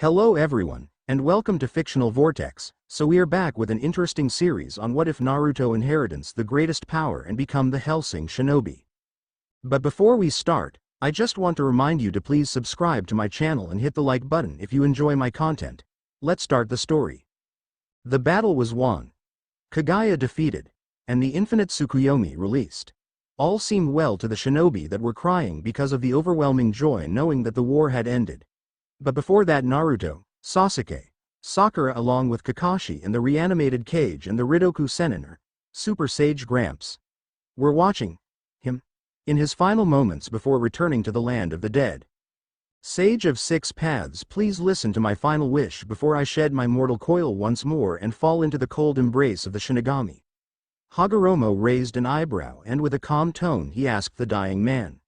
Hello everyone, and welcome to Fictional Vortex. So we are back with an interesting series on what if Naruto inherits the greatest power and become the Hellsing Shinobi. But before we start, I just want to remind you to please subscribe to my channel and hit the like button if you enjoy my content. Let's start the story. The battle was won. Kaguya defeated, and the infinite Tsukuyomi released. All seemed well to the shinobi that were crying because of the overwhelming joy knowing that the war had ended. But before that, Naruto, Sasuke, Sakura along with Kakashi in the reanimated cage and the Ridoku Sennin or Super Sage Gramps were watching him in his final moments before returning to the land of the dead. Sage of Six Paths, please listen to my final wish before I shed my mortal coil once more and fall into the cold embrace of the Shinigami. Hagoromo raised an eyebrow and with a calm tone he asked the dying man.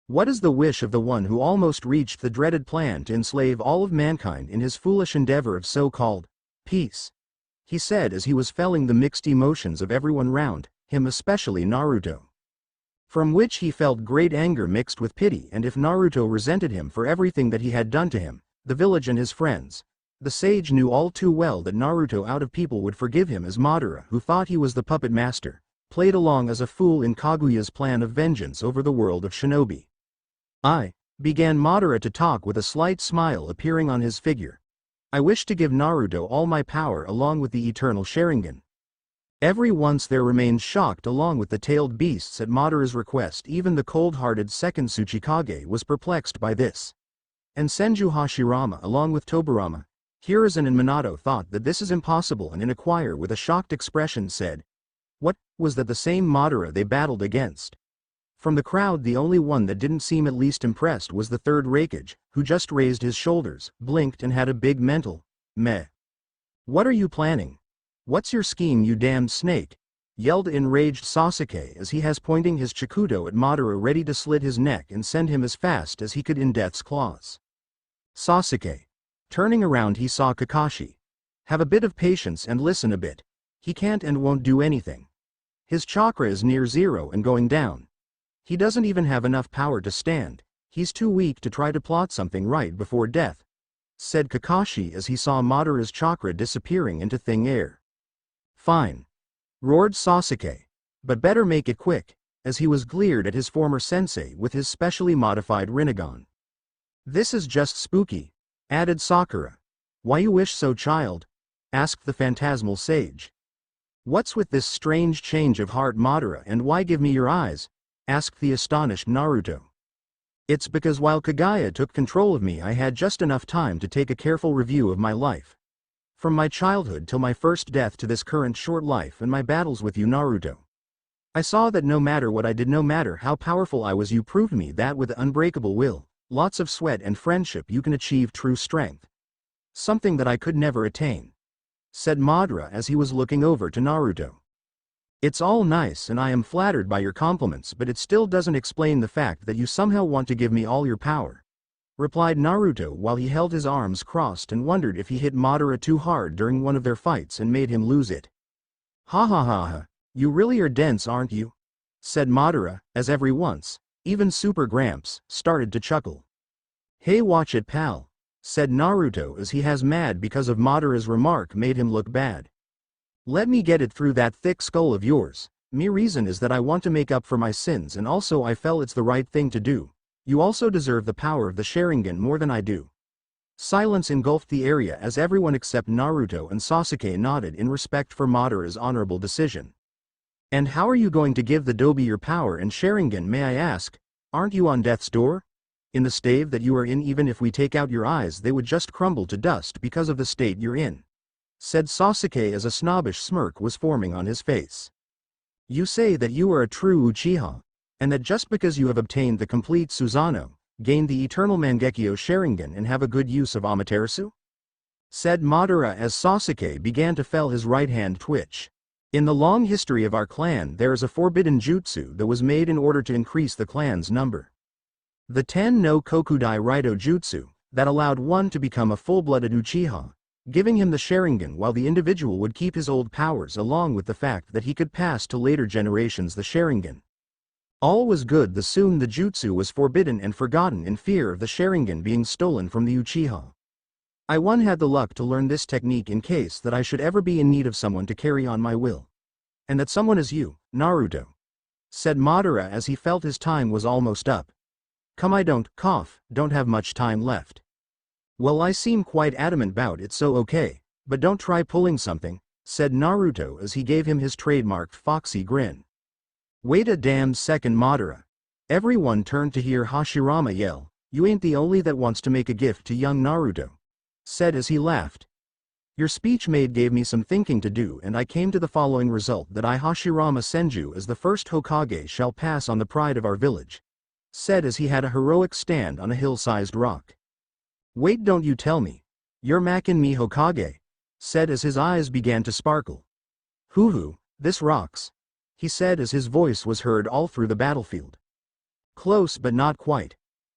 What is the wish of the one who almost reached the dreaded plan to enslave all of mankind in his foolish endeavor of so-called peace? He said as he was felling the mixed emotions of everyone round him, especially Naruto, from which he felt great anger mixed with pity, and if Naruto resented him for everything that he had done to him, the village and his friends, the sage knew all too well that Naruto out of people would forgive him, as Madara, who thought he was the puppet master, played along as a fool in Kaguya's plan of vengeance over the world of shinobi. Began Madara to talk with a slight smile appearing on his figure. I wish to give Naruto all my power along with the eternal Sharingan. Every once there remained shocked along with the tailed beasts at Madara's request. Even the cold-hearted second Tsuchikage was perplexed by this. And Senju Hashirama along with Tobirama, Hiruzen and Minato thought that this is impossible, and in a choir with a shocked expression said, "What, was that the same Madara they battled against?" From the crowd the only one that didn't seem at least impressed was the third Raikage, who just raised his shoulders, blinked and had a big mental, meh. "What are you planning? What's your scheme, you damned snake?" yelled enraged Sasuke as he has pointing his Chikuto at Madara ready to slit his neck and send him as fast as he could in death's claws. Sasuke. Turning around he saw Kakashi. Have a bit of patience and listen a bit. He can't and won't do anything. His chakra is near zero and going down. He doesn't even have enough power to stand. He's too weak to try to plot something right before death, said Kakashi as he saw Madara's chakra disappearing into thin air. Fine, roared Sasuke. But better make it quick, as he was glared at his former sensei with his specially modified Rinnegan. This is just spooky, added Sakura. Why you wish so, child? Asked the phantasmal sage. What's with this strange change of heart, Madara, and why give me your eyes? Asked the astonished Naruto. It's because while Kaguya took control of me I had just enough time to take a careful review of my life. From my childhood till my first death to this current short life and my battles with you, Naruto. I saw that no matter what I did, no matter how powerful I was, you proved me that with unbreakable will, lots of sweat and friendship you can achieve true strength. Something that I could never attain, said Madara as he was looking over to Naruto. It's all nice and I am flattered by your compliments, but it still doesn't explain the fact that you somehow want to give me all your power, replied Naruto while he held his arms crossed and wondered if he hit Madara too hard during one of their fights and made him lose it. Ha ha ha ha, you really are dense, aren't you? Said Madara, as every once, even Super Gramps, started to chuckle. Hey, watch it, pal, said Naruto as he has mad because of Madara's remark made him look bad. Let me get it through that thick skull of yours. Me reason is that I want to make up for my sins, and also I felt it's the right thing to do. You also deserve the power of the Sharingan more than I do. Silence engulfed the area as everyone except Naruto and Sasuke nodded in respect for Madara's honorable decision. And how are you going to give the Dobi your power and Sharingan, may I ask? Aren't you on death's door? In the state that you are in, even if we take out your eyes they would just crumble to dust because of the state you're in, said Sasuke as a snobbish smirk was forming on his face. You say that you are a true Uchiha, and that just because you have obtained the complete Susanoo, gained the eternal Mangekyo Sharingan and have a good use of Amaterasu? Said Madara as Sasuke began to feel his right hand twitch. In the long history of our clan there is a forbidden jutsu that was made in order to increase the clan's number. The Ten no Kokudai Raito Jutsu, that allowed one to become a full-blooded Uchiha, giving him the Sharingan while the individual would keep his old powers along with the fact that he could pass to later generations the Sharingan. All was good. Soon the jutsu was forbidden and forgotten in fear of the Sharingan being stolen from the Uchiha. I once had the luck to learn this technique in case that I should ever be in need of someone to carry on my will. And that someone is you, Naruto," said Madara as he felt his time was almost up. "Come, I don't have much time left." "Well, I seem quite adamant about it, so okay, but don't try pulling something," said Naruto as he gave him his trademarked foxy grin. "Wait a damn second, Madara." Everyone turned to hear Hashirama yell, "You ain't the only that wants to make a gift to young Naruto," said as he laughed. "Your speech gave me some thinking to do, and I came to the following result: that I, Hashirama Senju, as the first Hokage, shall pass on the pride of our village," said as he had a heroic stand on a hill-sized rock. "Wait, don't you tell me you're mackin' me Hokage," said as his eyes began to sparkle. "Hoo-hoo, this rocks," he said as his voice was heard all through the battlefield. "Close but not quite.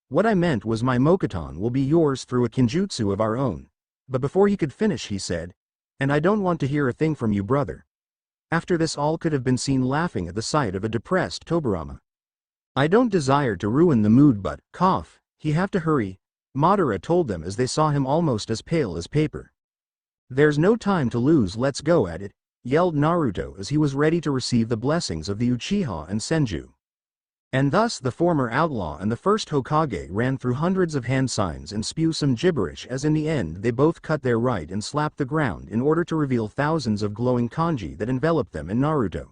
What I meant was my Mokuton will be yours through a kinjutsu of our own." But before he could finish he said, "And I don't want to hear a thing from you, brother." After this all could have been seen laughing at the sight of a depressed Tobirama. "I don't desire to ruin the mood, but, he have to hurry," Madara told them as they saw him almost as pale as paper. "There's no time to lose, let's go at it," yelled Naruto as he was ready to receive the blessings of the Uchiha and Senju. And thus the former outlaw and the first Hokage ran through hundreds of hand signs and spew some gibberish as in the end they both cut their right and slapped the ground in order to reveal thousands of glowing kanji that enveloped them and Naruto.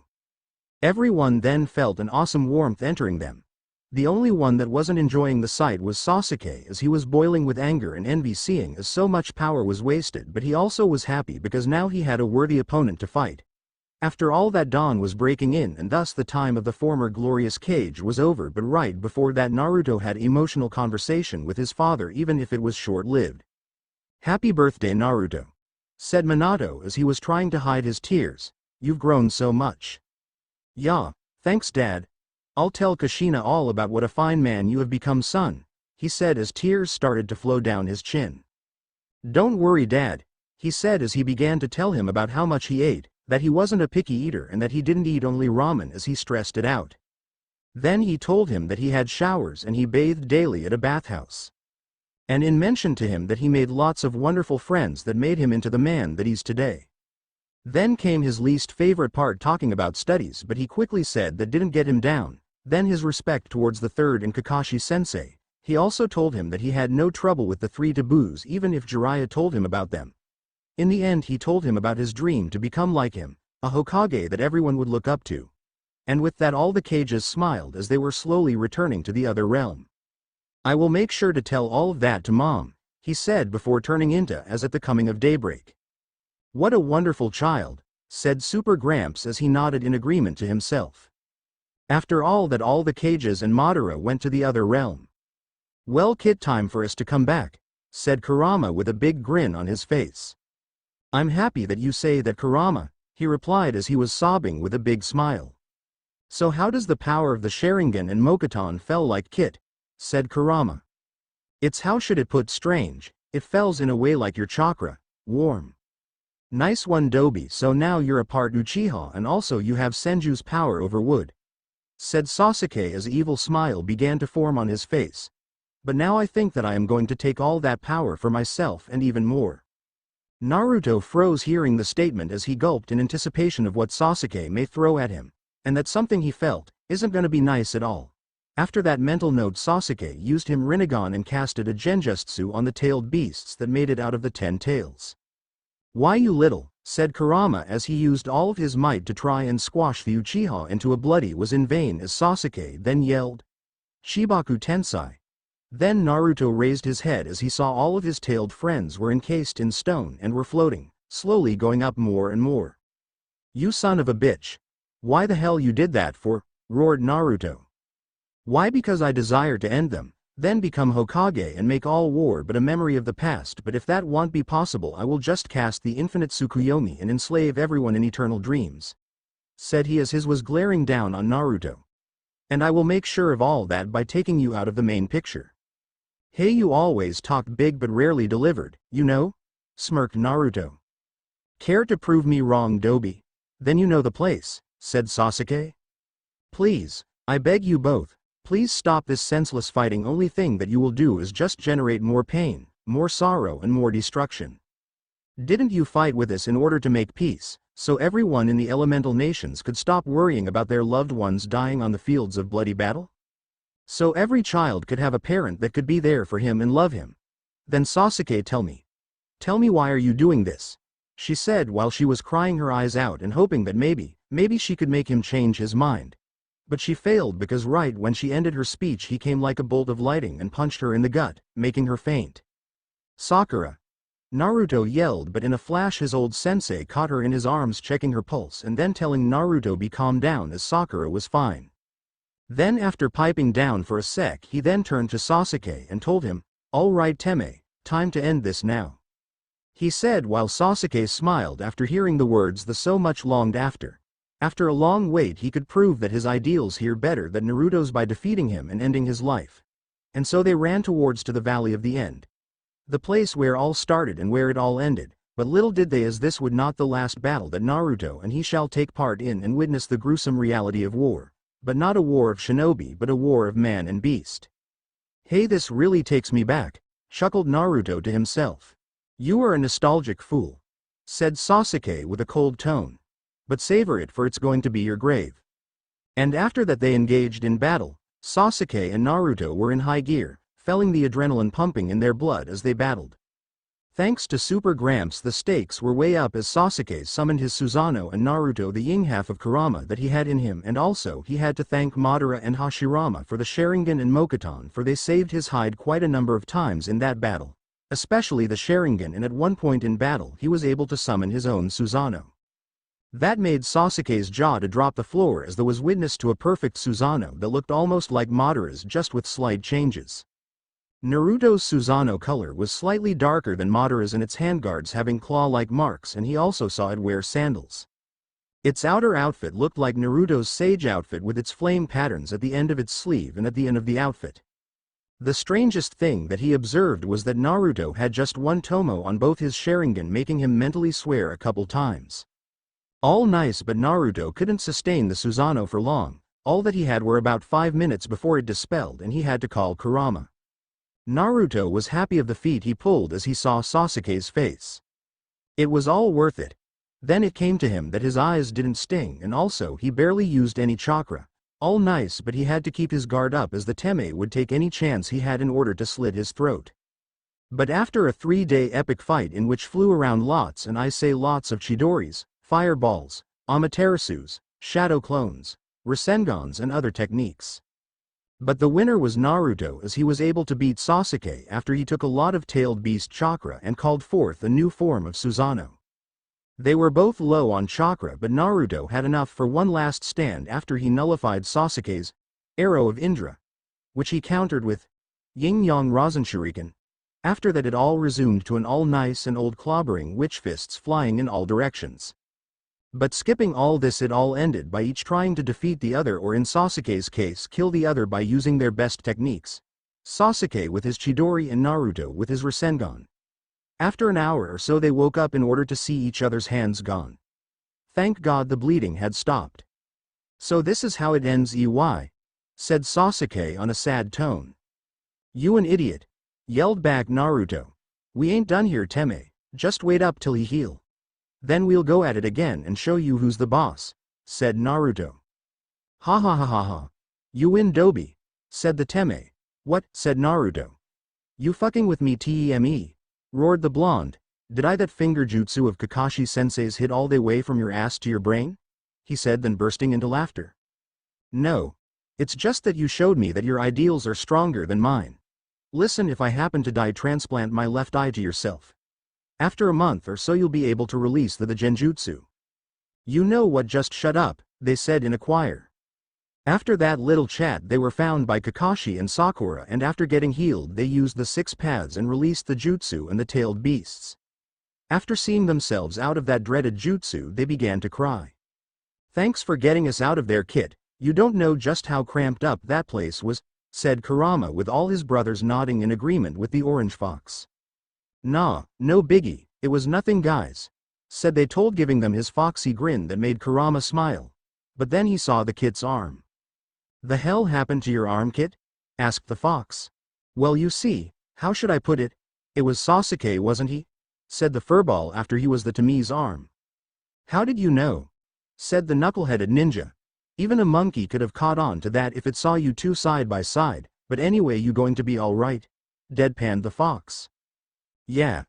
Everyone then felt an awesome warmth entering them. The only one that wasn't enjoying the sight was Sasuke, as he was boiling with anger and envy seeing as so much power was wasted, but he also was happy because now he had a worthy opponent to fight. After all, that dawn was breaking in, and thus the time of the former glorious cage was over, but right before that Naruto had emotional conversation with his father, even if it was short-lived. "Happy birthday, Naruto," said Minato as he was trying to hide his tears. "You've grown so much." "Yeah, thanks, Dad. I'll tell Kushina all about what a fine man you have become, son," he said as tears started to flow down his chin. "Don't worry, Dad," he said as he began to tell him about how much he ate, that he wasn't a picky eater and that he didn't eat only ramen as he stressed it out. Then he told him that he had showers and he bathed daily at a bathhouse. And in mentioned to him that he made lots of wonderful friends that made him into the man that he's today. Then came his least favorite part, talking about studies, but he quickly said that didn't get him down. Then his respect towards the third and Kakashi-sensei. He also told him that he had no trouble with the three taboos even if Jiraiya told him about them. In the end he told him about his dream to become like him, a Hokage that everyone would look up to. And with that all the cages smiled as they were slowly returning to the other realm. "I will make sure to tell all of that to Mom," he said before turning into as at the coming of daybreak. "What a wonderful child," said Super Gramps as he nodded in agreement to himself. After all that all the cages and Madara went to the other realm. "Well, kid, time for us to come back," said Kurama with a big grin on his face. "I'm happy that you say that, Kurama," he replied as he was sobbing with a big smile. "So how does the power of the Sharingan and Mokuton fell like Kit?" said Kurama. "It's how should it put strange, it fells in a way like your chakra, warm." "Nice one, Dobi, so now you're a part Uchiha and also you have Senju's power over wood," said Sasuke as an evil smile began to form on his face. "But now I think that I am going to take all that power for myself and even more." Naruto froze hearing the statement as he gulped in anticipation of what Sasuke may throw at him, and that something he felt isn't gonna be nice at all. After that mental note, Sasuke used him Rinnegan and casted a genjutsu on the tailed beasts that made it out of the 10 tails. "Why, you little," said Kurama as he used all of his might to try and squash the Uchiha into a bloody was in vain as Sasuke then yelled, "Shibaku Tensai." Then Naruto raised his head as he saw all of his tailed friends were encased in stone and were floating, slowly going up more and more. "You son of a bitch. Why the hell you did that for?" roared Naruto. "Why, because I desire to end them, then become Hokage and make all war but a memory of the past, but if that won't be possible I will just cast the infinite Tsukuyomi and enslave everyone in eternal dreams," said he as his was glaring down on Naruto. "And I will make sure of all that by taking you out of the main picture." "Hey, you always talked big but rarely delivered, you know?" smirked Naruto. "Care to prove me wrong, Dobi? Then you know the place," said Sasuke. "Please, I beg you both, please stop this senseless fighting. Only thing that you will do is just generate more pain," more sorrow and more destruction. Didn't you fight with us in order to make peace, so everyone in the elemental nations could stop worrying about their loved ones dying on the fields of bloody battle? So every child could have a parent that could be there for him and love him. Then Sasuke, tell me why are you doing this? She said while she was crying her eyes out and hoping that maybe she could make him change his mind. But she failed because right when she ended her speech he came like a bolt of lightning and punched her in the gut, making her faint. Sakura! Naruto yelled, but in a flash his old sensei caught her in his arms, checking her pulse and then telling Naruto be calm down as Sakura was fine. Then after piping down for a sec he then turned to Sasuke and told him, "All right Teme, time to end this now," he said while Sasuke smiled after hearing the words the so much longed after. After a long wait he could prove that his ideals here better than Naruto's by defeating him and ending his life. And so they ran towards to the Valley of the End. The place where all started and where it all ended, but little did they as this would not the last battle that Naruto and he shall take part in and witness the gruesome reality of war. But not a war of shinobi but a war of man and beast. Hey, this really takes me back, chuckled Naruto to himself. You are a nostalgic fool, said Sasuke with a cold tone. But savor it for it's going to be your grave. And after that they engaged in battle. Sasuke and Naruto were in high gear, feeling the adrenaline pumping in their blood as they battled. Thanks to Super Gramps the stakes were way up as Sasuke summoned his Susanoo and Naruto the yin half of Kurama that he had in him, and also he had to thank Madara and Hashirama for the Sharingan and Mokuton, for they saved his hide quite a number of times in that battle. Especially the Sharingan, and at one point in battle he was able to summon his own Susanoo. That made Sasuke's jaw to drop the floor as there was witness to a perfect Susanoo that looked almost like Madara's just with slight changes. Naruto's Susanoo color was slightly darker than Madara's and its handguards having claw-like marks, and he also saw it wear sandals. Its outer outfit looked like Naruto's sage outfit with its flame patterns at the end of its sleeve and at the end of the outfit. The strangest thing that he observed was that Naruto had just one tomo on both his Sharingan, making him mentally swear a couple times. All nice, but Naruto couldn't sustain the Susanoo for long. All that he had were about 5 minutes before it dispelled and he had to call Kurama. Naruto was happy of the feat he pulled as he saw Sasuke's face. It was all worth it. Then it came to him that his eyes didn't sting, and also he barely used any chakra. All nice, but he had to keep his guard up as the Teme would take any chance he had in order to slit his throat. But after a 3-day epic fight in which flew around lots, and I say lots, of Chidoris, fireballs, Amaterasus, shadow clones, Rasengans and other techniques. But the winner was Naruto, as he was able to beat Sasuke after he took a lot of tailed beast chakra and called forth a new form of Susanoo. They were both low on chakra, but Naruto had enough for one last stand after he nullified Sasuke's Arrow of Indra, which he countered with Yin-Yang Rasen Shuriken. After that it all resumed to an all nice and old clobbering, witch fists flying in all directions. But skipping all this, it all ended by each trying to defeat the other, or in Sasuke's case kill the other, by using their best techniques. Sasuke with his Chidori and Naruto with his Rasengan. After an hour or so they woke up in order to see each other's hands gone. Thank God the bleeding had stopped. So this is how it ends, said Sasuke on a sad tone. You an idiot, yelled back Naruto. We ain't done here, Teme, just wait up till he heal. Then we'll go at it again and show you who's the boss, said Naruto. Ha ha ha ha ha. You win, Dobi, said the Teme. What, said Naruto. You fucking with me, Teme, roared the blonde. Did I that finger jutsu of Kakashi sensei's hit all the way from your ass to your brain? He said, then bursting into laughter. No. It's just that you showed me that your ideals are stronger than mine. Listen, if I happen to die, transplant my left eye to yourself. After a month or so you'll be able to release the genjutsu. You know what, just shut up, they said in a choir. After that little chat they were found by Kakashi and Sakura, and after getting healed they used the 6 paths and released the jutsu and the tailed beasts. After seeing themselves out of that dreaded jutsu they began to cry. Thanks for getting us out of there, Kit. You don't know just how cramped up that place was, said Kurama with all his brothers nodding in agreement with the orange fox. Nah, no biggie, it was nothing, guys, said they told, giving them his foxy grin that made Kurama smile. But then he saw the Kit's arm. The hell happened to your arm, Kit? Asked the fox. Well, you see, how should I put it? It was Sasuke, wasn't he? Said the furball after he was the Tami's arm. How did you know? Said the knuckle-headed ninja. Even a monkey could have caught on to that if it saw you two side by side, but anyway, you going to be alright? Deadpanned the fox. Yeah.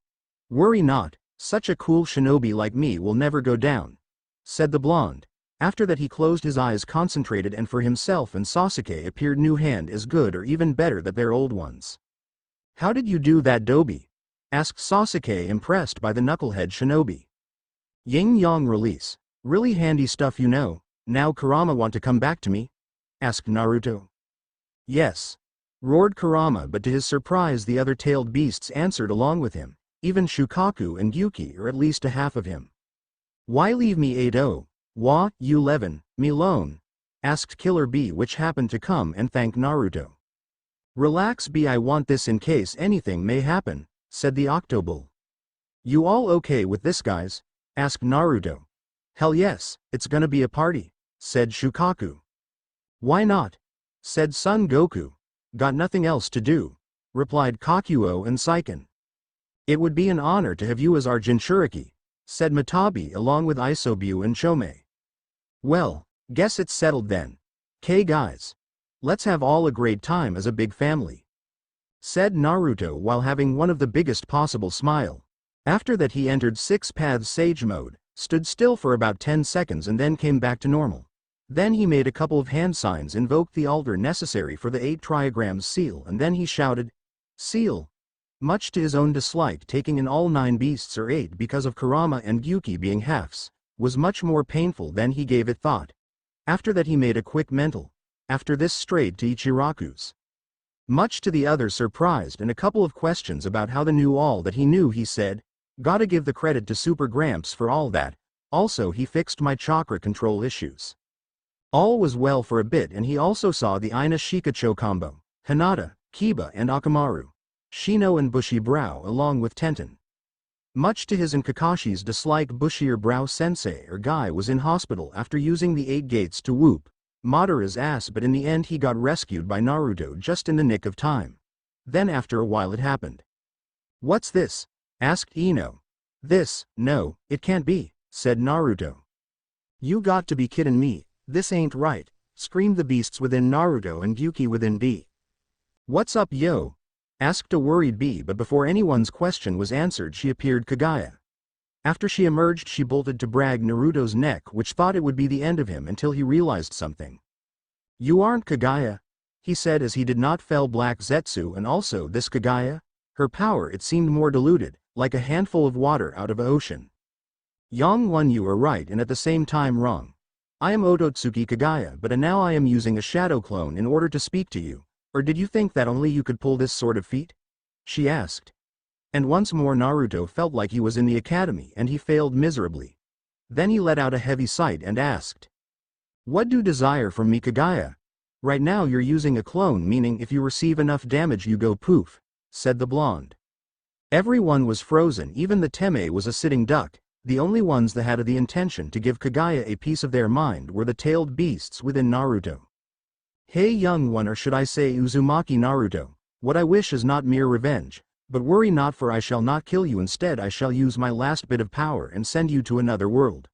Worry not, such a cool shinobi like me will never go down, said the blonde. After that he closed his eyes, concentrated, and for himself and Sasuke appeared new hand as good or even better than their old ones. How did you do that, Dobi? Asked Sasuke, impressed by the knucklehead shinobi. Yin-yang release. Really handy stuff, you know. Now Kurama want to come back to me? Asked Naruto. Yes. Roared Kurama, but to his surprise the other tailed beasts answered along with him, even Shukaku and Gyuki, or at least a half of him. Why leave me 8-0? Wah, you 11, me lone? Asked Killer Bee, which happened to come and thank Naruto. Relax Bee, I want this in case anything may happen, said the Octobull. You all okay with this, guys? Asked Naruto. Hell yes, it's gonna be a party, said Shukaku. Why not? Said Son Goku. Got nothing else to do, replied Kakuo and Saiken. It would be an honor to have you as our Jinchuriki, said Matabi along with Isobu and Chome. Well, guess it's settled then. K guys. Let's have all a great time as a big family, said Naruto while having one of the biggest possible smile. After that he entered Six Paths Sage mode, stood still for about 10 seconds and then came back to normal. Then he made a couple of hand signs, invoked the altar necessary for the 8 trigrams seal, and then he shouted, Seal! Much to his own dislike, taking in all 9 beasts or 8 because of Kurama and Gyuki being halves, was much more painful than he gave it thought. After that he made a quick mental. After this strayed to Ichiraku's. Much to the other's surprised and a couple of questions about how they knew all that he knew, he said, gotta give the credit to Super Gramps for all that, also he fixed my chakra control issues. All was well for a bit, and he also saw the Ina Shikacho combo, Hinata, Kiba and Akamaru, Shino and Bushy Brow along with Tenten. Much to his and Kakashi's dislike, Bushier Brow Sensei or guy was in hospital after using the 8 gates to whoop Madara's ass, but in the end he got rescued by Naruto just in the nick of time. Then after a while it happened. What's this? Asked Ino. This, no, it can't be, said Naruto. You got to be kidding me. This ain't right, screamed the beasts within Naruto and Gyuki within B. What's up, yo? Asked a worried Bee, but before anyone's question was answered she appeared Kaguya. After she emerged she bolted to brag Naruto's neck, which thought it would be the end of him until he realized something. You aren't Kaguya, he said as he did not fell Black Zetsu, and also this Kaguya? Her power, it seemed more diluted, like a handful of water out of an ocean. Yang One, you are right and at the same time wrong. I am Ototsuki Kaguya, but now I am using a shadow clone in order to speak to you. Or did you think that only you could pull this sort of feat? She asked. And once more Naruto felt like he was in the academy and he failed miserably. Then he let out a heavy sigh and asked. What do you desire from me, Kaguya? Right now you're using a clone, meaning if you receive enough damage you go poof, said the blonde. Everyone was frozen, even the Teme was a sitting duck. The only ones that had the intention to give Kaguya a piece of their mind were the tailed beasts within Naruto. Hey young one, or should I say Uzumaki Naruto, what I wish is not mere revenge, but worry not, for I shall not kill you, instead I shall use my last bit of power and send you to another world.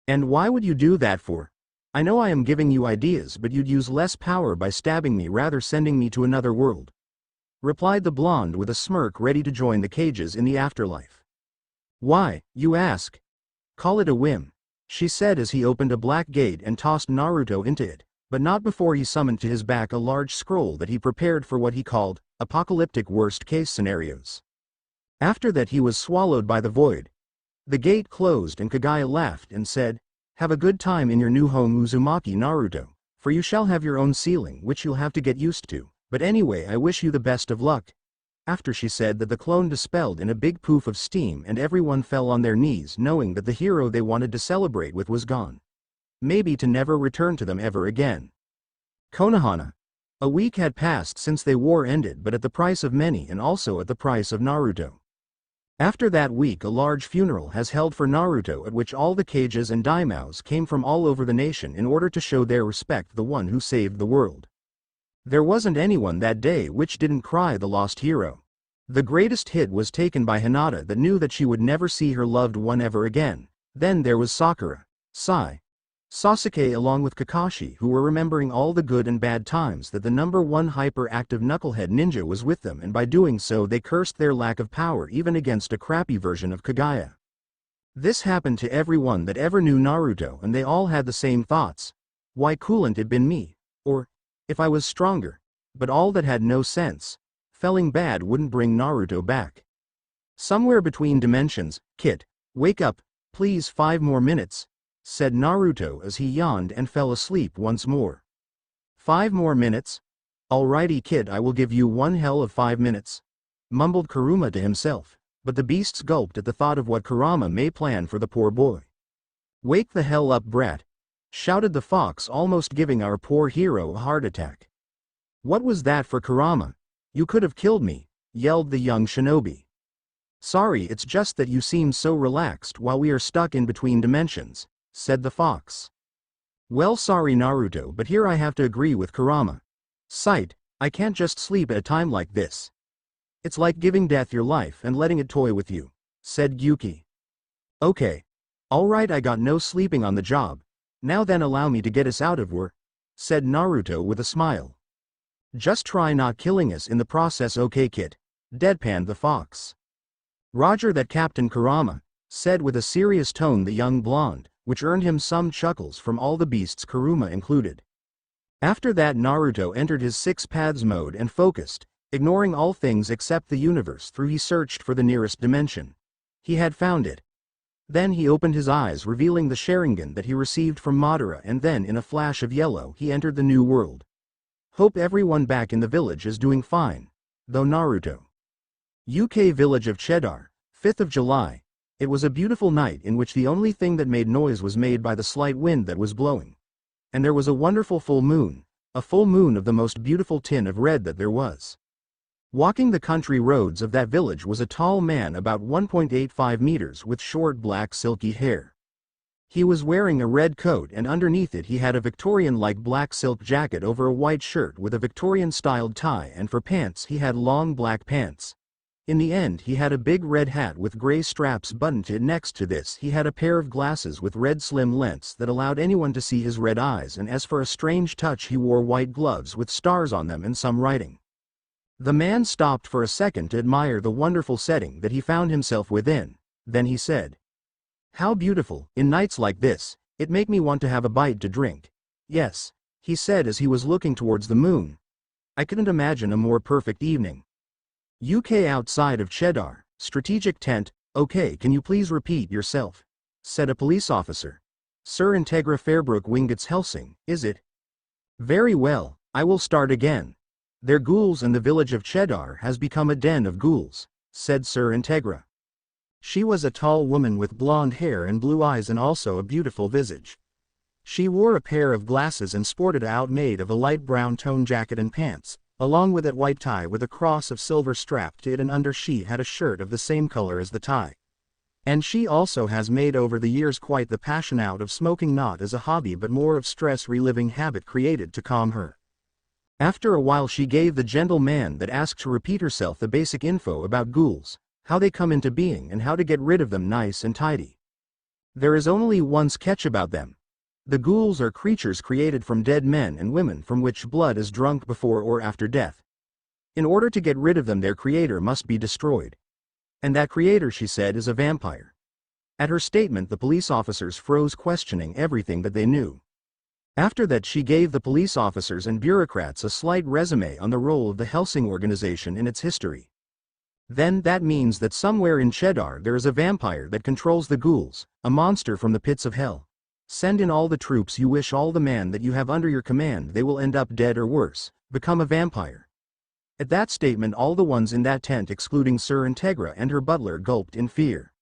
And why would you do that for? I know I am giving you ideas, but you'd use less power by stabbing me rather sending me to another world, replied the blonde with a smirk, ready to join the cages in the afterlife. Why, you ask? Call it a whim, she said as he opened a black gate and tossed Naruto into it, but not before he summoned to his back a large scroll that he prepared for what he called apocalyptic worst-case scenarios. After that he was swallowed by the void. The gate closed and Kaguya laughed and said, have a good time in your new home, Uzumaki Naruto, for you shall have your own ceiling which you'll have to get used to, but anyway I wish you the best of luck. After she said that, the clone dispelled in a big poof of steam and everyone fell on their knees knowing that the hero they wanted to celebrate with was gone. Maybe to never return to them ever again. Konohana. A week had passed since the war ended, but at the price of many and also at the price of Naruto. After that week a large funeral has held for Naruto, at which all the cages and daimyos came from all over the nation in order to show their respect the one who saved the world. There wasn't anyone that day which didn't cry the lost hero. The greatest hit was taken by Hinata that knew that she would never see her loved one ever again. Then there was Sakura, Sai, Sasuke along with Kakashi, who were remembering all the good and bad times that the #1 hyperactive knucklehead ninja was with them, and by doing so they cursed their lack of power even against a crappy version of Kaguya. This happened to everyone that ever knew Naruto, and they all had the same thoughts. Why couldn't it been me? Or, if I was stronger? But all that had no sense. Feeling bad wouldn't bring Naruto back. Somewhere between dimensions, Kit, wake up, please, 5 more minutes, said Naruto as he yawned and fell asleep once more. 5 more minutes? Alrighty kid, I will give you one hell of 5 minutes, mumbled Kurama to himself, but the beasts gulped at the thought of what Kurama may plan for the poor boy. Wake the hell up, brat, shouted the fox, almost giving our poor hero a heart attack. What was that for, Kurama? You could have killed me, yelled the young shinobi. Sorry, it's just that you seem so relaxed while we are stuck in between dimensions, said the fox. Well, sorry Naruto, but here I have to agree with Kurama. Sight, I can't just sleep at a time like this. It's like giving death your life and letting it toy with you, said Gyuki. Okay. Alright, I got no sleeping on the job. Now then allow me to get us out of here, said Naruto with a smile. Just try not killing us in the process, okay kid, deadpanned the fox. Roger that, Captain Kurama, said with a serious tone the young blonde, which earned him some chuckles from all the beasts, Kurama included. After that Naruto entered his 6 paths mode and focused, ignoring all things except the universe through he searched for the nearest dimension. He had found it. Then he opened his eyes, revealing the Sharingan that he received from Madara, and then in a flash of yellow he entered the new world. Hope everyone back in the village is doing fine. Though Naruto. UK village of Cheddar, 5th of July. It was a beautiful night in which the only thing that made noise was made by the slight wind that was blowing. And there was a wonderful full moon, a full moon of the most beautiful tin of red that there was. Walking the country roads of that village was a tall man about 1.85 meters with short black silky hair. He was wearing a red coat, and underneath it he had a Victorian-like black silk jacket over a white shirt with a Victorian-styled tie, and for pants he had long black pants. In the end he had a big red hat with gray straps buttoned to it. Next to this he had a pair of glasses with red slim lens that allowed anyone to see his red eyes, and as for a strange touch he wore white gloves with stars on them and some writing. The man stopped for a second to admire the wonderful setting that he found himself within. Then he said, "How beautiful, in nights like this, it make me want to have a bite to drink." "Yes," he said as he was looking towards the moon. "I couldn't imagine a more perfect evening." UK outside of Cheddar, strategic tent. "Okay, can you please repeat yourself?" said a police officer. "Sir Integra Fairbrook Wingate's Hellsing, is it?" "Very well, I will start again. They're ghouls, and the village of Cheddar has become a den of ghouls," said Sir Integra. She was a tall woman with blonde hair and blue eyes, and also a beautiful visage. She wore a pair of glasses and sported out made of a light brown tone jacket and pants, along with a white tie with a cross of silver strapped to it, and under she had a shirt of the same color as the tie. And she also has made over the years quite the passion out of smoking, not as a hobby but more of stress reliving habit created to calm her. After a while she gave the gentleman that asked to repeat herself the basic info about ghouls, how they come into being and how to get rid of them nice and tidy. There is only one sketch about them. The ghouls are creatures created from dead men and women from which blood is drunk before or after death. In order to get rid of them their creator must be destroyed. And that creator, she said, is a vampire. At her statement the police officers froze, questioning everything that they knew. After that she gave the police officers and bureaucrats a slight resume on the role of the Hellsing organization in its history. Then that means that somewhere in Cheddar there is a vampire that controls the ghouls, a monster from the pits of hell. Send in all the troops you wish, all the men that you have under your command, they will end up dead or worse, become a vampire. At that statement all the ones in that tent excluding Sir Integra and her butler gulped in fear.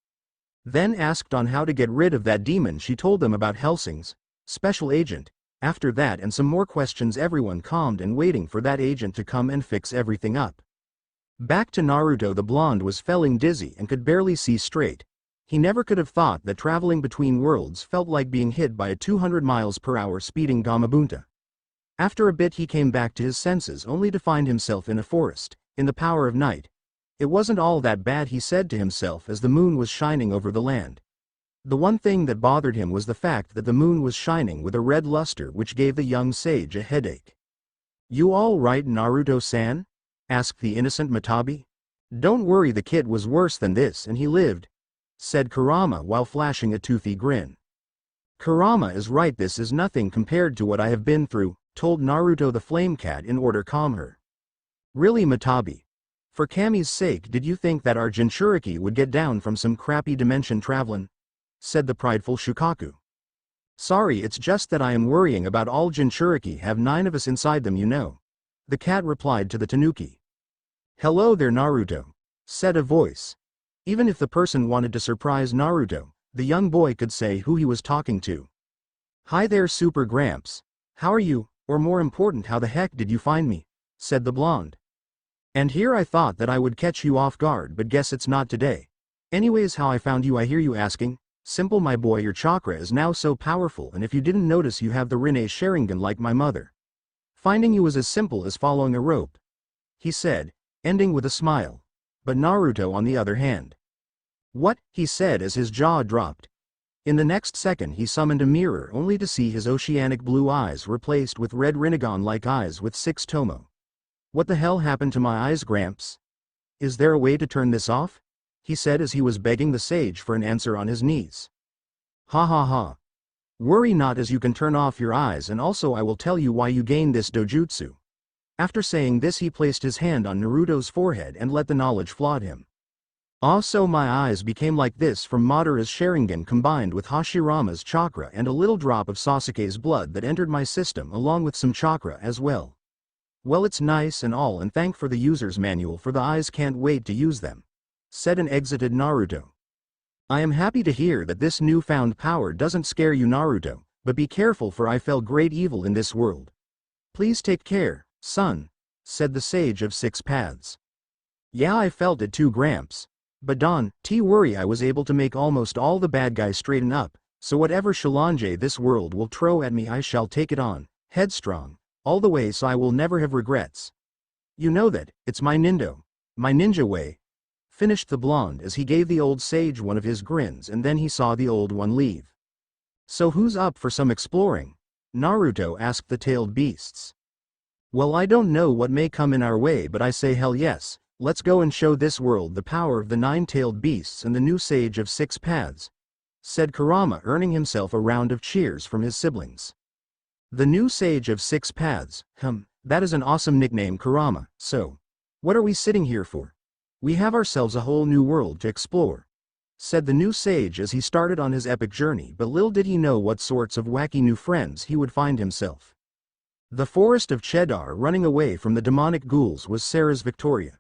Then asked on how to get rid of that demon, she told them about Hellsing's special agent. After that and some more questions everyone calmed and waiting for that agent to come and fix everything up. Back to Naruto. The blonde was feeling dizzy and could barely see straight. He never could have thought that traveling between worlds felt like being hit by a 200 miles per hour speeding Gamabunta. After a bit he came back to his senses only to find himself in a forest, in the power of night. It wasn't all that bad, he said to himself as the moon was shining over the land. The one thing that bothered him was the fact that the moon was shining with a red luster which gave the young sage a headache. "You all right, Naruto-san?" asked the innocent Matabi. "Don't worry, the kid was worse than this and he lived," said Kurama while flashing a toothy grin. "Kurama is right, this is nothing compared to what I have been through," told Naruto the Flame Cat in order to calm her. "Really, Matabi? For Kami's sake, did you think that our Jinchuriki would get down from some crappy dimension travelin'?" said the prideful Shukaku. "Sorry, it's just that I am worrying about all Jinchuriki have 9 of us inside them, you know," the cat replied to the Tanuki. "Hello there, Naruto," said a voice. Even if the person wanted to surprise Naruto, the young boy could say who he was talking to. "Hi there, Super Gramps. How are you, or more important, how the heck did you find me?" said the blonde. "And here I thought that I would catch you off guard, but guess it's not today. Anyways, how I found you, I hear you asking? Simple, my boy, your chakra is now so powerful, and if you didn't notice, you have the Rinne Sharingan like my mother. Finding you was as simple as following a rope," he said, ending with a smile. But Naruto, on the other hand. "What?" he said as his jaw dropped. In the next second he summoned a mirror only to see his oceanic blue eyes replaced with red Rinnegan-like eyes with 6 tomo. "What the hell happened to my eyes, Gramps? Is there a way to turn this off?" he said as he was begging the sage for an answer on his knees. "Ha ha ha. Worry not, as you can turn off your eyes, and also I will tell you why you gained this dojutsu." After saying this, he placed his hand on Naruto's forehead and let the knowledge flood him. "So my eyes became like this from Madara's Sharingan combined with Hashirama's chakra and a little drop of Sasuke's blood that entered my system along with some chakra as well. Well, it's nice and all, and thank for the user's manual for the eyes, can't wait to use them," said and exited Naruto. "I am happy to hear that this newfound power doesn't scare you, Naruto, but be careful, for I felt great evil in this world. Please take care, son," said the Sage of 6 Paths. "Yeah, I felt it too, Gramps. But don't worry, I was able to make almost all the bad guys straighten up, so whatever challenge this world will throw at me, I shall take it on, headstrong, all the way, so I will never have regrets. You know that, it's my ninja way," finished the blonde as he gave the old sage one of his grins, and then he saw the old one leave. "So who's up for some exploring?" Naruto asked the tailed beasts. "Well, I don't know what may come in our way, but I say hell yes, let's go and show this world the power of the 9-tailed beasts and the new sage of 6 paths," said Kurama, earning himself a round of cheers from his siblings. "The new sage of 6 paths, that is an awesome nickname, Kurama, so what are we sitting here for? We have ourselves a whole new world to explore," said the new sage as he started on his epic journey, but little did he know what sorts of wacky new friends he would find himself. The forest of Cheddar, running away from the demonic ghouls, was Sarah's Victoria,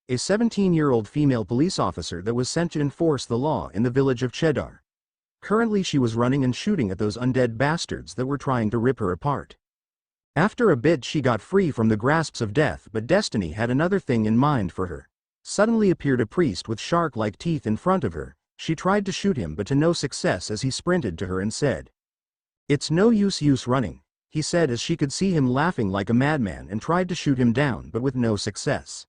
a 17-year-old female police officer that was sent to enforce the law in the village of Cheddar. Currently she was running and shooting at those undead bastards that were trying to rip her apart. After a bit she got free from the grasps of death, but destiny had another thing in mind for her. Suddenly appeared a priest with shark-like teeth in front of her. She tried to shoot him, but to no success as he sprinted to her and said, "It's no use running," he said as she could see him laughing like a madman, and tried to shoot him down but with no success.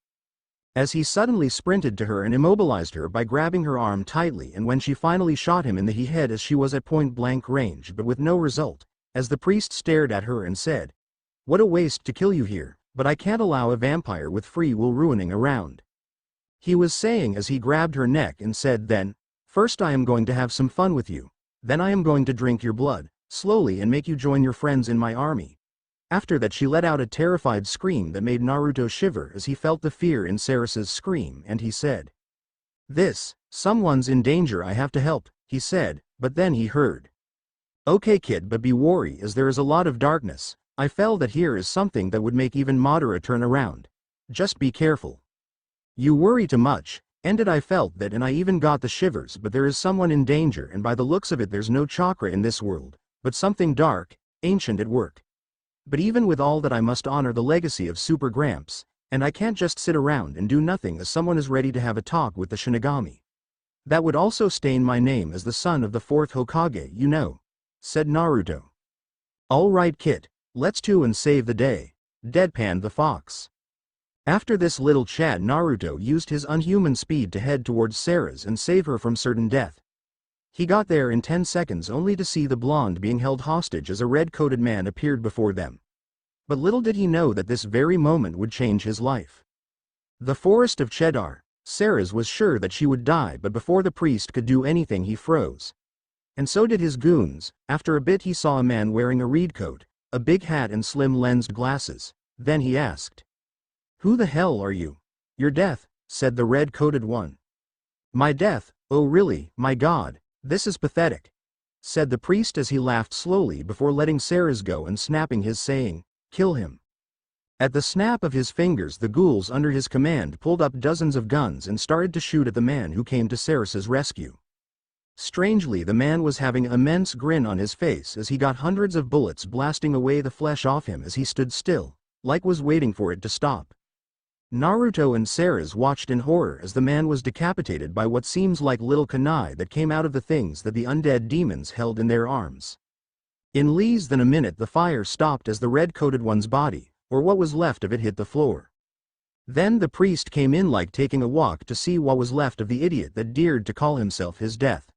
As he suddenly sprinted to her and immobilized her by grabbing her arm tightly, and when she finally shot him in the head as she was at point-blank range but with no result, as the priest stared at her and said, "What a waste to kill you here, but I can't allow a vampire with free will ruining around," he was saying as he grabbed her neck and said, "Then, first I am going to have some fun with you, then I am going to drink your blood, slowly, and make you join your friends in my army." After that she let out a terrified scream that made Naruto shiver as he felt the fear in Sarasa's scream, and he said, "Someone's in danger, I have to help," he said, but then he heard, "Okay kid, but be wary as there is a lot of darkness. I felt that here is something that would make even Madara turn around. Just be careful. You worry too much," ended. "I felt that and I even got the shivers, but there is someone in danger, and by the looks of it there's no chakra in this world, but something dark, ancient at work. But even with all that I must honor the legacy of Super Gramps, and I can't just sit around and do nothing as someone is ready to have a talk with the Shinigami. That would also stain my name as the son of the 4th Hokage, you know," said Naruto. "All right kid, let's do and save the day," deadpanned the fox. After this little chat, Naruto used his unhuman speed to head towards Sarah's and save her from certain death. He got there in 10 seconds only to see the blonde being held hostage as a red-coated man appeared before them. But little did he know that this very moment would change his life. The forest of Cheddar, Sarah's was sure that she would die, but before the priest could do anything he froze. And so did his goons. After a bit he saw a man wearing a reed coat, a big hat and slim lensed glasses. Then he asked, "Who the hell are you?" "Your death," said the red-coated one. "My death? Oh really, my god, this is pathetic," said the priest as he laughed slowly before letting Sarah's go and snapping his saying, "Kill him." At the snap of his fingers the ghouls under his command pulled up dozens of guns and started to shoot at the man who came to Sarah's rescue. Strangely, the man was having an immense grin on his face as he got hundreds of bullets blasting away the flesh off him as he stood still, like was waiting for it to stop. Naruto and Sarah's watched in horror as the man was decapitated by what seems like little kunai that came out of the things that the undead demons held in their arms. In less than a minute the fire stopped as the red-coated one's body, or what was left of it, hit the floor. Then the priest came in like taking a walk to see what was left of the idiot that dared to call himself his death.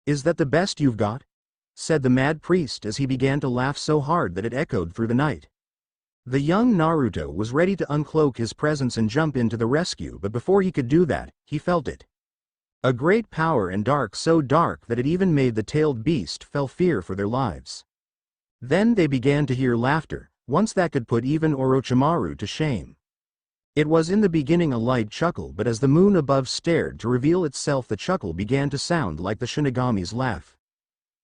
"Is that the best you've got?" said the mad priest as he began to laugh so hard that it echoed through the night. The young Naruto was ready to uncloak his presence and jump into the rescue, but before he could do that, he felt it. A great power and dark, so dark that it even made the tailed beast feel fear for their lives. Then they began to hear laughter, once that could put even Orochimaru to shame. It was in the beginning a light chuckle, but as the moon above stared to reveal itself the chuckle began to sound like the Shinigami's laugh.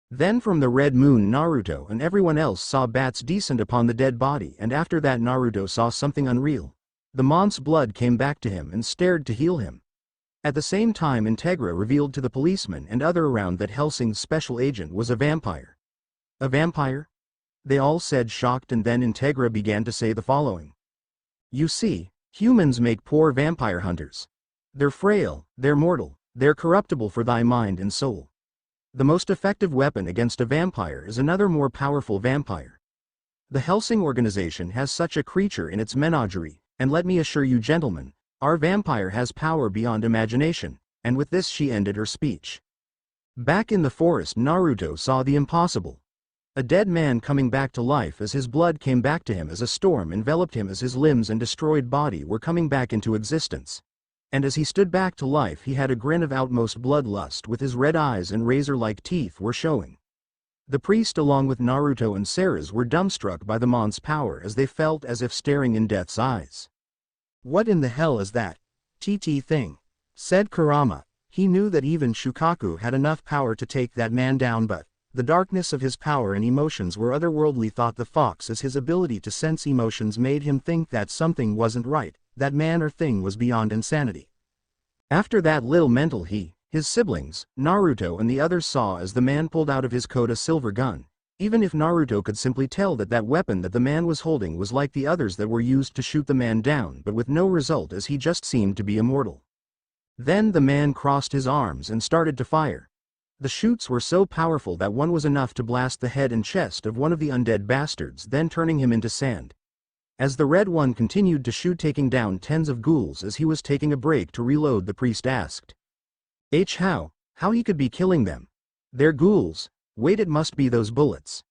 Then from the red moon Naruto and everyone else saw bats descend upon the dead body, and after that Naruto saw something unreal. The monk's blood came back to him and stared to heal him. At the same time Integra revealed to the policemen and other around that Hellsing's special agent was a vampire. "A vampire?" they all said shocked, and then Integra began to say the following. "You see, humans make poor vampire hunters. They're frail, they're mortal, they're corruptible for thy mind and soul. The most effective weapon against a vampire is another more powerful vampire. The Hellsing organization has such a creature in its menagerie, and let me assure you gentlemen, our vampire has power beyond imagination," and with this she ended her speech. Back in the forest Naruto saw the impossible. A dead man coming back to life as his blood came back to him as a storm enveloped him as his limbs and destroyed body were coming back into existence. And as he stood back to life he had a grin of utmost bloodlust with his red eyes and razor-like teeth were showing. The priest along with Naruto and Sarah's were dumbstruck by the mon's power as they felt as if staring in death's eyes. "What in the hell is that TT thing?" said Kurama. He knew that even Shukaku had enough power to take that man down, but the darkness of his power and emotions were otherworldly, thought the fox, as his ability to sense emotions made him think that something wasn't right, that man or thing was beyond insanity. After that little mental his siblings, Naruto and the others saw as the man pulled out of his coat a silver gun, even if Naruto could simply tell that that weapon that the man was holding was like the others that were used to shoot the man down, but with no result as he just seemed to be immortal. Then the man crossed his arms and started to fire. The shoots were so powerful that one was enough to blast the head and chest of one of the undead bastards, then turning him into sand. As the red one continued to shoot, taking down tens of ghouls, as he was taking a break to reload, the priest asked, how he could be killing them? They're ghouls. Wait, it must be those bullets."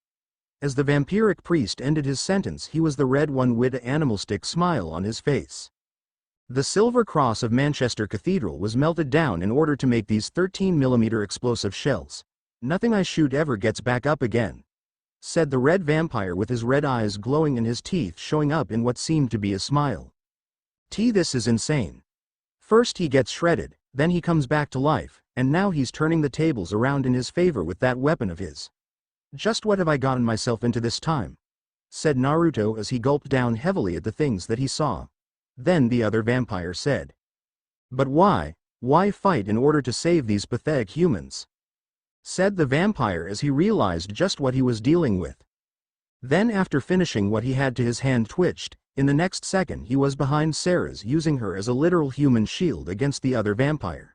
As the vampiric priest ended his sentence he was the red one with an animalistic smile on his face. The silver cross of Manchester Cathedral was melted down in order to make these 13mm explosive shells. "Nothing I shoot ever gets back up again," said the red vampire with his red eyes glowing and his teeth showing up in what seemed to be a smile. This is insane. First he gets shredded, then he comes back to life, and now he's turning the tables around in his favor with that weapon of his. Just what have I gotten myself into this time?" said Naruto as he gulped down heavily at the things that he saw. Then the other vampire said, "But why fight in order to save these pathetic humans?" said the vampire as he realized just what he was dealing with. Then after finishing what he had to, his hand twitched. In the next second he was behind Sarah's, using her as a literal human shield against the other vampire.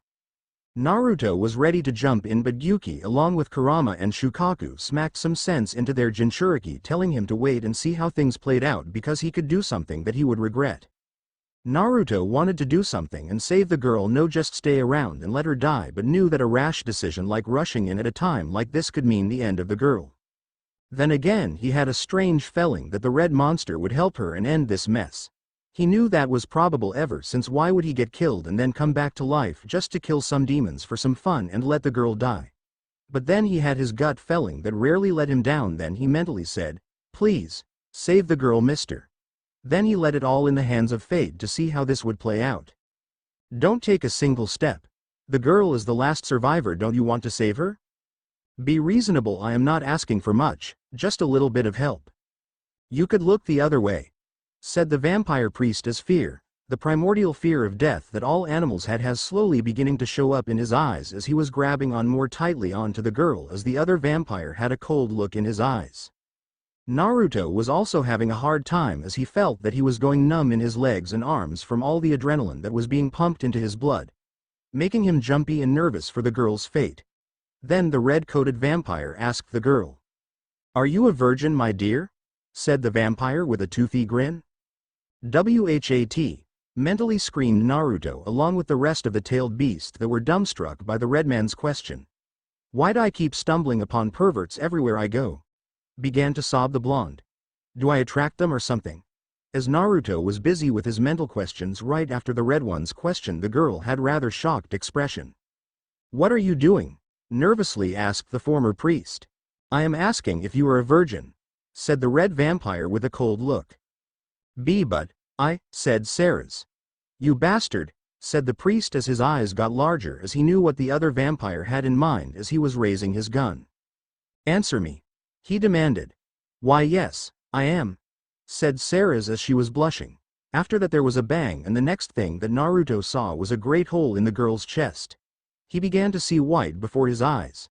Naruto was ready to jump in, but Gyuki along with Kurama and Shukaku smacked some sense into their Jinchuriki, telling him to wait and see how things played out because he could do something that he would regret. Naruto wanted to do something and save the girl, no just stay around and let her die, but knew that a rash decision like rushing in at a time like this could mean the end of the girl. Then again he had a strange feeling that the red monster would help her and end this mess. He knew that was probable ever since why would he get killed and then come back to life just to kill some demons for some fun and let the girl die. But then he had his gut feeling that rarely let him down. Then he mentally said, "Please, save the girl, mister." Then he let it all in the hands of fate to see how this would play out. Don't take a single step. The girl is the last survivor, don't you want to save her? Be reasonable, I am not asking for much, just a little bit of help. You could look the other way, said the vampire priest as fear, the primordial fear of death that all animals had, has slowly beginning to show up in his eyes as he was grabbing on more tightly onto the girl as the other vampire had a cold look in his eyes. Naruto was also having a hard time as he felt that he was going numb in his legs and arms from all the adrenaline that was being pumped into his blood, making him jumpy and nervous for the girl's fate. Then the red-coated vampire asked the girl, "Are you a virgin, my dear?" said the vampire with a toothy grin. "What?" mentally screamed Naruto along with the rest of the tailed beast that were dumbstruck by the red man's question. "Why'd I keep stumbling upon perverts everywhere I go?" began to sob the blonde. "Do I attract them or something?" As Naruto was busy with his mental questions right after the red one's question, the girl had rather shocked expression. "What are you doing?" nervously asked the former priest. "I am asking if you are a virgin," said the red vampire with a cold look. But I," said Sarah's. "You bastard," said the priest as his eyes got larger as he knew what the other vampire had in mind as he was raising his gun. "Answer me," he demanded. "Why yes, I am," said Sarah's as she was blushing. After that there was a bang, and the next thing that Naruto saw was a great hole in the girl's chest. He began to see white before his eyes.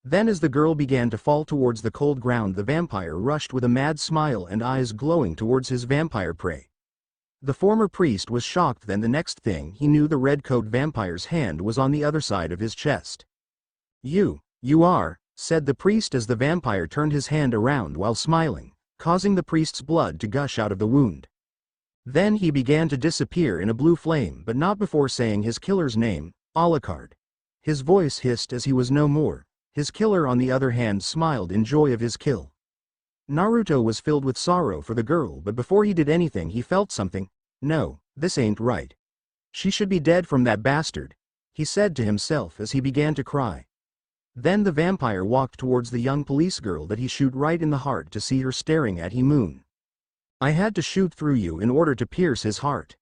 Then as the girl began to fall towards the cold ground, the vampire rushed with a mad smile and eyes glowing towards his vampire prey. The former priest was shocked. Then the next thing he knew, the red-coat vampire's hand was on the other side of his chest. You are," said the priest as the vampire turned his hand around while smiling, causing the priest's blood to gush out of the wound. Then he began to disappear in a blue flame, but not before saying his killer's name, Alucard. His voice hissed as he was no more. His killer on the other hand smiled in joy of his kill. Naruto was filled with sorrow for the girl, but before he did anything he felt something. "No, this ain't right. She should be dead from that bastard," he said to himself as he began to cry. Then the vampire walked towards the young police girl that he shoot right in the heart to see her staring at him. "I had to shoot through you in order to pierce his heart.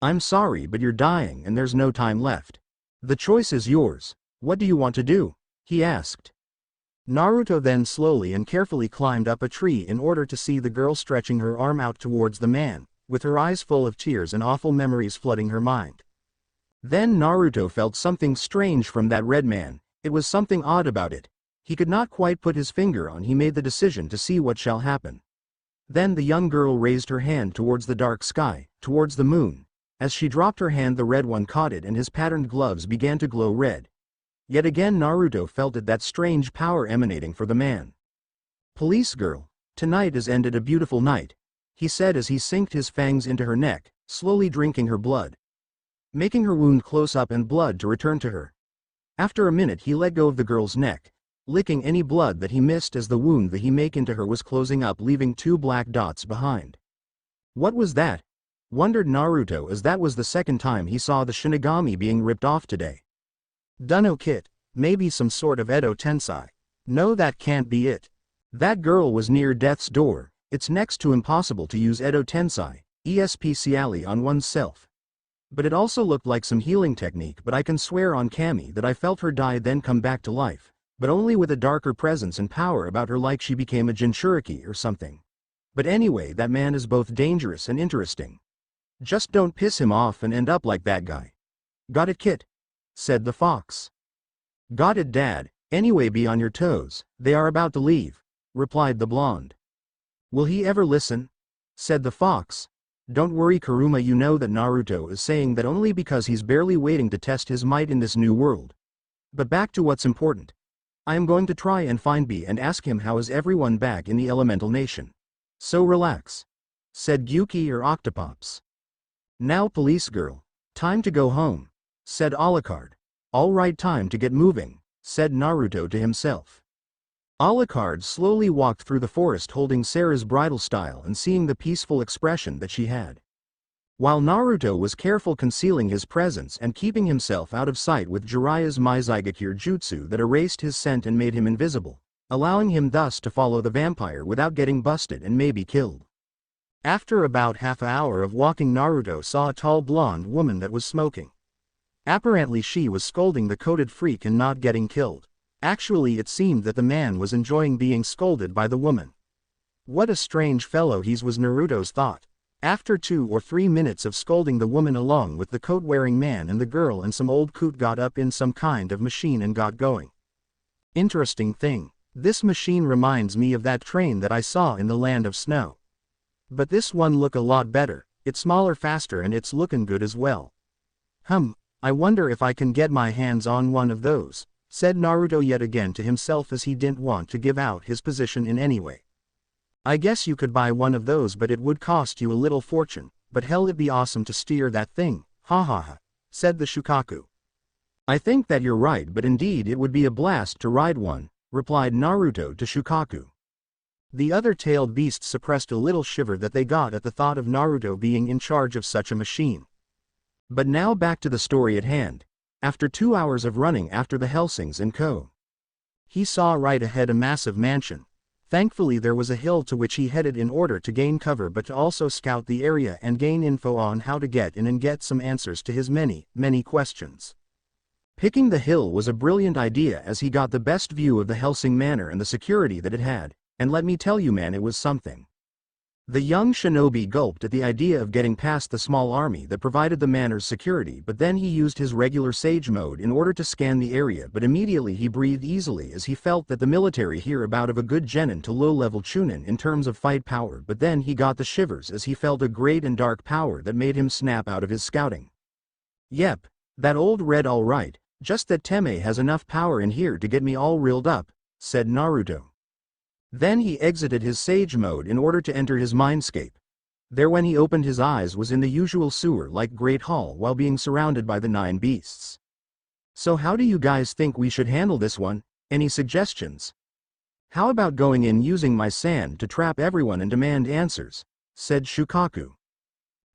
I'm sorry, but you're dying and there's no time left. The choice is yours. What do you want to do?" he asked. Naruto then slowly and carefully climbed up a tree in order to see the girl stretching her arm out towards the man, with her eyes full of tears and awful memories flooding her mind. Then Naruto felt something strange from that red man. It was something odd about it. He could not quite put his finger on. He made the decision to see what shall happen. Then the young girl raised her hand towards the dark sky, towards the moon. As she dropped her hand, the red one caught it and his patterned gloves began to glow red. Yet again Naruto felt it, that strange power emanating from the man. "Police girl, tonight has ended a beautiful night," he said as he sinked his fangs into her neck, slowly drinking her blood, making her wound close up and blood to return to her. After a minute he let go of the girl's neck, licking any blood that he missed as the wound that he made into her was closing up, leaving 2 black dots behind. What was that? Wondered Naruto, as that was the second time he saw the Shinigami being ripped off today. Dunno kid, maybe some sort of Edo Tensei. No, that can't be it. That girl was near death's door. It's next to impossible to use Edo Tensei, especially on oneself. But it also looked like some healing technique, but I can swear on Kami that I felt her die then come back to life, but only with a darker presence and power about her, like she became a Jinchuriki or something. But anyway, that man is both dangerous and interesting. Just don't piss him off and end up like that guy. Got it, kid? Said the fox. Got it, dad. Anyway, be on your toes, they are about to leave, replied the blonde. Will he ever listen? Said the fox. Don't worry, Kuruma, you know that Naruto is saying that only because he's barely waiting to test his might in this new world. But back to what's important. I am going to try and find B and ask him how is everyone back in the elemental nation. So relax. Said Gyuki or Octopops. Now police girl. Time to go home, said Alucard. All right, time to get moving, said Naruto to himself. Alucard slowly walked through the forest holding Sarah's bridal style and seeing the peaceful expression that she had. While Naruto was careful concealing his presence and keeping himself out of sight with Jiraiya's Mizaigakur jutsu that erased his scent and made him invisible, allowing him thus to follow the vampire without getting busted and maybe killed. After about half an hour of walking, Naruto saw a tall blonde woman that was smoking. Apparently she was scolding the coated freak and not getting killed. Actually it seemed that the man was enjoying being scolded by the woman. What a strange fellow he was, Naruto's thought. After 2 or 3 minutes of scolding the woman along with the coat-wearing man and the girl and some old coot got up in some kind of machine and got going. Interesting thing, this machine reminds me of that train that I saw in the Land of Snow. But this one look a lot better, it's smaller, faster, and it's looking good as well. I wonder if I can get my hands on one of those, said Naruto yet again to himself as he didn't want to give out his position in any way. I guess you could buy one of those, but it would cost you a little fortune, but hell, it'd be awesome to steer that thing, ha ha ha, said the Shukaku. I think that you're right, but indeed it would be a blast to ride one, replied Naruto to Shukaku. The other tailed beasts suppressed a little shiver that they got at the thought of Naruto being in charge of such a machine. But now back to the story at hand. After 2 hours of running after the Hellsings and co. He saw right ahead a massive mansion. Thankfully there was a hill to which he headed in order to gain cover but to also scout the area and gain info on how to get in and get some answers to his many questions. Picking the hill was a brilliant idea as he got the best view of the Hellsing manor and the security that it had, and let me tell you man, it was something. The young shinobi gulped at the idea of getting past the small army that provided the manor's security, but then he used his regular sage mode in order to scan the area, but immediately he breathed easily as he felt that the military here about of a good genin to low-level chunin in terms of fight power, but then he got the shivers as he felt a great and dark power that made him snap out of his scouting. Yep, that old red all right, just that Teme has enough power in here to get me all riled up, said Naruto. Then he exited his sage mode in order to enter his mindscape. There when he opened his eyes was in the usual sewer-like great hall while being surrounded by the 9 beasts. So how do you guys think we should handle this one? Any suggestions? How about going in using my sand to trap everyone and demand answers, said Shukaku.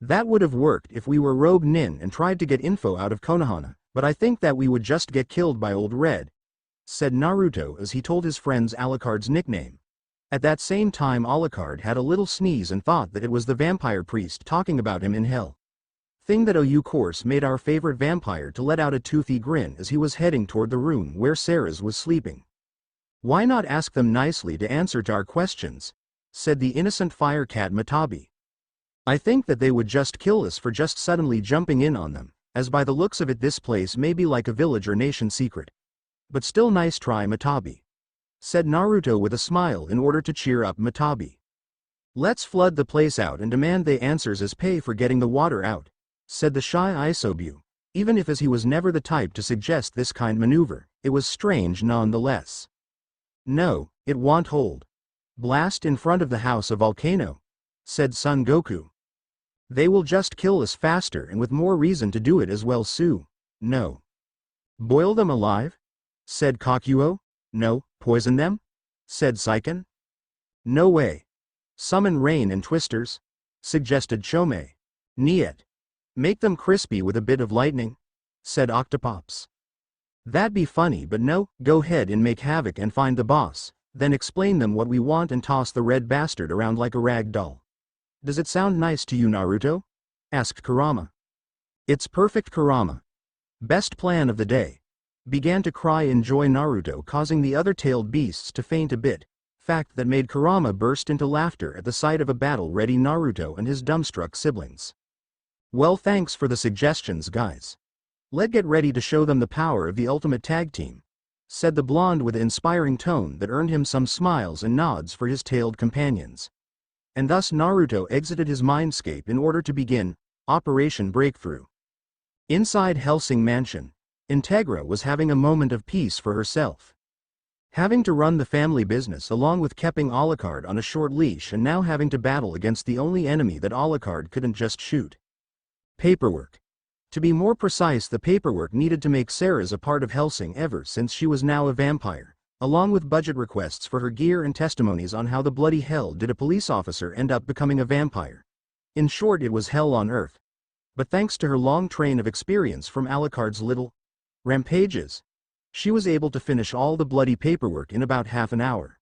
That would have worked if we were rogue nin and tried to get info out of Konohana, but I think that we would just get killed by Old Red, said Naruto as he told his friends Alucard's nickname. At that same time Alucard had a little sneeze and thought that it was the vampire priest talking about him in hell. Thing that OU course made our favorite vampire to let out a toothy grin as he was heading toward the room where Sarah's was sleeping. Why not ask them nicely to answer to our questions, said the innocent firecat Matabi. I think that they would just kill us for just suddenly jumping in on them, as by the looks of it this place may be like a village or nation secret. But still nice try Matabi, said Naruto with a smile in order to cheer up Matabi. Let's flood the place out and demand they answers as pay for getting the water out, said the shy Isobu. Even if as he was never the type to suggest this kind maneuver, it was strange nonetheless. No, it won't hold. Blast in front of the house a volcano, said Son Goku. They will just kill us faster and with more reason to do it as well. Su. No. Boil them alive? Said Kakuo. No. Poison them? Said Saiken. No way. Summon rain and twisters? Suggested Chome. Niet. Make them crispy with a bit of lightning? Said Octopops. That'd be funny, but no, go ahead and make havoc and find the boss, then explain them what we want and toss the red bastard around like a rag doll. Does it sound nice to you, Naruto? Asked Kurama. It's perfect, Kurama. Best plan of the day. Began to cry in joy Naruto, causing the other tailed beasts to faint a bit, fact that made Kurama burst into laughter at the sight of a battle-ready Naruto and his dumbstruck siblings. Well, thanks for the suggestions, guys. Let's get ready to show them the power of the ultimate tag team, said the blonde with an inspiring tone that earned him some smiles and nods for his tailed companions. And thus Naruto exited his mindscape in order to begin Operation Breakthrough. Inside Hellsing Mansion, Integra was having a moment of peace for herself. Having to run the family business along with keeping Alucard on a short leash and now having to battle against the only enemy that Alucard couldn't just shoot. Paperwork. To be more precise, the paperwork needed to make Sarah's a part of Hellsing ever since she was now a vampire, along with budget requests for her gear and testimonies on how the bloody hell did a police officer end up becoming a vampire. In short, it was hell on earth. But thanks to her long train of experience from Alucard's little rampages, she was able to finish all the bloody paperwork in about half an hour.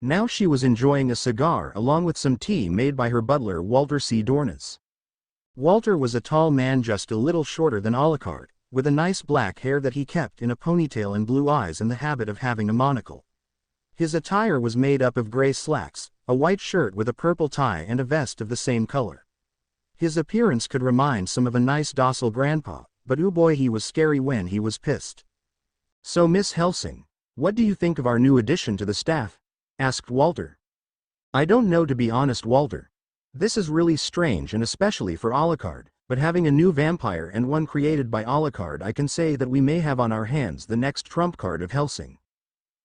Now she was enjoying a cigar along with some tea made by her butler Walter C. Dornas. Walter was a tall man just a little shorter than Alucard, with a nice black hair that he kept in a ponytail and blue eyes and the habit of having a monocle. His attire was made up of gray slacks, a white shirt with a purple tie and a vest of the same color. His appearance could remind some of a nice docile grandpa, but oh boy, he was scary when he was pissed. "So Miss Hellsing, what do you think of our new addition to the staff?" asked Walter. "I don't know, to be honest, Walter. This is really strange, and especially for Alucard, but having a new vampire and one created by Alucard, I can say that we may have on our hands the next trump card of Hellsing,"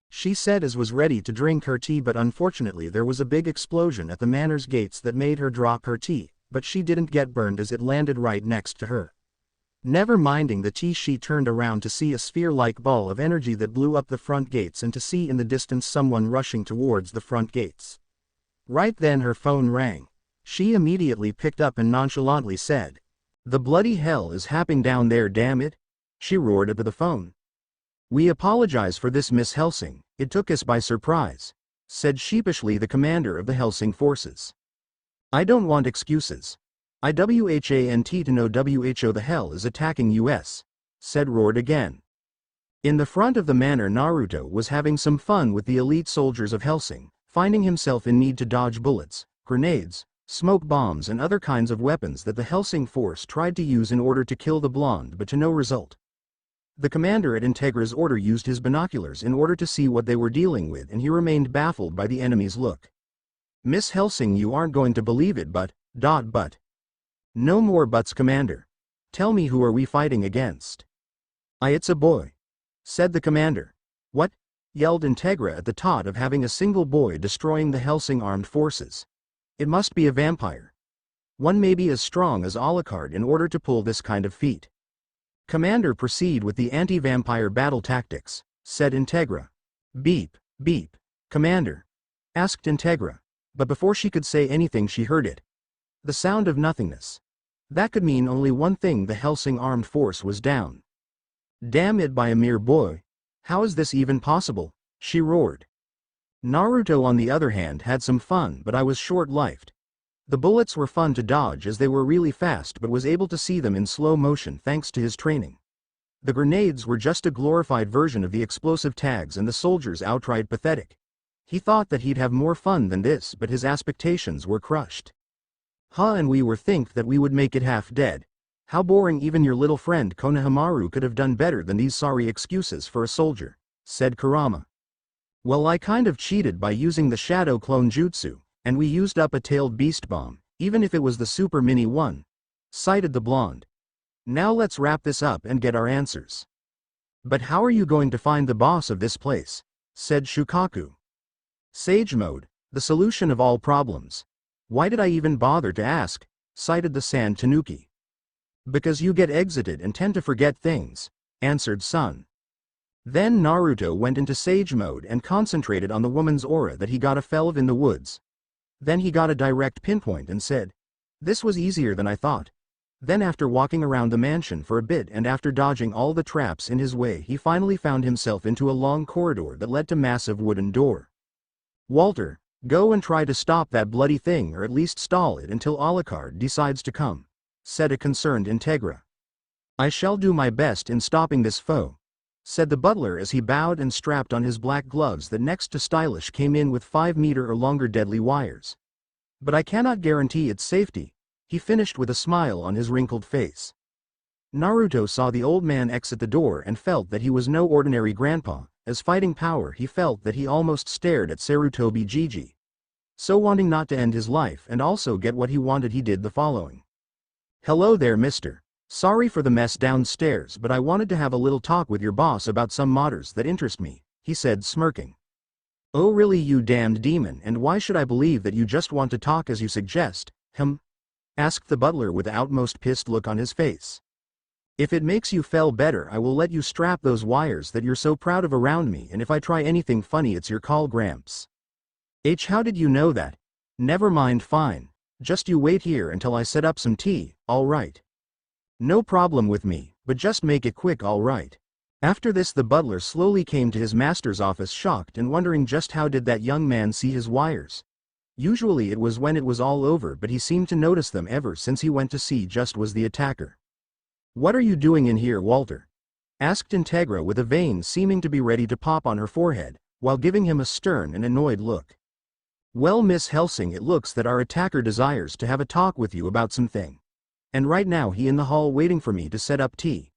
she said as was ready to drink her tea, but unfortunately there was a big explosion at the manor's gates that made her drop her tea, but she didn't get burned as it landed right next to her. Never minding the tea, she turned around to see a sphere-like ball of energy that blew up the front gates and to see in the distance someone rushing towards the front gates. Right then her phone rang. She immediately picked up and nonchalantly said, "The bloody hell is happening down there, damn it," she roared into the phone. "We apologize for this, Miss Hellsing, it took us by surprise," said sheepishly the commander of the Hellsing forces. "I don't want excuses. I want to know WHO the hell is attacking us," said roared again. In the front of the manor, Naruto was having some fun with the elite soldiers of Hellsing, finding himself in need to dodge bullets, grenades, smoke bombs and other kinds of weapons that the Hellsing force tried to use in order to kill the blonde, but to no result. The commander at Integra's order used his binoculars in order to see what they were dealing with, and he remained baffled by the enemy's look. "Miss Hellsing, you aren't going to believe it, but. "No more buts, Commander. Tell me, who are we fighting against?" It's a boy," said the commander. "What?" yelled Integra at the thought of having a single boy destroying the Hellsing armed forces. "It must be a vampire. One may be as strong as Alucard in order to pull this kind of feat." "Commander, proceed with the anti-vampire battle tactics," said Integra. "Beep, beep, Commander?" asked Integra, but before she could say anything she heard it. The sound of nothingness. That could mean only one thing: the Hellsing armed force was down. "Damn it, by a mere boy. How is this even possible?" she roared. Naruto, on the other hand, had some fun, but I was short-lived. The bullets were fun to dodge as they were really fast, but was able to see them in slow motion thanks to his training. The grenades were just a glorified version of the explosive tags, and the soldiers outright pathetic. He thought that he'd have more fun than this, but his expectations were crushed. And we were think that we would make it half dead. How boring, even your little friend Konohamaru could have done better than these sorry excuses for a soldier," said Kurama. "Well, I kind of cheated by using the shadow clone jutsu, and we used up a tailed beast bomb, even if it was the super mini one," cited the blonde. "Now let's wrap this up and get our answers." "But how are you going to find the boss of this place?" said Shukaku. "Sage mode, the solution of all problems. Why did I even bother to ask?" cited the Sand Tanuki. "Because you get exited and tend to forget things," answered Sun. Then Naruto went into sage mode and concentrated on the woman's aura that he got a felv in the woods. Then he got a direct pinpoint and said, "This was easier than I thought." Then, after walking around the mansion for a bit and after dodging all the traps in his way, he finally found himself into a long corridor that led to massive wooden door. "Walter, go and try to stop that bloody thing, or at least stall it until Alucard decides to come," said a concerned Integra. "I shall do my best in stopping this foe," said the butler as he bowed and strapped on his black gloves that next to stylish came in with 5-meter or longer deadly wires. "But I cannot guarantee its safety," he finished with a smile on his wrinkled face. Naruto saw the old man exit the door and felt that he was no ordinary grandpa. As fighting power, he felt that he almost stared at Sarutobi Gigi. So, wanting not to end his life and also get what he wanted, he did the following. "Hello there, mister. Sorry for the mess downstairs, but I wanted to have a little talk with your boss about some matters that interest me," he said, smirking. "Oh really, you damned demon, and why should I believe that you just want to talk as you suggest, asked the butler with the utmost pissed look on his face. If it makes you feel better, I will let you strap those wires that you're so proud of around me, and if I try anything funny it's your call, Gramps. How did you know that? Never mind, fine. Just you wait here until I set up some tea, alright? No problem with me, but just make it quick, alright? After this the butler slowly came to his master's office, shocked and wondering just how did that young man see his wires. Usually it was when it was all over, but he seemed to notice them ever since he went to see just was the attacker. What are you doing in here, Walter? Asked Integra with a vein seeming to be ready to pop on her forehead, while giving him a stern and annoyed look. Well, Miss Hellsing, it looks that our attacker desires to have a talk with you about something. And right now he in the hall waiting for me to set up tea,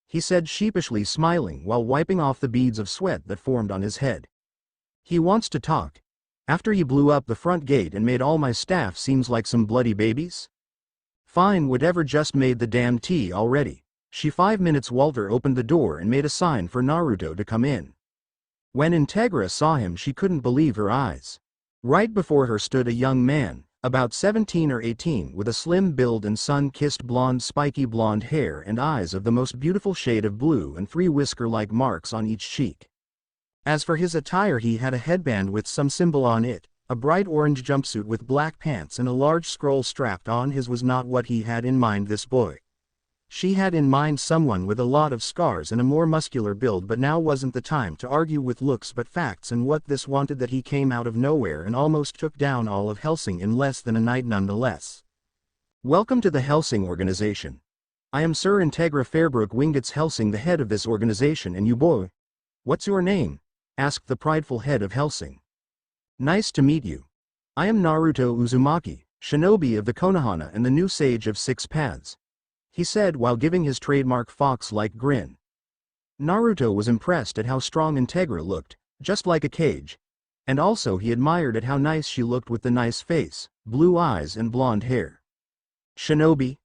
he said sheepishly, smiling while wiping off the beads of sweat that formed on his head. He wants to talk. After he blew up the front gate and made all my staff seems like some bloody babies? Fine, whatever, just made the damn tea already. 5 minutes. Walter opened the door and made a sign for Naruto to come in. When Integra saw him she couldn't believe her eyes. Right before her stood a young man, about 17 or 18, with a slim build and sun-kissed blonde, spiky blonde hair and eyes of the most beautiful shade of blue and 3 whisker-like marks on each cheek. As for his attire, he had a headband with some symbol on it, a bright orange jumpsuit with black pants and a large scroll strapped on. His was not what he had in mind, this boy. She had in mind someone with a lot of scars and a more muscular build, but now wasn't the time to argue with looks but facts, and what this wanted that he came out of nowhere and almost took down all of Hellsing in less than a night nonetheless. Welcome to the Hellsing organization. I am Sir Integra Fairbrook Wingates Hellsing, the head of this organization, and you boy. What's your name? Asked the prideful head of Hellsing. Nice to meet you. I am Naruto Uzumaki, Shinobi of the Konohana and the new sage of 6 paths, he said while giving his trademark fox-like grin. Naruto was impressed at how strong Integra looked, just like a cage, and also he admired at how nice she looked with the nice face, blue eyes and blonde hair. Shinobi?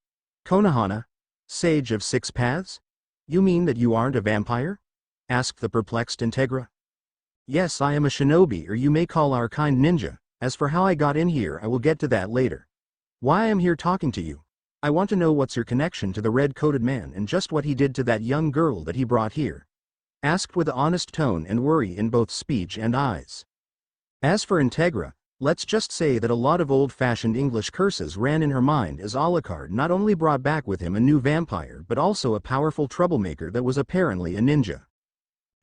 Konohana? Sage of 6 paths? You mean that you aren't a vampire? Asked the perplexed Integra. Yes, I am a shinobi, or you may call our kind ninja. As for how I got in here, I will get to that later. Why I am here talking to you? I want to know what's your connection to the red-coated man and just what he did to that young girl that he brought here. Asked with an honest tone and worry in both speech and eyes. As for Integra, let's just say that a lot of old-fashioned English curses ran in her mind, as Alucard not only brought back with him a new vampire but also a powerful troublemaker that was apparently a ninja.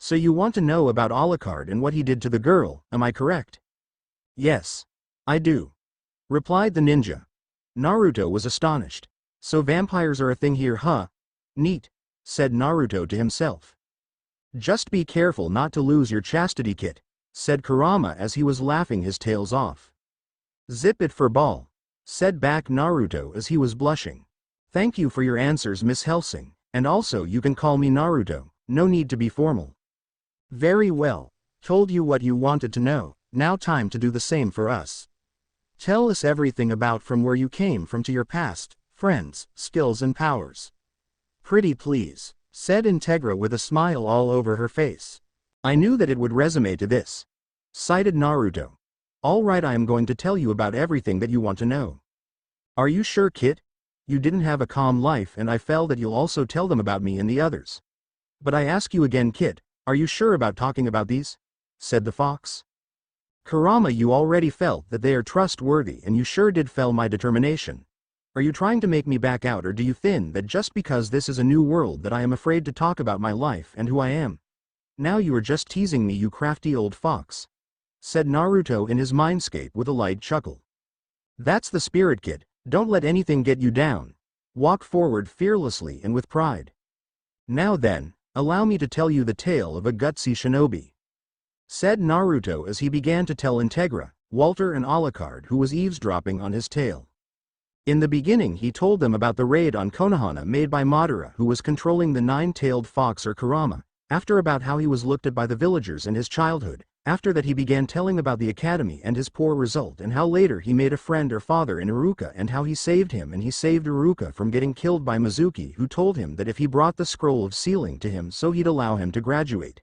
So you want to know about Alucard and what he did to the girl, am I correct? Yes. I do. Replied the ninja. Naruto was astonished. So vampires are a thing here, huh? Neat, said Naruto to himself. Just be careful not to lose your chastity kit, said Kurama as he was laughing his tails off. Zip it for ball, said back Naruto as he was blushing. Thank you for your answers, Miss Hellsing, and also you can call me Naruto, no need to be formal. Very well. Told you what you wanted to know, now time to do the same for us. Tell us everything about from where you came from to your past, friends, skills and powers. Pretty please, said Integra with a smile all over her face. I knew that it would resume to this, sighed Naruto. All right, I am going to tell you about everything that you want to know. Are you sure, Kit? You didn't have a calm life, and I felt that you'll also tell them about me and the others. But I ask you again, Kit, are you sure about talking about these? Said the fox. Kurama, you already felt that they are trustworthy, and you sure did feel my determination. Are you trying to make me back out, or do you think that just because this is a new world that I am afraid to talk about my life and who I am? Now you are just teasing me, you crafty old fox, said Naruto in his mindscape with a light chuckle. That's the spirit, kid. Don't let anything get you down. Walk forward fearlessly and with pride. Now then, allow me to tell you the tale of a gutsy shinobi, said Naruto as he began to tell Integra, Walter and Alucard, who was eavesdropping on his tale. In the beginning he told them about the raid on Konohana made by Madara, who was controlling the 9-tailed fox, or Kurama, after about how he was looked at by the villagers in his childhood. After that he began telling about the academy and his poor result, and how later he made a friend or father in Iruka and how he saved him, and he saved Iruka from getting killed by Mizuki, who told him that if he brought the scroll of sealing to him so he'd allow him to graduate.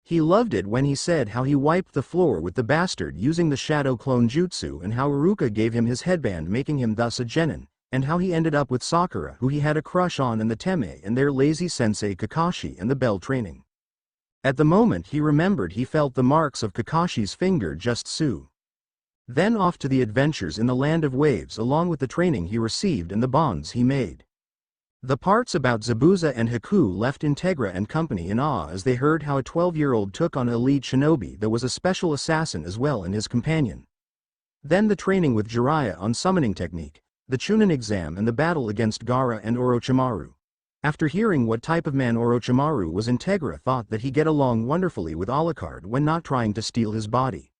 He loved it when he said how he wiped the floor with the bastard using the shadow clone jutsu, and how Iruka gave him his headband, making him thus a genin, and how he ended up with Sakura who he had a crush on and the Teme and their lazy sensei Kakashi and the bell training. At the moment he remembered he felt the marks of Kakashi's finger just so. Then off to the adventures in the land of waves along with the training he received and the bonds he made. The parts about Zabuza and Haku left Integra and company in awe as they heard how a 12-year-old took on an elite shinobi that was a special assassin as well and his companion. Then the training with Jiraiya on summoning technique, the Chunin exam and the battle against Gaara and Orochimaru. After hearing what type of man Orochimaru was, Integra thought that he'd get along wonderfully with Alucard when not trying to steal his body.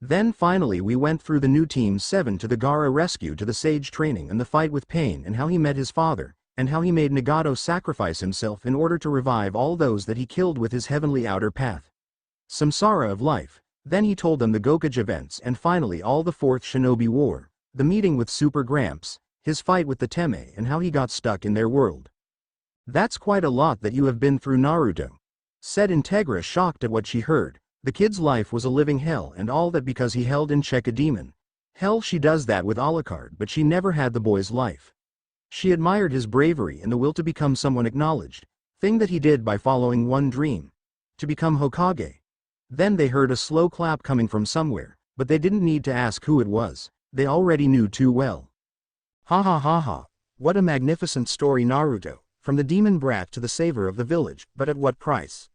Then finally we went through the new Team 7 to the Gaara rescue to the Sage training and the fight with Pain and how he met his father, and how he made Nagato sacrifice himself in order to revive all those that he killed with his heavenly outer path. Samsara of life. Then he told them the Gokage events and finally all the 4th Shinobi War, the meeting with Super Gramps, his fight with the Teme and how he got stuck in their world. That's quite a lot that you have been through, Naruto, said Integra, shocked at what she heard. The kid's life was a living hell and all that because he held in check a demon. Hell, she does that with Alucard, but she never had the boy's life. She admired his bravery and the will to become someone acknowledged, thing that he did by following one dream. To become Hokage. Then they heard a slow clap coming from somewhere, but they didn't need to ask who it was, they already knew too well. Ha ha ha ha, what a magnificent story, Naruto, from the demon brat to the saver of the village, but at what price?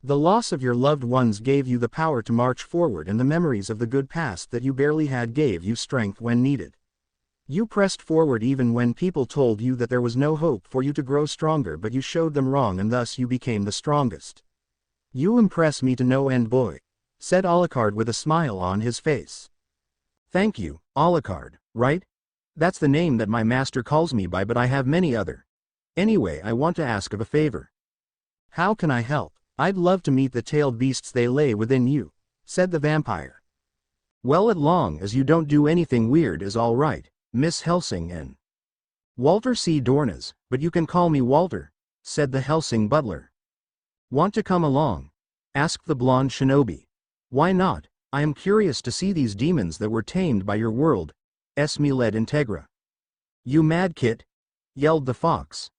The loss of your loved ones gave you the power to march forward and the memories of the good past that you barely had gave you strength when needed. You pressed forward even when people told you that there was no hope for you to grow stronger, but you showed them wrong and thus you became the strongest. You impress me to no end, boy, said Alucard with a smile on his face. Thank you, Alucard, right? That's the name that my master calls me by, but I have many other. Anyway, I want to ask of a favor. How can I help? I'd love to meet the tailed beasts they lay within you, said the vampire. Well, as long as you don't do anything weird is all right, Miss Hellsing and Walter C. Dornas, but you can call me Walter, said the Hellsing butler. Want to come along? Asked the blonde shinobi. Why not? I am curious to see these demons that were tamed by your world, led Integra. You mad kid? Yelled the fox.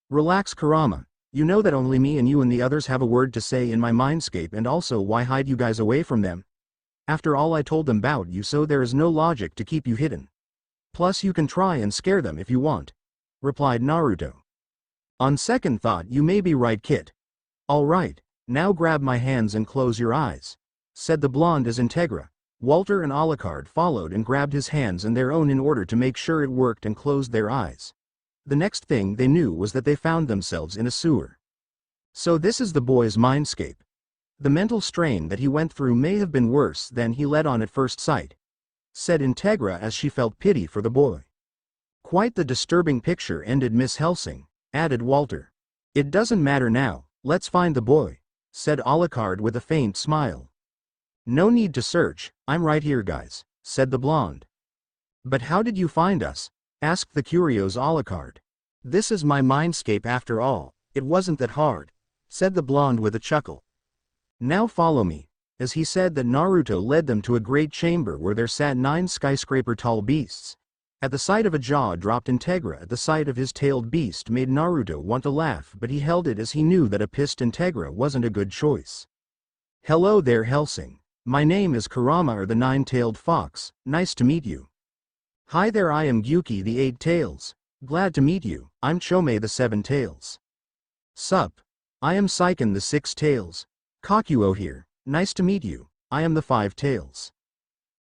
Relax, Kurama. You know that only me and you and the others have a word to say in my mindscape, and also why hide you guys away from them? After all I told them about you, so there is no logic to keep you hidden. Plus you can try and scare them if you want, replied Naruto. On second thought you may be right, kid. All right, now grab my hands and close your eyes, said the blonde as Integra. Walter and Alucard followed and grabbed his hands and their own in order to make sure it worked and closed their eyes. The next thing they knew was that they found themselves in a sewer. So this is the boy's mindscape. The mental strain that he went through may have been worse than he let on at first sight, said Integra as she felt pity for the boy. Quite the disturbing picture, ended Miss Hellsing, added Walter. It doesn't matter now, let's find the boy, said Alucard with a faint smile. No need to search, I'm right here, guys, said the blonde. But how did you find us? Asked the curious Alucard. This is my mindscape after all, it wasn't that hard, said the blonde with a chuckle. Now follow me, as he said that Naruto led them to a great chamber where there sat 9 skyscraper-tall beasts. At the sight of a jaw-dropped Integra at the sight of his tailed beast made Naruto want to laugh, but he held it as he knew that a pissed Integra wasn't a good choice. Hello there, Hellsing. My name is Kurama, or the 9-tailed fox, nice to meet you. Hi there, I am Gyuki the 8 tails. Glad to meet you, I'm Chome the 7 tails. Sup. I am Saiken the 6 tails. Kakuo here, nice to meet you, I am the 5 tails.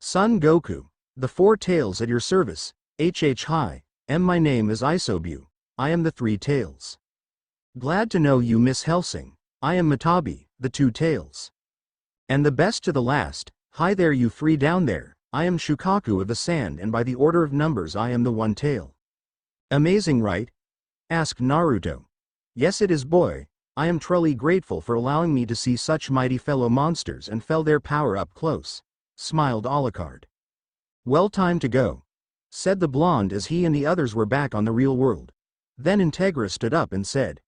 Son Goku, the 4 tails at your service. Hi, my name is Isobu, I am the 3 tails. Glad to know you, Miss Hellsing, I am Matabi, the 2 tails. And the best to the last, hi there you 3 down there, I am Shukaku of the sand, and by the order of numbers I am the 1 tail. Amazing, right? Asked Naruto. Yes it is, boy, I am truly grateful for allowing me to see such mighty fellow monsters and feel their power up close, smiled Alucard. Well, time to go, said the blonde as he and the others were back on the real world. Then Integra stood up and said,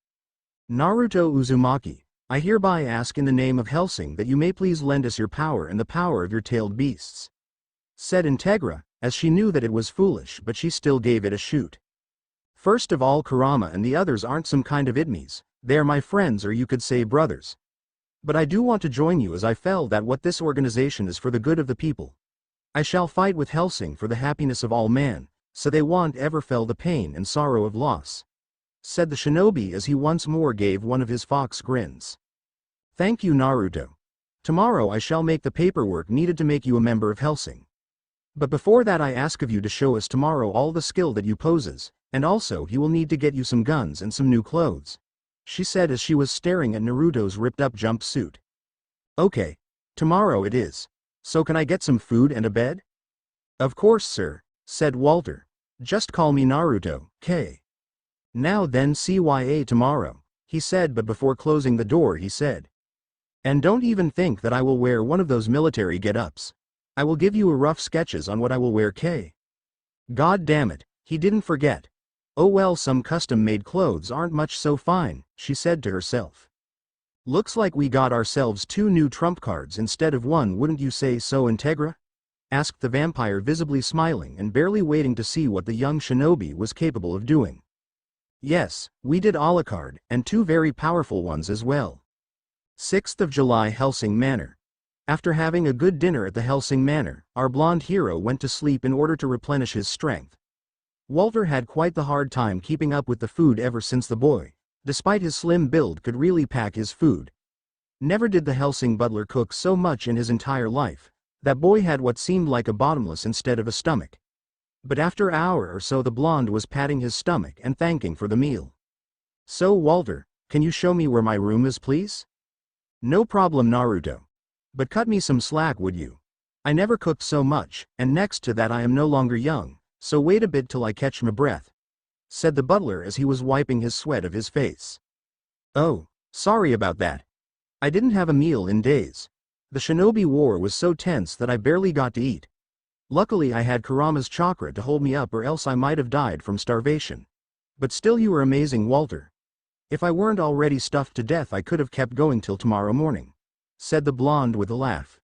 Naruto Uzumaki, I hereby ask in the name of Hellsing that you may please lend us your power and the power of your tailed beasts. said Integra, as she knew that it was foolish but she still gave it a shoot. First of all, Kurama and the others aren't some kind of enemies, they are my friends, or you could say brothers. But I do want to join you, as I felt that what this organization is for the good of the people. I shall fight with Hellsing for the happiness of all man, so they won't ever feel the pain and sorrow of loss, said the shinobi as he once more gave one of his fox grins. Thank you, Naruto. Tomorrow I shall make the paperwork needed to make you a member of Hellsing. But before that I ask of you to show us tomorrow all the skill that you possess, and also he will need to get you some guns and some new clothes, she said as she was staring at Naruto's ripped up jumpsuit. Okay. Tomorrow it is. So can I get some food and a bed? Of course, sir, said Walter. Just call me Naruto, K. Now then, CYA tomorrow, he said, but before closing the door he said. And don't even think that I will wear one of those military get-ups. I will give you a rough sketches on what I will wear, K. God damn it, he didn't forget. Oh well, some custom-made clothes aren't much so fine, she said to herself. Looks like we got ourselves 2 new trump cards instead of 1, wouldn't you say so, Integra? Asked the vampire, visibly smiling and barely waiting to see what the young shinobi was capable of doing. Yes, we did Alucard, and 2 very powerful ones as well. 6th of July, Hellsing Manor. After having a good dinner at the Hellsing Manor, our blonde hero went to sleep in order to replenish his strength. Walter had quite the hard time keeping up with the food ever since the boy, despite his slim build, could really pack his food. Never did the Hellsing butler cook so much in his entire life. That boy had what seemed like a bottomless instead of a stomach. But after an hour or so the blonde was patting his stomach and thanking for the meal. So Walter, can you show me where my room is, please? No problem, Naruto. But cut me some slack, would you? I never cooked so much, and next to that I am no longer young, so wait a bit till I catch my breath, said the butler as he was wiping his sweat of his face. Oh, sorry about that. I didn't have a meal in days. The shinobi war was so tense that I barely got to eat. Luckily I had Kurama's chakra to hold me up, or else I might have died from starvation. But still, you were amazing, Walter. If I weren't already stuffed to death I could have kept going till tomorrow morning, said the blonde with a laugh.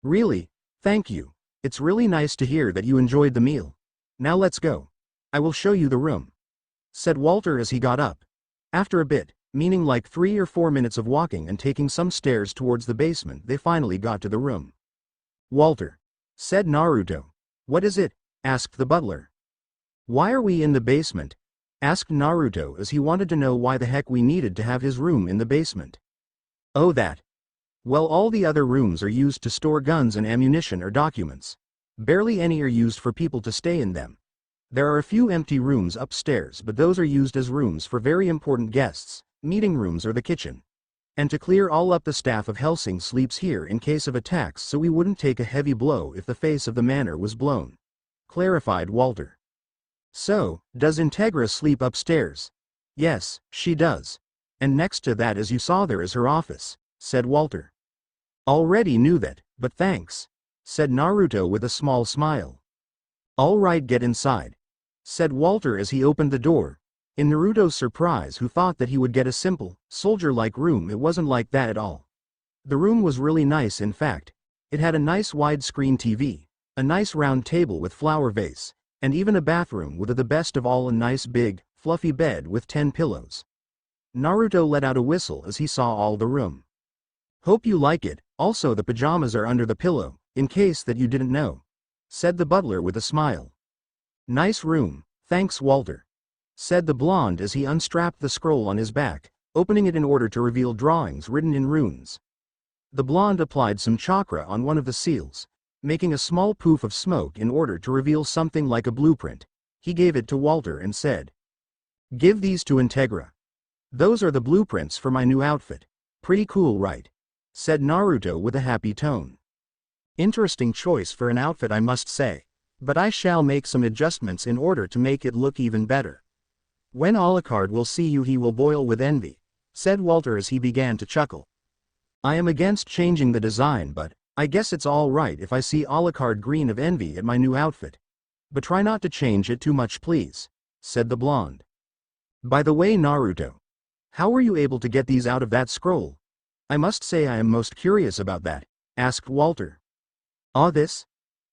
Really? Thank you. It's really nice to hear that you enjoyed the meal. Now let's go. I will show you the room, said Walter as he got up. After a bit, meaning like 3 or 4 minutes of walking and taking some stairs towards the basement, they finally got to the room. Walter, said Naruto. What is it? Asked the butler. Why are we in the basement? Asked Naruto as he wanted to know why the heck we needed to have his room in the basement. Oh, that. Well, all the other rooms are used to store guns and ammunition or documents. Barely any are used for people to stay in them. There are a few empty rooms upstairs, but those are used as rooms for very important guests, meeting rooms or the kitchen. And to clear all up, the staff of Hellsing sleeps here in case of attacks, so we wouldn't take a heavy blow if the face of the manor was blown, clarified Walter. So, does Integra sleep upstairs? Yes, she does. And next to that, as you saw, there is her office, said Walter. Already knew that, but thanks, said Naruto with a small smile. All right, get inside, said Walter as he opened the door. In Naruto's surprise, who thought that he would get a simple, soldier-like room, it wasn't like that at all. The room was really nice. In fact, it had a nice widescreen TV, a nice round table with flower vase, and even a bathroom with, the best of all, a nice big, fluffy bed with 10 pillows. Naruto let out a whistle as he saw all the room. Hope you like it. Also, the pajamas are under the pillow, in case that you didn't know, said the butler with a smile. Nice room, thanks, Walter, said the blonde as he unstrapped the scroll on his back, opening it in order to reveal drawings written in runes. The blonde applied some chakra on one of the seals, making a small poof of smoke in order to reveal something like a blueprint. He gave it to Walter and said, Give these to Integra. Those are the blueprints for my new outfit. Pretty cool, right? Said Naruto with a happy tone. Interesting choice for an outfit, I must say. But I shall make some adjustments in order to make it look even better. When Alucard will see you, he will boil with envy, said Walter as he began to chuckle. I am against changing the design, but I guess it's all right if I see Alucard green of envy at my new outfit. But try not to change it too much, please, said the blonde. By the way, Naruto, how were you able to get these out of that scroll? I must say I am most curious about that, asked Walter. Ah, this?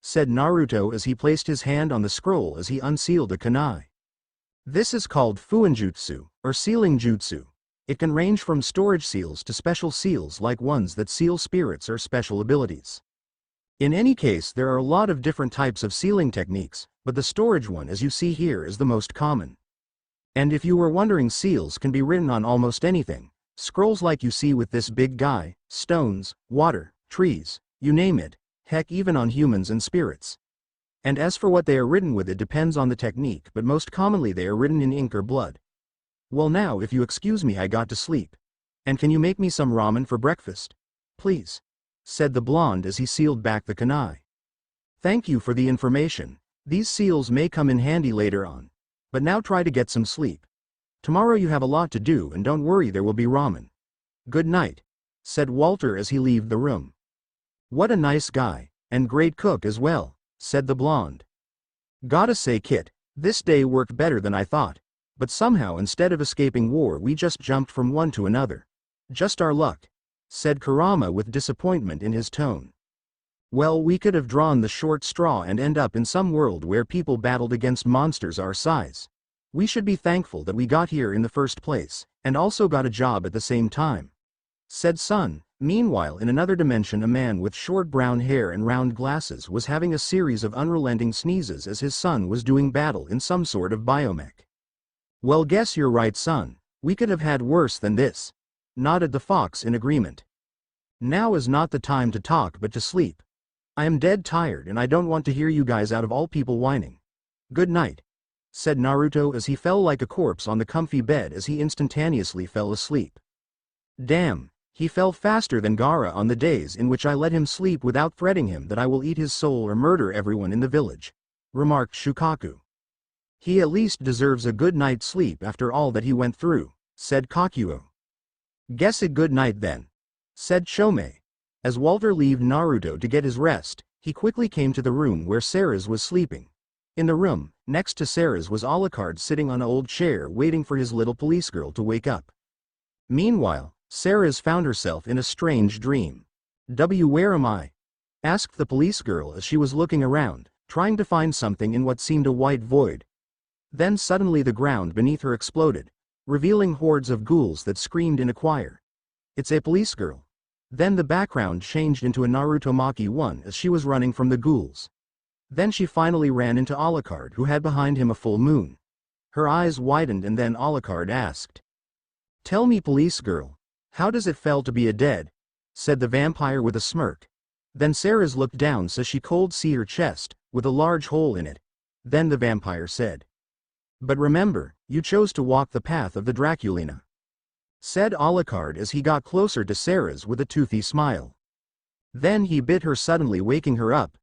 said Naruto as he placed his hand on the scroll as he unsealed a kunai. This is called Fuinjutsu, or sealing jutsu. It can range from storage seals to special seals like ones that seal spirits or special abilities. In any case, there are a lot of different types of sealing techniques, but the storage one as you see here is the most common. And if you were wondering, seals can be written on almost anything. Scrolls like you see with this big guy, stones, water, trees, you name it, heck even on humans and spirits. And as for what they are written with, it depends on the technique, but most commonly they are written in ink or blood. Well now if you excuse me, I got to sleep. And can you make me some ramen for breakfast? Please, said the blonde as he sealed back the kunai. Thank you for the information. These seals may come in handy later on. But now try to get some sleep. Tomorrow you have a lot to do, and don't worry, there will be ramen. Good night, said Walter as he left the room. What a nice guy, and great cook as well, said the blonde. Gotta say, Kit, this day worked better than I thought. But somehow instead of escaping war we just jumped from one to another. Just our luck, said Kurama with disappointment in his tone. Well, we could have drawn the short straw and end up in some world where people battled against monsters our size. We should be thankful that we got here in the first place, and also got a job at the same time, said Sun. Meanwhile, in another dimension, a man with short brown hair and round glasses was having a series of unrelenting sneezes as his son was doing battle in some sort of biomech. Well, guess you're right, son. We could have had worse than this, nodded the fox in agreement. Now is not the time to talk but to sleep. I am dead tired and I don't want to hear you guys out of all people whining. Good night, said Naruto as he fell like a corpse on the comfy bed as he instantaneously fell asleep. Damn, he fell faster than Gaara on the days in which I let him sleep without threatening him that I will eat his soul or murder everyone in the village, remarked Shukaku. He at least deserves a good night's sleep after all that he went through, said Kakuo. Guess a good night then, said Chome. As Walter left Naruto to get his rest, he quickly came to the room where Ceres was sleeping. In the room, next to Ceres was Alucard sitting on an old chair waiting for his little police girl to wake up. Meanwhile, Ceres found herself in a strange dream. Where am I? Asked the police girl as she was looking around, trying to find something in what seemed a white void. Then suddenly the ground beneath her exploded, revealing hordes of ghouls that screamed in a choir. It's a police girl. Then the background changed into a Naruto Maki 1 as she was running from the ghouls. Then she finally ran into Alucard, who had behind him a full moon. Her eyes widened and then Alucard asked, Tell me, police girl, how does it feel to be a dead? Said the vampire with a smirk. Then Ceres looked down so she could see her chest, with a large hole in it. Then the vampire said, But remember, you chose to walk the path of the Draculina, said Alucard as he got closer to Ceres with a toothy smile. Then he bit her, suddenly waking her up.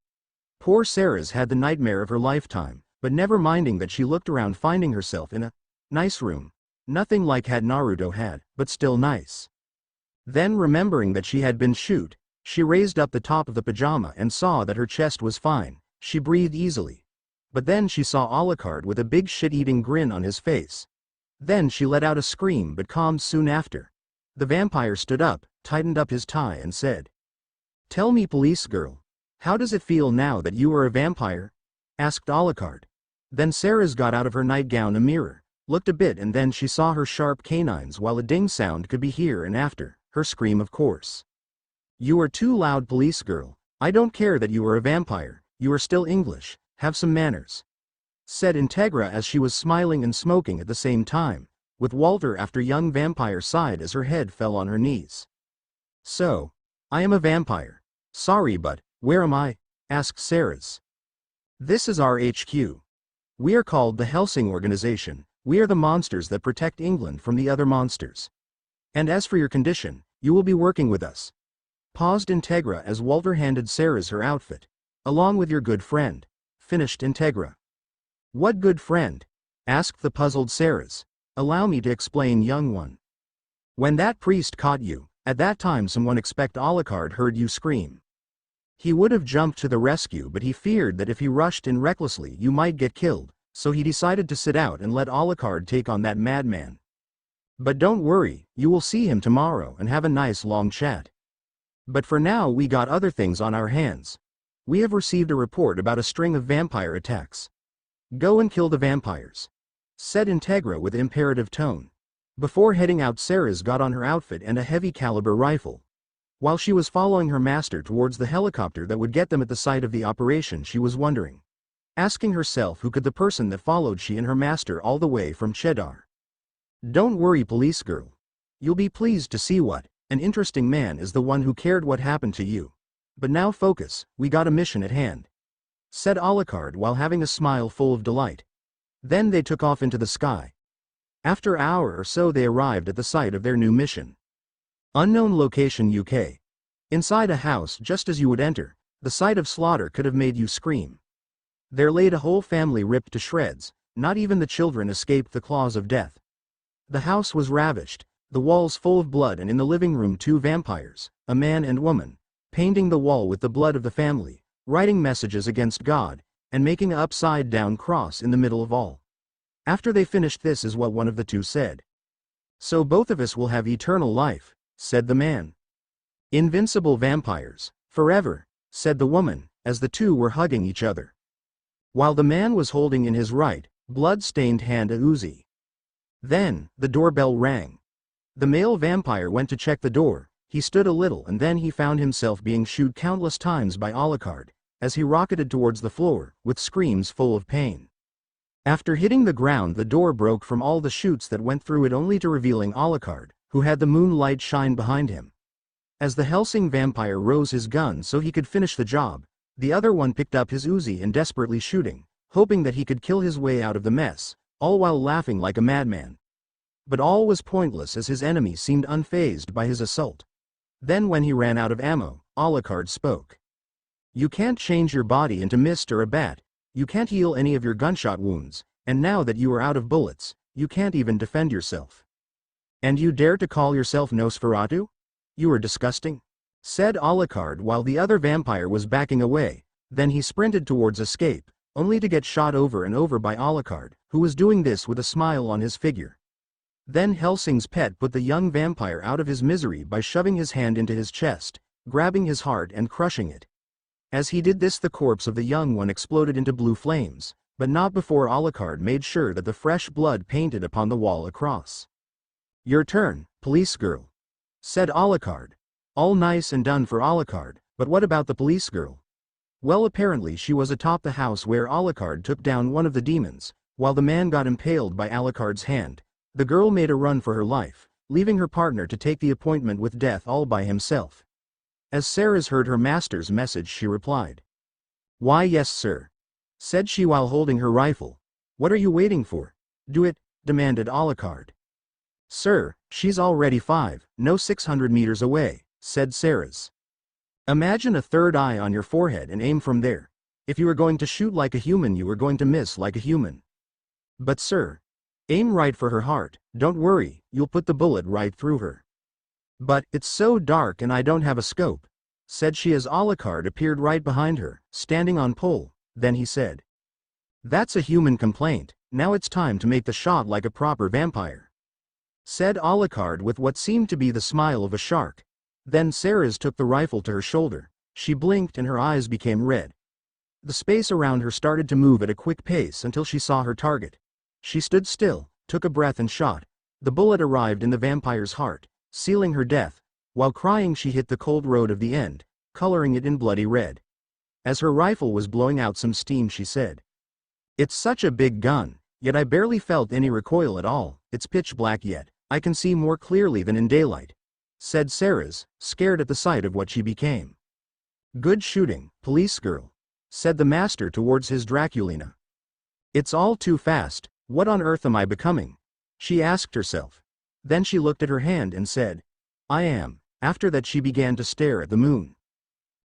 Poor Ceres had the nightmare of her lifetime, but never minding that she looked around finding herself in a nice room. Nothing like had Naruto had, but still nice. Then remembering that she had been shot, she raised up the top of the pajama and saw that her chest was fine. She breathed easily. But then she saw Alucard with a big shit-eating grin on his face. Then she let out a scream but calmed soon after. The vampire stood up, tightened up his tie and said, Tell me, police girl, how does it feel now that you are a vampire? Asked Alucard. Then Ceres got out of her nightgown a mirror, looked a bit, and then she saw her sharp canines while a ding sound could be heard, and after, her scream, of course. You are too loud, police girl. I don't care that you are a vampire, you are still English, have some manners, said Integra as she was smiling and smoking at the same time, with Walter after young vampire sighed as her head fell on her knees. So, I am a vampire. Sorry, but where am I? Asked Ceres. This is our HQ. We are called the Hellsing organization. We are the monsters that protect England from the other monsters. And as for your condition, you will be working with us. Paused Integra as Walter handed Ceres her outfit. Along with your good friend, finished Integra. What good friend? Asked the puzzled Ceres. Allow me to explain, young one. When that priest caught you, at that time someone expect Alucard heard you scream. He would have jumped to the rescue, but he feared that if he rushed in recklessly you might get killed, so he decided to sit out and let Alucard take on that madman. But don't worry, you will see him tomorrow and have a nice long chat. But for now we got other things on our hands. We have received a report about a string of vampire attacks. Go and kill the vampires," said Integra with imperative tone. Before heading out, Ceres got on her outfit and a heavy caliber rifle. While she was following her master towards the helicopter that would get them at the site of the operation, she was wondering, asking herself who could the person that followed she and her master all the way from Cheddar. "Don't worry, police girl. You'll be pleased to see what an interesting man is the one who cared what happened to you. But now focus, we got a mission at hand," said Alucard while having a smile full of delight. Then they took off into the sky. After an hour or so they arrived at the site of their new mission. Unknown location UK. Inside a house just as you would enter, the sight of slaughter could have made you scream. There laid a whole family ripped to shreds, not even the children escaped the claws of death. The house was ravished, the walls full of blood, and in the living room 2 vampires, a man and woman, painting the wall with the blood of the family, writing messages against God, and making an upside-down cross in the middle of all. After they finished, this is what one of the 2 said. "So both of us will have eternal life," said the man. "Invincible vampires, forever," said the woman, as the 2 were hugging each other. While the man was holding in his right, blood-stained hand a Uzi. Then, the doorbell rang. The male vampire went to check the door. He stood a little and then he found himself being shot countless times by Alucard, as he rocketed towards the floor, with screams full of pain. After hitting the ground, the door broke from all the shoots that went through it, only to revealing Alucard, who had the moonlight shine behind him. As the Hellsing vampire rose his gun so he could finish the job, the other one picked up his Uzi and desperately shooting, hoping that he could kill his way out of the mess, all while laughing like a madman. But all was pointless as his enemy seemed unfazed by his assault. Then when he ran out of ammo, Alucard spoke. "You can't change your body into mist or a bat, you can't heal any of your gunshot wounds, and now that you are out of bullets, you can't even defend yourself. And you dare to call yourself Nosferatu? You are disgusting," said Alucard while the other vampire was backing away. Then he sprinted towards escape, only to get shot over and over by Alucard, who was doing this with a smile on his figure. Then Hellsing's pet put the young vampire out of his misery by shoving his hand into his chest, grabbing his heart and crushing it. As he did this, the corpse of the young one exploded into blue flames, but not before Alucard made sure that the fresh blood painted upon the wall across. "Your turn, police girl," said Alucard. All nice and done for Alucard, but what about the police girl? Well, apparently she was atop the house where Alucard took down one of the demons. While the man got impaled by Alucard's hand, the girl made a run for her life, leaving her partner to take the appointment with death all by himself. As Ceres heard her master's message, she replied. "Why, yes, sir," said she while holding her rifle. "What are you waiting for? Do it," demanded Alucard. "Sir, she's already 600 meters away," said Ceres. "Imagine a third eye on your forehead and aim from there. If you are going to shoot like a human, you are going to miss like a human. But sir, aim right for her heart, don't worry, you'll put the bullet right through her." "But it's so dark and I don't have a scope," said she as Alucard appeared right behind her, standing on pole. Then he said, "That's a human complaint, now it's time to make the shot like a proper vampire," said Alucard with what seemed to be the smile of a shark. Then Ceres took the rifle to her shoulder. She blinked and her eyes became red. The space around her started to move at a quick pace until she saw her target. She stood still, took a breath and shot. The bullet arrived in the vampire's heart, sealing her death. While crying, she hit the cold road of the end, coloring it in bloody red. As her rifle was blowing out some steam, she said, "It's such a big gun, yet I barely felt any recoil at all. It's pitch black yet I can see more clearly than in daylight," said Ceres, scared at the sight of what she became. "Good shooting, police girl," said the master towards his Draculina. "It's all too fast, what on earth am I becoming?" she asked herself. Then she looked at her hand and said, "I am." After that she began to stare at the moon.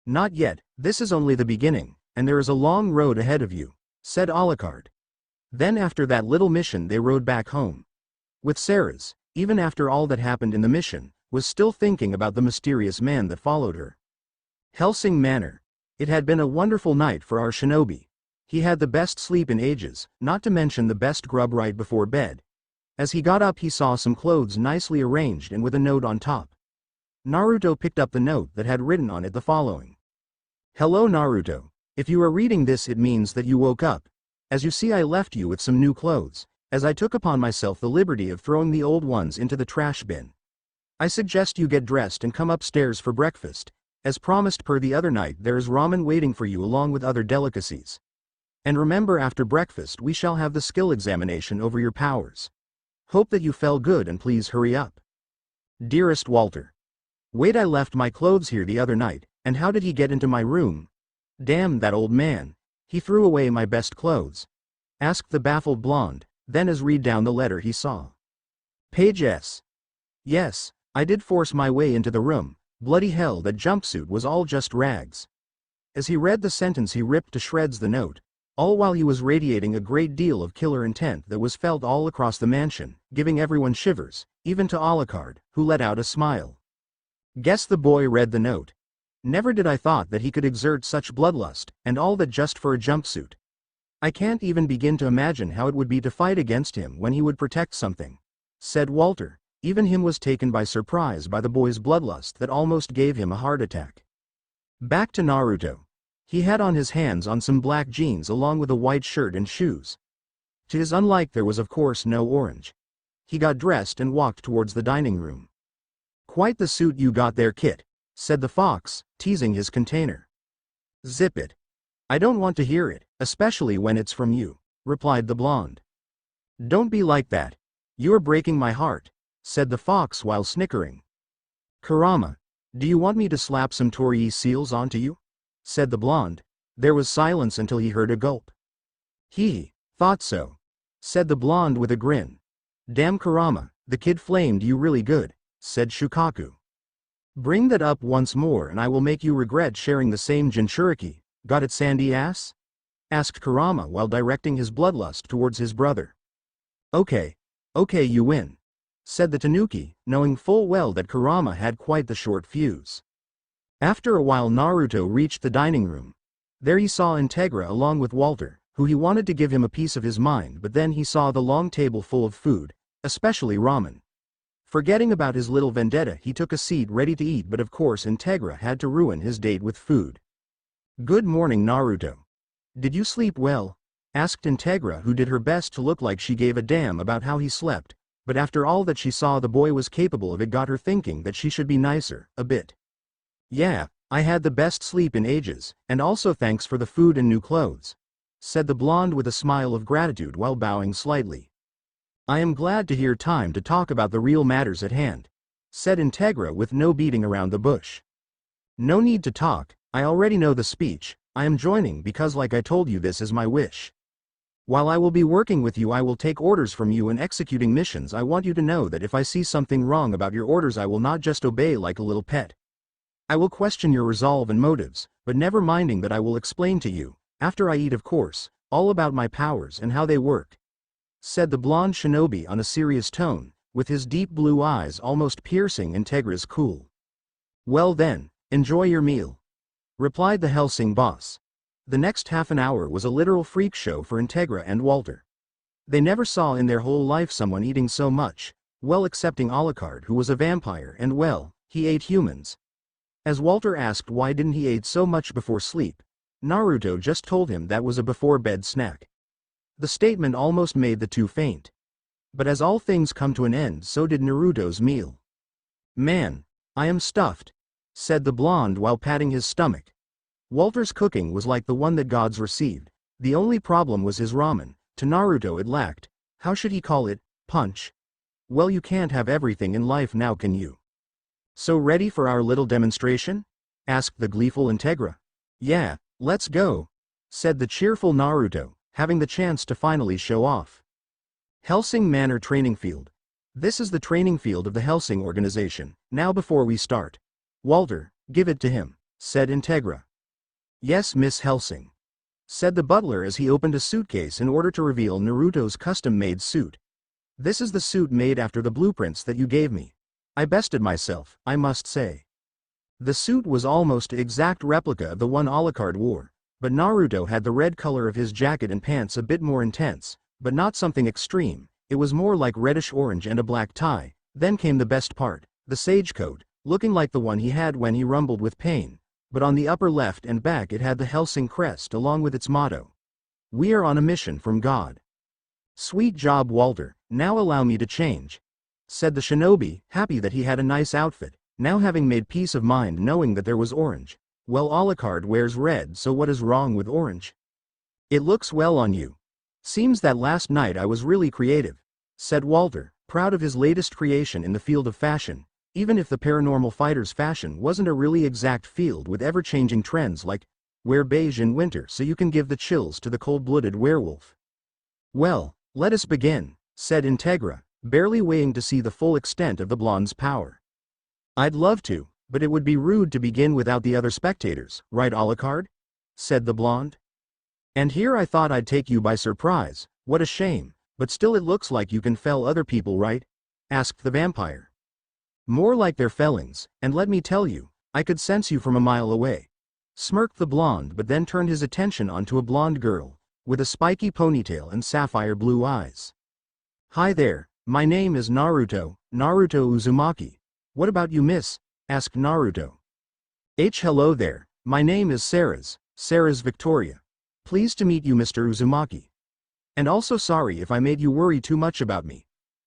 "Not yet, this is only the beginning, and there is a long road ahead of you," said Alucard. Then after that little mission they rode back home. With Ceres, even after all that happened in the mission, was still thinking about the mysterious man that followed her. Hellsing Manor. It had been a wonderful night for our shinobi. He had the best sleep in ages, not to mention the best grub right before bed. As he got up he saw some clothes nicely arranged and with a note on top. Naruto picked up the note that had written on it the following. "Hello Naruto, If you are reading this, it means that you woke up. As you see, I left you with some new clothes, as I took upon myself the liberty of throwing the old ones into the trash bin. I suggest you get dressed and come upstairs for breakfast. As promised per the other night, there is ramen waiting for you along with other delicacies. And remember, after breakfast we shall have the skill examination over your powers. Hope that you fell good and please hurry up. Dearest Walter. Wait, I left my clothes here the other night, and how did he get into my room? Damn that old man. He threw away my best clothes. Asked the baffled blonde, then as read down the letter he saw. Page S. Yes, I did force my way into the room. Bloody hell, that jumpsuit was all just rags. As he read the sentence, he ripped to shreds the note, all while he was radiating a great deal of killer intent that was felt all across the mansion, giving everyone shivers, even to Alucard, who let out a smile. Guess the boy read the note. Never did I thought that he could exert such bloodlust, and all that just for a jumpsuit. I can't even begin to imagine how it would be to fight against him when he would protect something, said Walter. Even him was taken by surprise by the boy's bloodlust that almost gave him a heart attack. Back to Naruto. He had on his hands on some black jeans along with a white shirt and shoes. To his unlike, there was of course no orange. He got dressed and walked towards the dining room. Quite the suit you got there, Kit, said the fox, teasing his container. Zip it. I don't want to hear it, especially when it's from you, replied the blonde. Don't be like that. You're breaking my heart, said the fox while snickering. Kurama, do you want me to slap some torii seals onto you? Said the blonde. There was silence until he heard a gulp. He thought so, said the blonde with a grin. Damn Kurama, the kid flamed you really good, said Shukaku. Bring that up once more and I will make you regret sharing the same Jinchuriki. Got it, sandy ass? Asked Kurama while directing his bloodlust towards his brother. Okay, you win, said the Tanuki, knowing full well that Kurama had quite the short fuse. After a while Naruto reached the dining room. There he saw Integra along with Walter, who he wanted to give him a piece of his mind, but then he saw the long table full of food, especially ramen. Forgetting about his little vendetta, he took a seat ready to eat, but of course Integra had to ruin his date with food. Good morning, Naruto. Did you sleep well? Asked Integra, who did her best to look like she gave a damn about how he slept, but after all that she saw the boy was capable of, it got her thinking that she should be nicer, a bit. Yeah, I had the best sleep in ages, and also thanks for the food and new clothes, said the blonde with a smile of gratitude while bowing slightly. I am glad to hear time to talk about the real matters at hand, said Integra with no beating around the bush. No need to talk, I already know the speech. I am joining because, like I told you, this is my wish. While I will be working with you, I will take orders from you and executing missions. I want you to know that if I see something wrong about your orders, I will not just obey like a little pet. I will question your resolve and motives, but never minding that I will explain to you, after I eat of course, all about my powers and how they work, said the blonde shinobi on a serious tone, with his deep blue eyes almost piercing Integra's cool. Well then, enjoy your meal, replied the Hellsing boss. The next half an hour was a literal freak show for Integra and Walter. They never saw in their whole life someone eating so much, well excepting Alucard, who was a vampire and well, he ate humans. As Walter asked why didn't he eat so much before sleep, Naruto just told him that was a before-bed snack. The statement almost made the two faint. But as all things come to an end, so did Naruto's meal. Man, I am stuffed, said the blonde while patting his stomach. Walter's cooking was like the one that gods received. The only problem was his ramen. To Naruto it lacked, how should he call it, punch? Well, you can't have everything in life now, can you? So ready for our little demonstration? Asked the gleeful Integra. Yeah, let's go, said the cheerful Naruto, having the chance to finally show off. Hellsing Manor Training Field. This is the training field of the Hellsing organization. Now before we start, Walter, give it to him, said Integra. Yes, Miss Hellsing, said the butler as he opened a suitcase in order to reveal Naruto's custom-made suit. This is the suit made after the blueprints that you gave me. I bested myself, I must say. The suit was almost an exact replica of the one Alucard wore, but Naruto had the red color of his jacket and pants a bit more intense, but not something extreme. It was more like reddish-orange and a black tie. Then came the best part, the sage coat, looking like the one he had when he rumbled with pain, but on the upper left and back it had the Hellsing crest along with its motto. "We are on a mission from God." "Sweet job, Walter, now allow me to change," said the shinobi, happy that he had a nice outfit, now having made peace of mind knowing that there was orange. "Well, Alucard wears red, so what is wrong with orange?" "It looks well on you. Seems that last night I was really creative," said Walter, proud of his latest creation in the field of fashion, even if the paranormal fighter's fashion wasn't a really exact field with ever-changing trends like, wear beige in winter so you can give the chills to the cold-blooded werewolf. "Well, let us begin," said Integra, barely waiting to see the full extent of the blonde's power. "I'd love to, but it would be rude to begin without the other spectators, right, Alucard?" said the blonde. "And here I thought I'd take you by surprise. What a shame, but still it looks like you can fell other people, right?" asked the vampire. "More like they're fellings, and let me tell you, I could sense you from a mile away," smirked the blonde, but then turned his attention onto a blonde girl with a spiky ponytail and sapphire blue eyes. "Hi there, my name is Naruto, Naruto Uzumaki. What about you, miss?" asked Naruto. Hello there, my name is Sarah's Victoria. Pleased to meet you, Mr. Uzumaki. And also sorry if I made you worry too much about me,"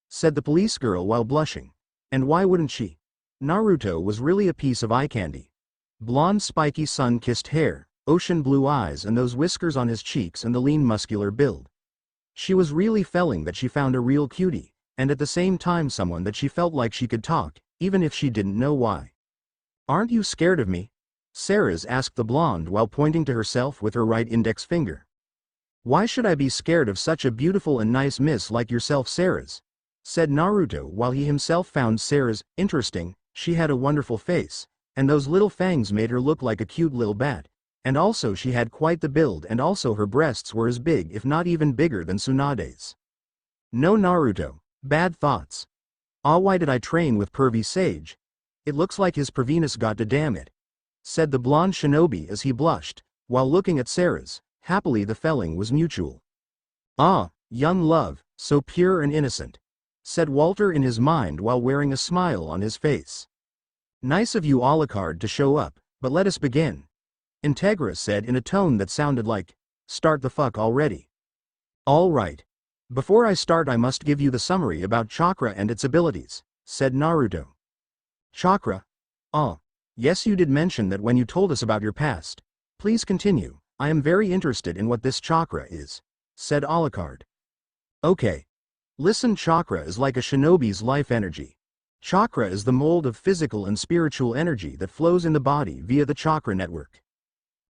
said the police girl while blushing. And why wouldn't she? Naruto was really a piece of eye candy. Blonde spiky sun-kissed hair, ocean blue eyes and those whiskers on his cheeks and the lean muscular build. She was really felling that she found a real cutie, and at the same time someone that she felt like she could talk, even if she didn't know why. "Aren't you scared of me?" Sarah's asked the blonde while pointing to herself with her right index finger. "Why should I be scared of such a beautiful and nice miss like yourself, Sarah's?" said Naruto while he himself found Sarah's interesting. She had a wonderful face, and those little fangs made her look like a cute little bat, and also she had quite the build and also her breasts were as big if not even bigger than Tsunade's. "No, Naruto, bad thoughts. Why did I train with pervy sage? It looks like his perviness got to damn it," said the blonde shinobi as he blushed, while looking at Sarah's. Happily the felling was mutual. "Ah, young love, so pure and innocent," said Walter in his mind while wearing a smile on his face. "Nice of you, Alucard, to show up, but let us begin," Integra said in a tone that sounded like, "Start the fuck already." "All right. Before I start I must give you the summary about chakra and its abilities," said Naruto. "Chakra? Yes, you did mention that when you told us about your past. Please continue, I am very interested in what this chakra is," said Alucard. "Okay. Listen, chakra is like a shinobi's life energy. Chakra is the mold of physical and spiritual energy that flows in the body via the chakra network.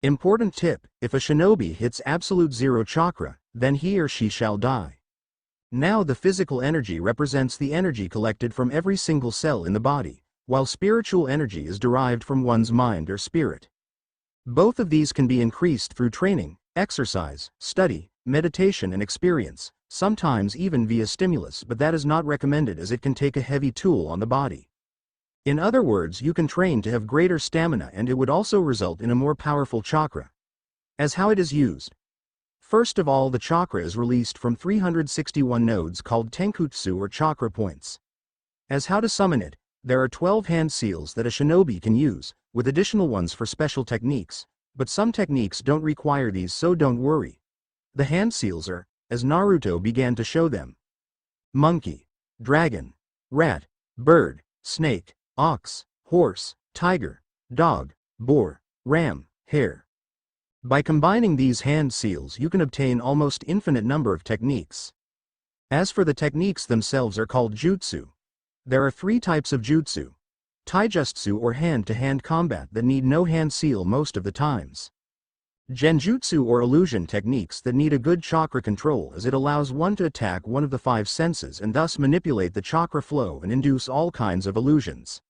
Important tip, if a shinobi hits absolute zero chakra, then he or she shall die. Now the physical energy represents the energy collected from every single cell in the body, while spiritual energy is derived from one's mind or spirit. Both of these can be increased through training, exercise, study, meditation and experience, sometimes even via stimulus, but that is not recommended as it can take a heavy toll on the body. In other words, you can train to have greater stamina and it would also result in a more powerful chakra. As how it is used. First of all, the chakra is released from 361 nodes called tenkutsu or chakra points. As how to summon it, there are 12 hand seals that a shinobi can use, with additional ones for special techniques, but some techniques don't require these, so don't worry. The hand seals are, as Naruto began to show them: monkey, dragon, rat, bird, snake, ox, horse, tiger, dog, boar, ram, hare. By combining these hand seals you can obtain almost infinite number of techniques. As for the techniques themselves are called jutsu. There are 3 types of jutsu. Taijutsu or hand-to-hand combat that need no hand seal most of the times. Genjutsu or illusion techniques that need a good chakra control as it allows one to attack one of the 5 senses and thus manipulate the chakra flow and induce all kinds of illusions.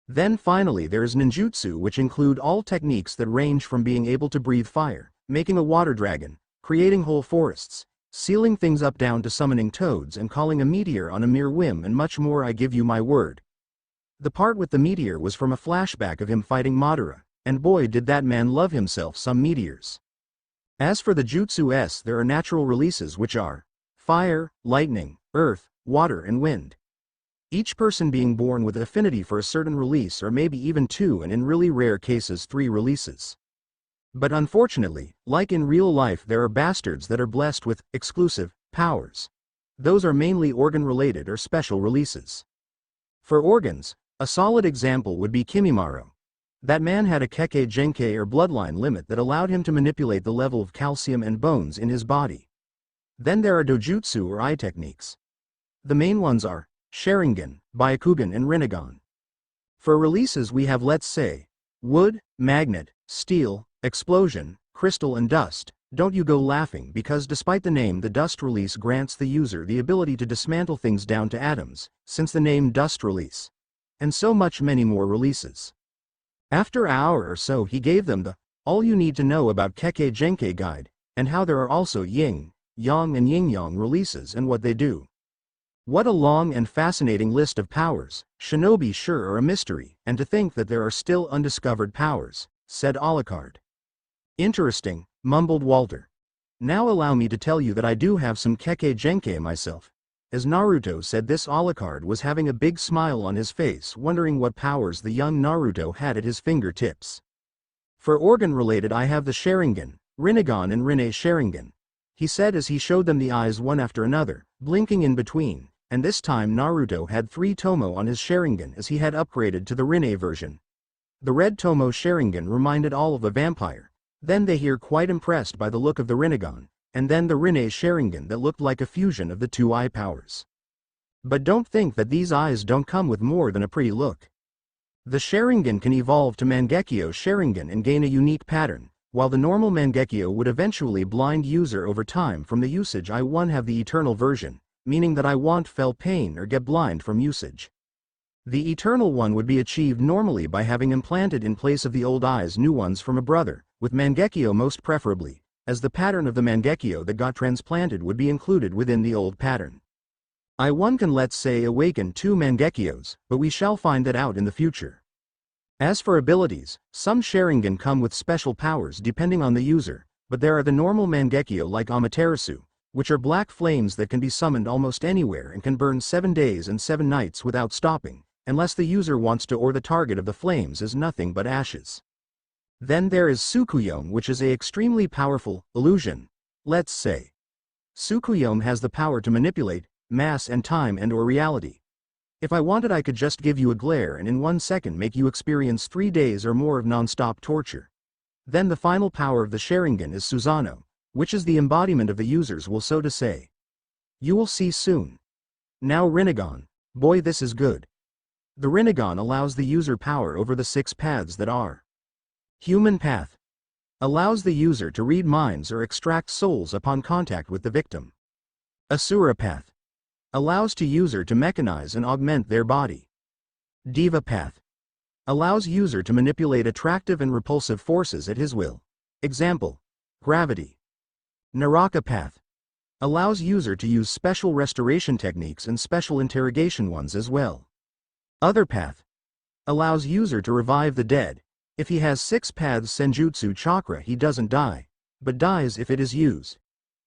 Then finally there is ninjutsu, which include all techniques that range from being able to breathe fire, making a water dragon, creating whole forests, sealing things up down to summoning toads and calling a meteor on a mere whim and much more. I give you my word. The part with the meteor was from a flashback of him fighting Madara, and boy did that man love himself some meteors. As for the jutsu, there are natural releases which are fire, lightning, earth, water and wind. each person being born with affinity for a certain release or maybe even 2 and in really rare cases 3 releases. But unfortunately, like in real life, there are bastards that are blessed with exclusive powers. Those are mainly organ-related or special releases. For organs, a solid example would be Kimimaro. That man had a Kekkei Genkei or bloodline limit that allowed him to manipulate the level of calcium and bones in his body. Then there are dojutsu or eye techniques. The main ones are Sharingan, Byakugan and Rinnegan. For releases we have, let's say, wood, magnet, steel, explosion, crystal and dust. Don't you go laughing, because despite the name, the dust release grants the user the ability to dismantle things down to atoms, since the name dust release. And so much many more releases. After an hour or so he gave them the all you need to know about Kekkei Genkei guide, and how there are also yin, yang and yin-yang releases and what they do. What a long and fascinating list of powers. Shinobi sure are a mystery, and to think that there are still undiscovered powers, said Alucard. Interesting, mumbled Walter. Now allow me to tell you that I do have some Kekkei Genkei myself. As Naruto said this, Alucard was having a big smile on his face, wondering what powers the young Naruto had at his fingertips. For organ-related I have the Sharingan, Rinnegan and Rinne Sharingan, he said as he showed them the eyes one after another, blinking in between, and this time Naruto had 3 Tomo on his Sharingan as he had upgraded to the Rinne version. The red Tomo Sharingan reminded all of a vampire. Then they were quite impressed by the look of the Rinnegan, and then the Rinne Sharingan that looked like a fusion of the 2 eye powers. But don't think that these eyes don't come with more than a pretty look. The Sharingan can evolve to Mangekyo Sharingan and gain a unique pattern, while the normal Mangekyo would eventually blind user over time from the usage. I have the eternal version, meaning that I won't feel pain or get blind from usage. The eternal one would be achieved normally by having implanted in place of the old eyes new ones from a brother, with Mangekyo most preferably, as the pattern of the Mangekyo that got transplanted would be included within the old pattern. One can, let's say, awaken 2 Mangekyos, but we shall find that out in the future. As for abilities, some Sharingan come with special powers depending on the user, but there are the normal Mangekyo like Amaterasu, which are black flames that can be summoned almost anywhere and can burn 7 days and 7 nights without stopping, unless the user wants to or the target of the flames is nothing but ashes. Then there is Tsukuyomi, which is a extremely powerful illusion. Let's say Tsukuyomi has the power to manipulate mass and time and or reality. If I wanted, I could just give you a glare and in 1 second make you experience 3 days or more of non-stop torture. Then the final power of the Sharingan is Susanoo, which is the embodiment of the user's will, so to say. You will see soon. Now Rinnegan. Boy, this is good. The Rinnegan allows the user power over the 6 paths that are. Human path. Allows the user to read minds or extract souls upon contact with the victim. Asura path. Allows the user to mechanize and augment their body. Diva path. Allows user to manipulate attractive and repulsive forces at his will. Example: gravity. Naraka path. Allows user to use special restoration techniques and special interrogation ones as well. Other path. Allows user to revive the dead. If he has 6 paths Senjutsu chakra, he doesn't die, but dies if it is used.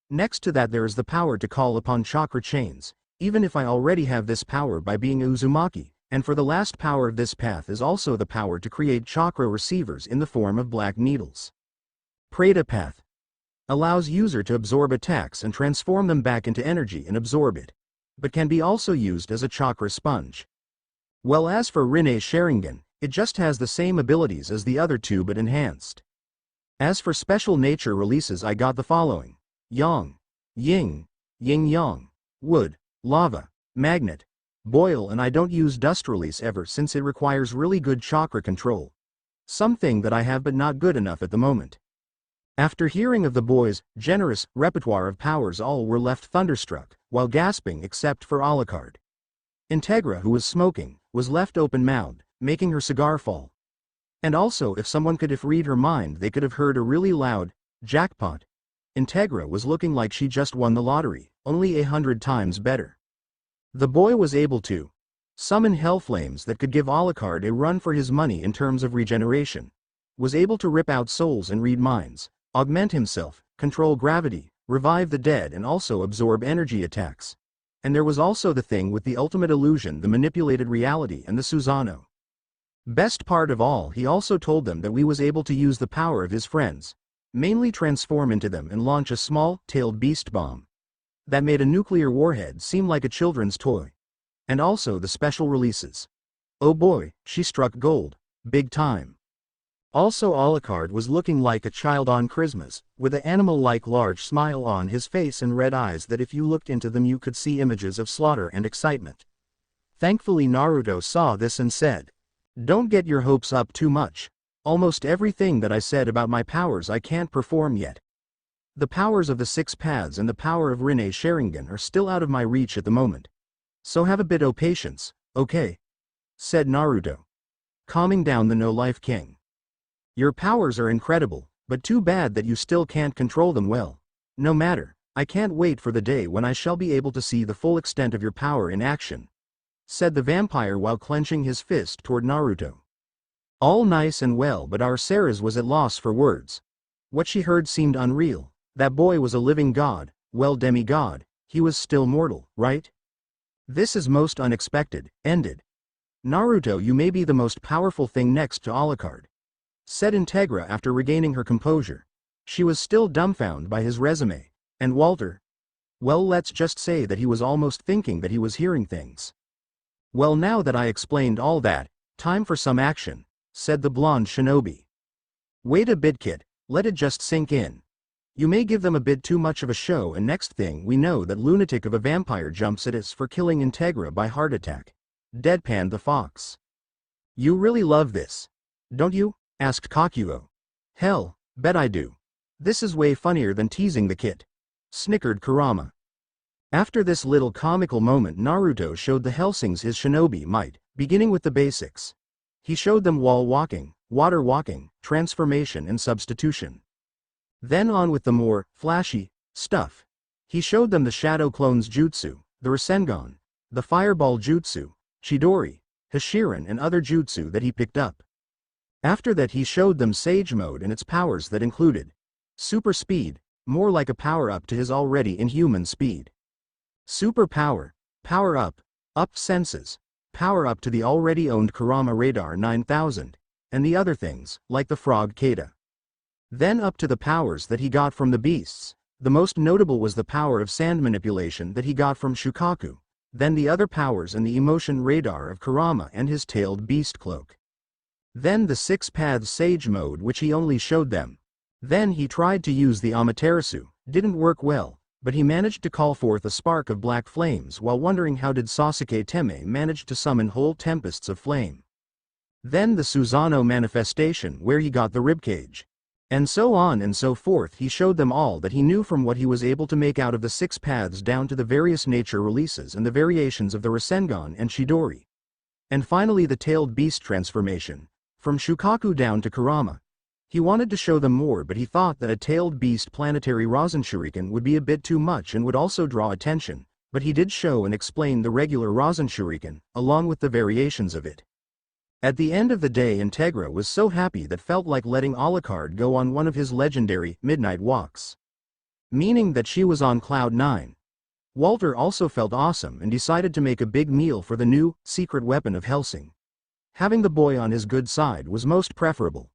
Next to that there is the power to call upon chakra chains, even if I already have this power by being a Uzumaki, and for the last power of this path is also the power to create chakra receivers in the form of black needles. Preta path. Allows user to absorb attacks and transform them back into energy and absorb it, but can be also used as a chakra sponge. Well, as for Rinne Sharingan, it just has the same abilities as the other 2 but enhanced. As for special nature releases, I got the following: Yang, Yin, Yin-Yang, Wood, Lava, Magnet, Boil, and I don't use Dust release ever since it requires really good chakra control. Something that I have but not good enough at the moment. After hearing of the boys' generous repertoire of powers, all were left thunderstruck, while gasping except for Alucard. Integra, who was smoking, was left open-mouthed, making her cigar fall. And also, if someone could have read her mind, they could have heard a really loud jackpot. Integra was looking like she just won the lottery, only 100 times better. The boy was able to summon hellflames that could give Alucard a run for his money in terms of regeneration, was able to rip out souls and read minds, augment himself, control gravity, revive the dead and also absorb energy attacks. And there was also the thing with the ultimate illusion, the manipulated reality, and the Susanoo. Best part of all, he also told them that we was able to use the power of his friends, mainly transform into them and launch a small, tailed beast bomb. That made a nuclear warhead seem like a children's toy. And also the special releases. Oh boy, she struck gold. Big time. Also Alucard was looking like a child on Christmas, with an animal-like large smile on his face and red eyes that if you looked into them you could see images of slaughter and excitement. Thankfully Naruto saw this and said, "Don't get your hopes up too much. Almost everything that I said about my powers I can't perform yet. The powers of the 6 paths and the power of Rinne Sharingan are still out of my reach at the moment. So have a bit of patience, okay?" said Naruto, calming down the No-Life King. "Your powers are incredible, but too bad that you still can't control them well. No matter, I can't wait for the day when I shall be able to see the full extent of your power in action," said the vampire while clenching his fist toward Naruto. All nice and well, but our Sarah's was at loss for words. What she heard seemed unreal. That boy was a living god, well, demigod, he was still mortal, right? "This is most unexpected," ended. "Naruto, you may be the most powerful thing next to Alucard," said Integra after regaining her composure. She was still dumbfounded by his resume. And Walter? Well, let's just say that he was almost thinking that he was hearing things. "Well, now that I explained all that, time for some action," said the blonde shinobi. "Wait a bit, kid, let it just sink in. You may give them a bit too much of a show, and next thing we know that lunatic of a vampire jumps at us for killing Integra by heart attack," deadpanned the fox. "You really love this, don't you?" asked Kakuyo. "Hell, bet I do. This is way funnier than teasing the kid," snickered Kurama. After this little comical moment, Naruto showed the Hellsings his shinobi might, beginning with the basics. He showed them wall walking, water walking, transformation and substitution. Then on with the more flashy stuff. He showed them the Shadow Clones Jutsu, the Rasengan, the Fireball Jutsu, Chidori, Hashirin and other jutsu that he picked up. After that he showed them Sage Mode and its powers that included Super Speed, more like a power-up to his already inhuman speed. Super Power, Power-up, Up Senses, Power-up to the already owned Kurama Radar 9000, and the other things, like the Frog Kata. Then up to the powers that he got from the beasts. The most notable was the power of sand manipulation that he got from Shukaku, then the other powers and the emotion radar of Kurama and his tailed beast cloak. Then the 6 paths Sage Mode, which he only showed them. Then he tried to use the Amaterasu, didn't work well, but he managed to call forth a spark of black flames while wondering how did Sasuke Teme manage to summon whole tempests of flame. Then the Susanoo manifestation where he got the ribcage. And so on and so forth. He showed them all that he knew from what he was able to make out of the 6 paths down to the various nature releases and the variations of the Rasengan and Chidori. And finally the tailed beast transformation, from Shukaku down to Kurama. He wanted to show them more, but he thought that a tailed beast planetary Rasenshuriken would be a bit too much and would also draw attention, but he did show and explain the regular Rasenshuriken, along with the variations of it. At the end of the day, Integra was so happy that felt like letting Alucard go on one of his legendary midnight walks. Meaning that she was on cloud 9. Walter also felt awesome and decided to make a big meal for the new, secret weapon of Hellsing. Having the boy on his good side was most preferable.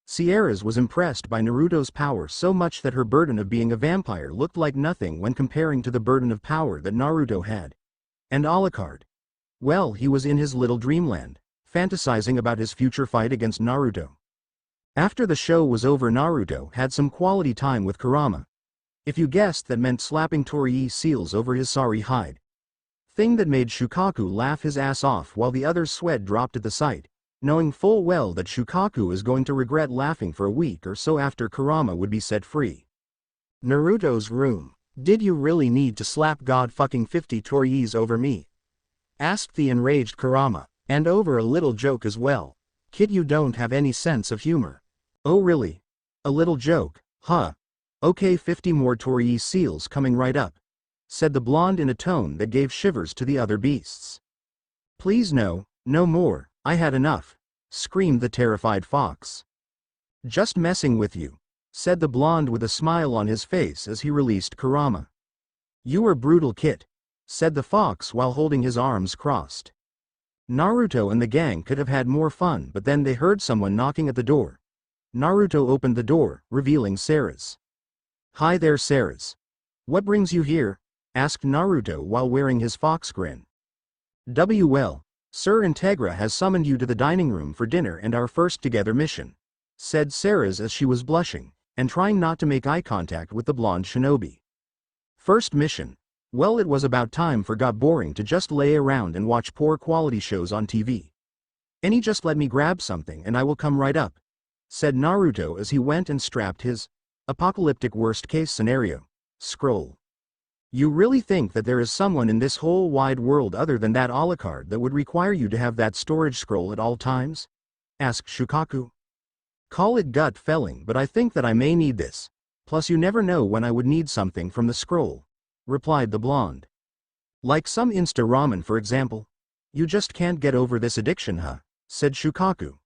Sierra's was impressed by Naruto's power so much that her burden of being a vampire looked like nothing when comparing to the burden of power that Naruto had. And Alucard? Well, he was in his little dreamland, fantasizing about his future fight against Naruto. After the show was over, Naruto had some quality time with Kurama. If you guessed, that meant slapping Torii seals over his sorry hide. Thing that made Shukaku laugh his ass off while the others' sweat dropped at the sight, knowing full well that Shukaku is going to regret laughing for a week or so after Kurama would be set free. Naruto's room. "Did you really need to slap god fucking 50 Toriis over me?" asked the enraged Kurama. "And over a little joke as well. Kid, you don't have any sense of humor." "Oh really? A little joke, huh? Okay, 50 more Torii seals coming right up," said the blonde in a tone that gave shivers to the other beasts. "Please no, no more, I had enough," screamed the terrified fox. "Just messing with you," said the blonde with a smile on his face as he released Kurama. "You are brutal, kid. said the fox while holding his arms crossed. Naruto and the gang could have had more fun, but then they heard someone knocking at the door. Naruto opened the door, revealing Sarah's. "Hi there, Sarah's. What brings you here?" asked Naruto while wearing his fox grin. "Well, Sir Integra has summoned you to the dining room for dinner and our first together mission," said Sarah's as she was blushing, and trying not to make eye contact with the blonde shinobi. "First mission? Well, it was about time for got boring to just lay around and watch poor quality shows on TV. Just let me grab something and I will come right up," said Naruto as he went and strapped his apocalyptic worst case scenario scroll. "You really think that there is someone in this whole wide world other than that Alucard that would require you to have that storage scroll at all times?" asked Shukaku. "Call it gut feeling, but I think that I may need this. Plus you never know when I would need something from the scroll," replied the blonde. "Like some Insta ramen for example? You just can't get over this addiction, huh?" said Shukaku.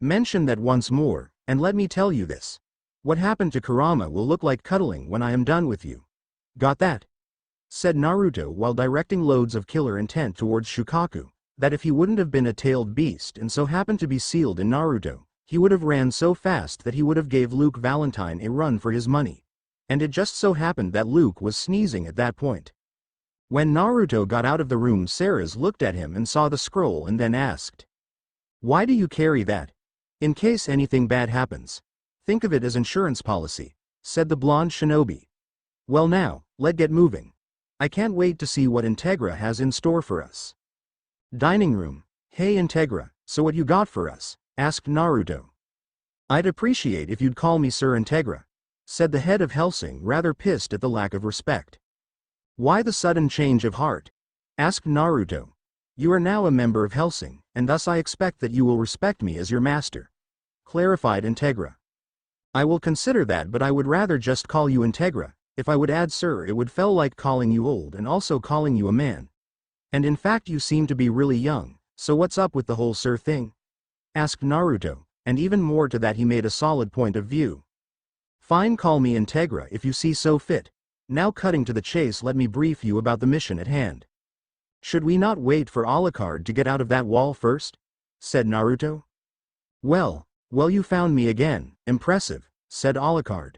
"Mention that once more, and let me tell you this. What happened to Kurama will look like cuddling when I am done with you. Got that?" said Naruto while directing loads of killer intent towards Shukaku, that if he wouldn't have been a tailed beast and so happened to be sealed in Naruto, he would have ran so fast that he would have gave Luke Valentine a run for his money. And it just so happened that Luke was sneezing at that point. When Naruto got out of the room, Sarah's looked at him and saw the scroll and then asked, "Why do you carry that? In case anything bad happens. Think of it as insurance policy," said the blonde shinobi. "Well now, let's get moving. I can't wait to see what Integra has in store for us." Dining room. "Hey Integra, so what you got for us?" asked Naruto. "I'd appreciate if you'd call me Sir Integra," said the head of Hellsing, rather pissed at the lack of respect. "Why the sudden change of heart?" asked Naruto. "You are now a member of Hellsing, and thus I expect that you will respect me as your master," clarified Integra. "I will consider that, but I would rather just call you Integra. If I would add sir, it would feel like calling you old and also calling you a man. And in fact you seem to be really young, so what's up with the whole sir thing?" asked Naruto, and even more to that he made a solid point of view. "Fine, call me Integra if you see so fit. Now cutting to the chase, let me brief you about the mission at hand." "Should we not wait for Alucard to get out of that wall first?" said Naruto. Well, you found me again, impressive," said Alucard.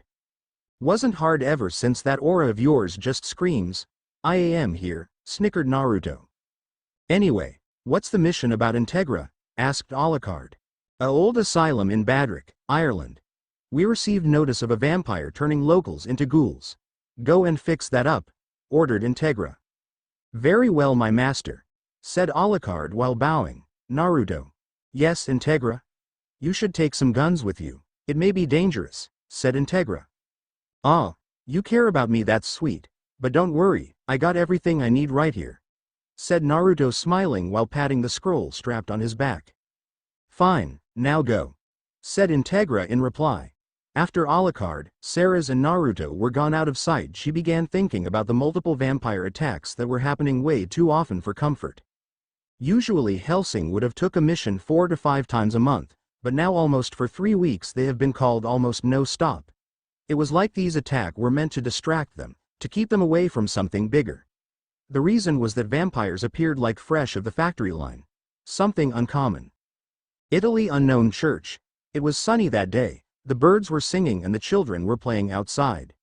"Wasn't hard ever since that aura of yours just screams, 'I am here,'" snickered Naruto. "Anyway, what's the mission about Integra?" asked Alucard. "A old asylum in Badrick, Ireland. We received notice of a vampire turning locals into ghouls. Go and fix that up," ordered Integra. "Very well, my master," said Alucard while bowing. Naruto. "Yes, Integra? You should take some guns with you. It may be dangerous," said Integra. "Ah, you care about me, that's sweet. But don't worry, I got everything I need right here," said Naruto, smiling while patting the scroll strapped on his back. "Fine, now go," said Integra in reply. After Alucard, Sarah's and Naruto were gone out of sight, she began thinking about the multiple vampire attacks that were happening way too often for comfort. Usually Hellsing would have took a mission 4 to 5 times a month, but now almost for 3 weeks they have been called almost no stop. It was like these attacks were meant to distract them, to keep them away from something bigger. The reason was that vampires appeared like fresh of the factory line. Something uncommon. Italy unknown church. It was sunny that day, the birds were singing and the children were playing outside.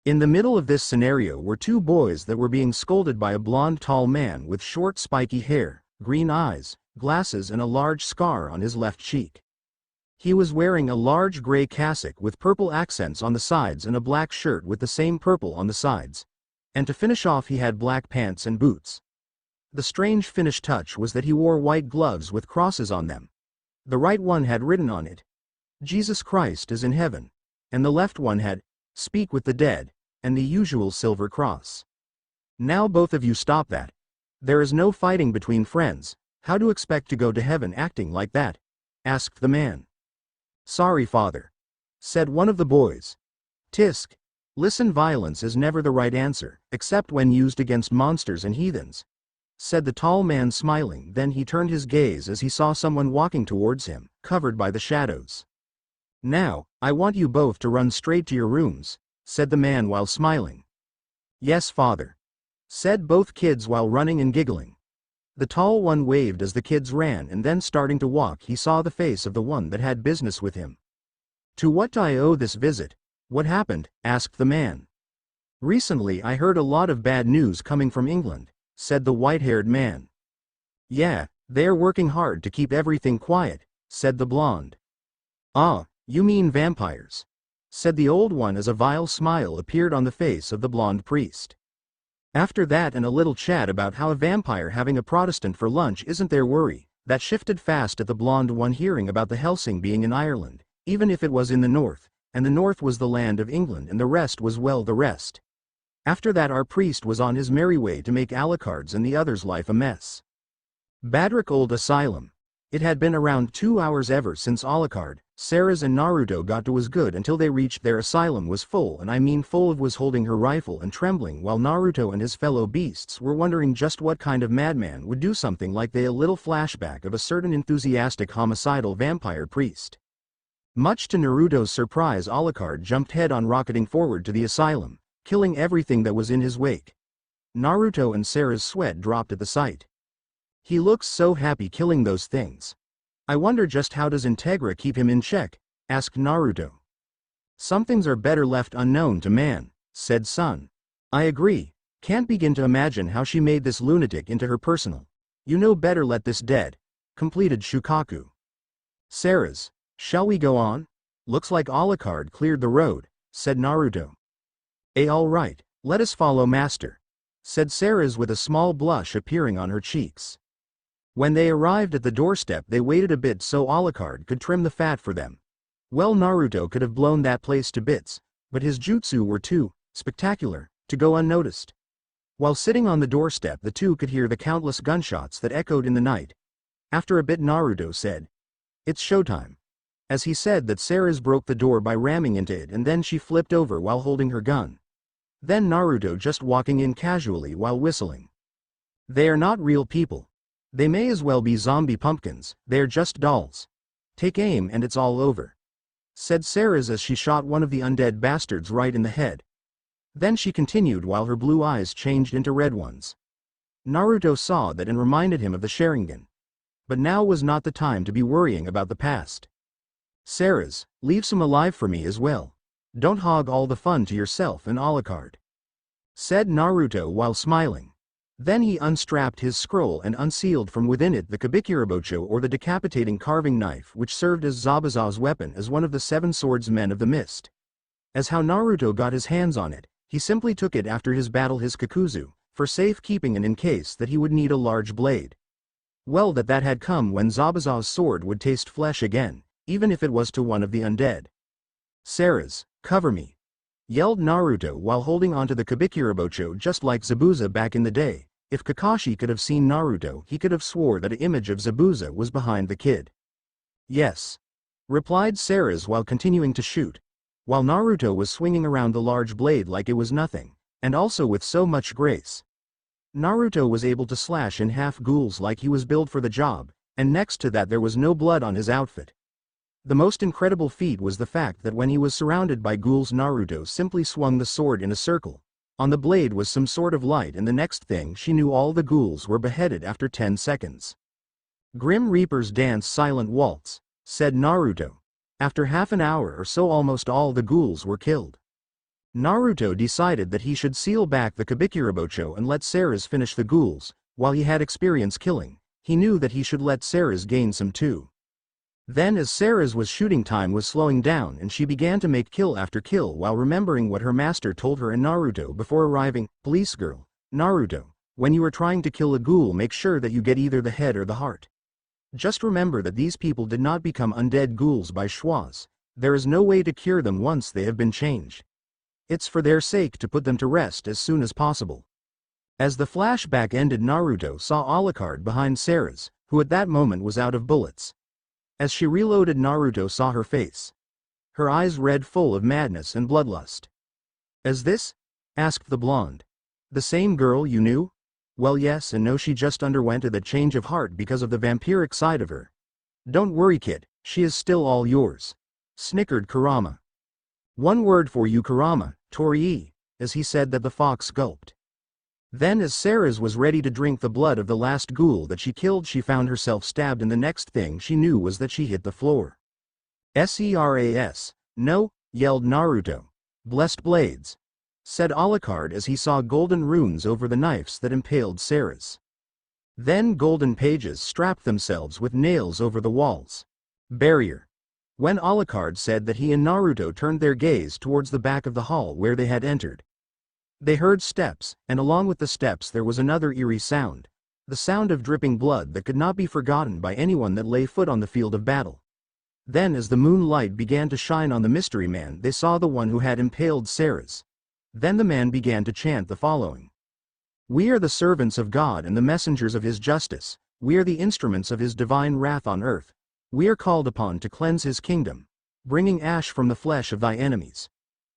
In the middle of this scenario were 2 boys that were being scolded by a blonde tall man with short spiky hair, green eyes, glasses and a large scar on his left cheek. He was wearing a large gray cassock with purple accents on the sides and a black shirt with the same purple on the sides. And to finish off he had black pants and boots. The strange finish touch was that he wore white gloves with crosses on them. The right one had written on it, "Jesus Christ is in heaven," and the left one had, "Speak with the dead," and the usual silver cross. "Now both of you stop that. There is no fighting between friends. How do you expect to go to heaven acting like that?" asked the man. "Sorry, father," said one of the boys. "Tisk. Listen, violence is never the right answer, except when used against monsters and heathens," said the tall man, smiling. Then he turned his gaze as he saw someone walking towards him, covered by the shadows. "Now, I want you both to run straight to your rooms," said the man while smiling. "Yes, father," said both kids while running and giggling. The tall one waved as the kids ran, and then starting to walk he saw the face of the one that had business with him. "To what do I owe this visit? What happened?" asked the man. "Recently I heard a lot of bad news coming from England," said the white-haired man. "Yeah, they're working hard to keep everything quiet," said the blonde. "Ah, you mean vampires," said the old one as a vile smile appeared on the face of the blonde priest. After that and a little chat about how a vampire having a Protestant for lunch isn't their worry, that shifted fast at the blonde one hearing about the Hellsing being in Ireland, even if it was in the north, and the north was the land of England and the rest was well the rest. After that our priest was on his merry way to make Alucard's and the others' life a mess. Badrick Old Asylum. It had been around 2 hours ever since Alucard, Sarah's and Naruto got to was good until they reached their asylum was full, and I mean full of was holding her rifle and trembling, while Naruto and his fellow beasts were wondering just what kind of madman would do something like they. A little flashback of a certain enthusiastic homicidal vampire priest. Much to Naruto's surprise, Alucard jumped head-on rocketing forward to the asylum, killing everything that was in his wake. Naruto and Sarah's sweat dropped at the sight. "He looks so happy killing those things. I wonder just how does Integra keep him in check?" asked Naruto. "Some things are better left unknown to man," said Sun. "I agree, can't begin to imagine how she made this lunatic into her personal. You know better let this dead," completed Shukaku. Sarah's, "Shall we go on? Looks like Alucard cleared the road," said Naruto. All right, let us follow master," said Sarah's with a small blush appearing on her cheeks. When they arrived at the doorstep they waited a bit so Alucard could trim the fat for them. Well, Naruto could have blown that place to bits, but his jutsu were too spectacular to go unnoticed. While sitting on the doorstep the two could hear the countless gunshots that echoed in the night. After a bit Naruto said, "It's showtime." As he said that, Sarah's broke the door by ramming into it and then she flipped over while holding her gun. Then Naruto just walking in casually while whistling. "They are not real people. They may as well be zombie pumpkins, they're just dolls. Take aim and it's all over," said Sarah's as she shot one of the undead bastards right in the head. Then she continued while her blue eyes changed into red ones. Naruto saw that and reminded him of the Sharingan. But now was not the time to be worrying about the past. "Sarah's, leave some alive for me as well. Don't hog all the fun to yourself and Alucard," said Naruto while smiling. Then he unstrapped his scroll and unsealed from within it the Kabikirabocho, or the decapitating carving knife, which served as Zabuza's weapon as one of the 7 swordsmen of the mist. As how Naruto got his hands on it, he simply took it after his battle his Kakuzu, for safekeeping and in case that he would need a large blade. Well, that had come when Zabuza's sword would taste flesh again, even if it was to one of the undead. "Sarah's, cover me," yelled Naruto while holding onto the Kabikirabocho just like Zabuza back in the day. If Kakashi could have seen Naruto he could have swore that an image of Zabuza was behind the kid. "Yes," replied Sarah's while continuing to shoot, while Naruto was swinging around the large blade like it was nothing, and also with so much grace. Naruto was able to slash in half ghouls like he was built for the job, and next to that there was no blood on his outfit. The most incredible feat was the fact that when he was surrounded by ghouls Naruto simply swung the sword in a circle. On the blade was some sort of light, and the next thing she knew all the ghouls were beheaded after 10 seconds. "Grim Reapers dance silent waltz," said Naruto. After half an hour or so almost all the ghouls were killed. Naruto decided that he should seal back the Kabikirabocho and let Sarah's finish the ghouls. While he had experience killing, he knew that he should let Sarah's gain some too. Then as Sarah's was shooting time was slowing down and she began to make kill after kill while remembering what her master told her and Naruto before arriving. "Police girl, Naruto, when you are trying to kill a ghoul make sure that you get either the head or the heart. Just remember that these people did not become undead ghouls by schwas. There is no way to cure them once they have been changed. It's for their sake to put them to rest as soon as possible." As the flashback ended Naruto saw Alucard behind Sarah's, who at that moment was out of bullets. As she reloaded Naruto saw her face. Her eyes red full of madness and bloodlust. "Is this?" asked the blonde. "The same girl you knew?" "Well, yes and no, she just underwent a change of heart because of the vampiric side of her." "Don't worry kid, she is still all yours," snickered Kurama. "One word for you Kurama, Torii," as he said that the fox gulped. Then as Ceres was ready to drink the blood of the last ghoul that she killed, she found herself stabbed, and the next thing she knew was that she hit the floor. "Seras, no," yelled Naruto. "Blessed blades," said Alucard as he saw golden runes over the knives that impaled Ceres. Then golden pages strapped themselves with nails over the walls. Barrier. When Alucard said that, he and Naruto turned their gaze towards the back of the hall where they had entered. They heard steps, and along with the steps there was another eerie sound. The sound of dripping blood that could not be forgotten by anyone that lay foot on the field of battle. Then as the moonlight began to shine on the mystery man, they saw the one who had impaled Ceres. Then the man began to chant the following. "We are the servants of God and the messengers of his justice. We are the instruments of his divine wrath on earth. We are called upon to cleanse his kingdom, bringing ash from the flesh of thy enemies.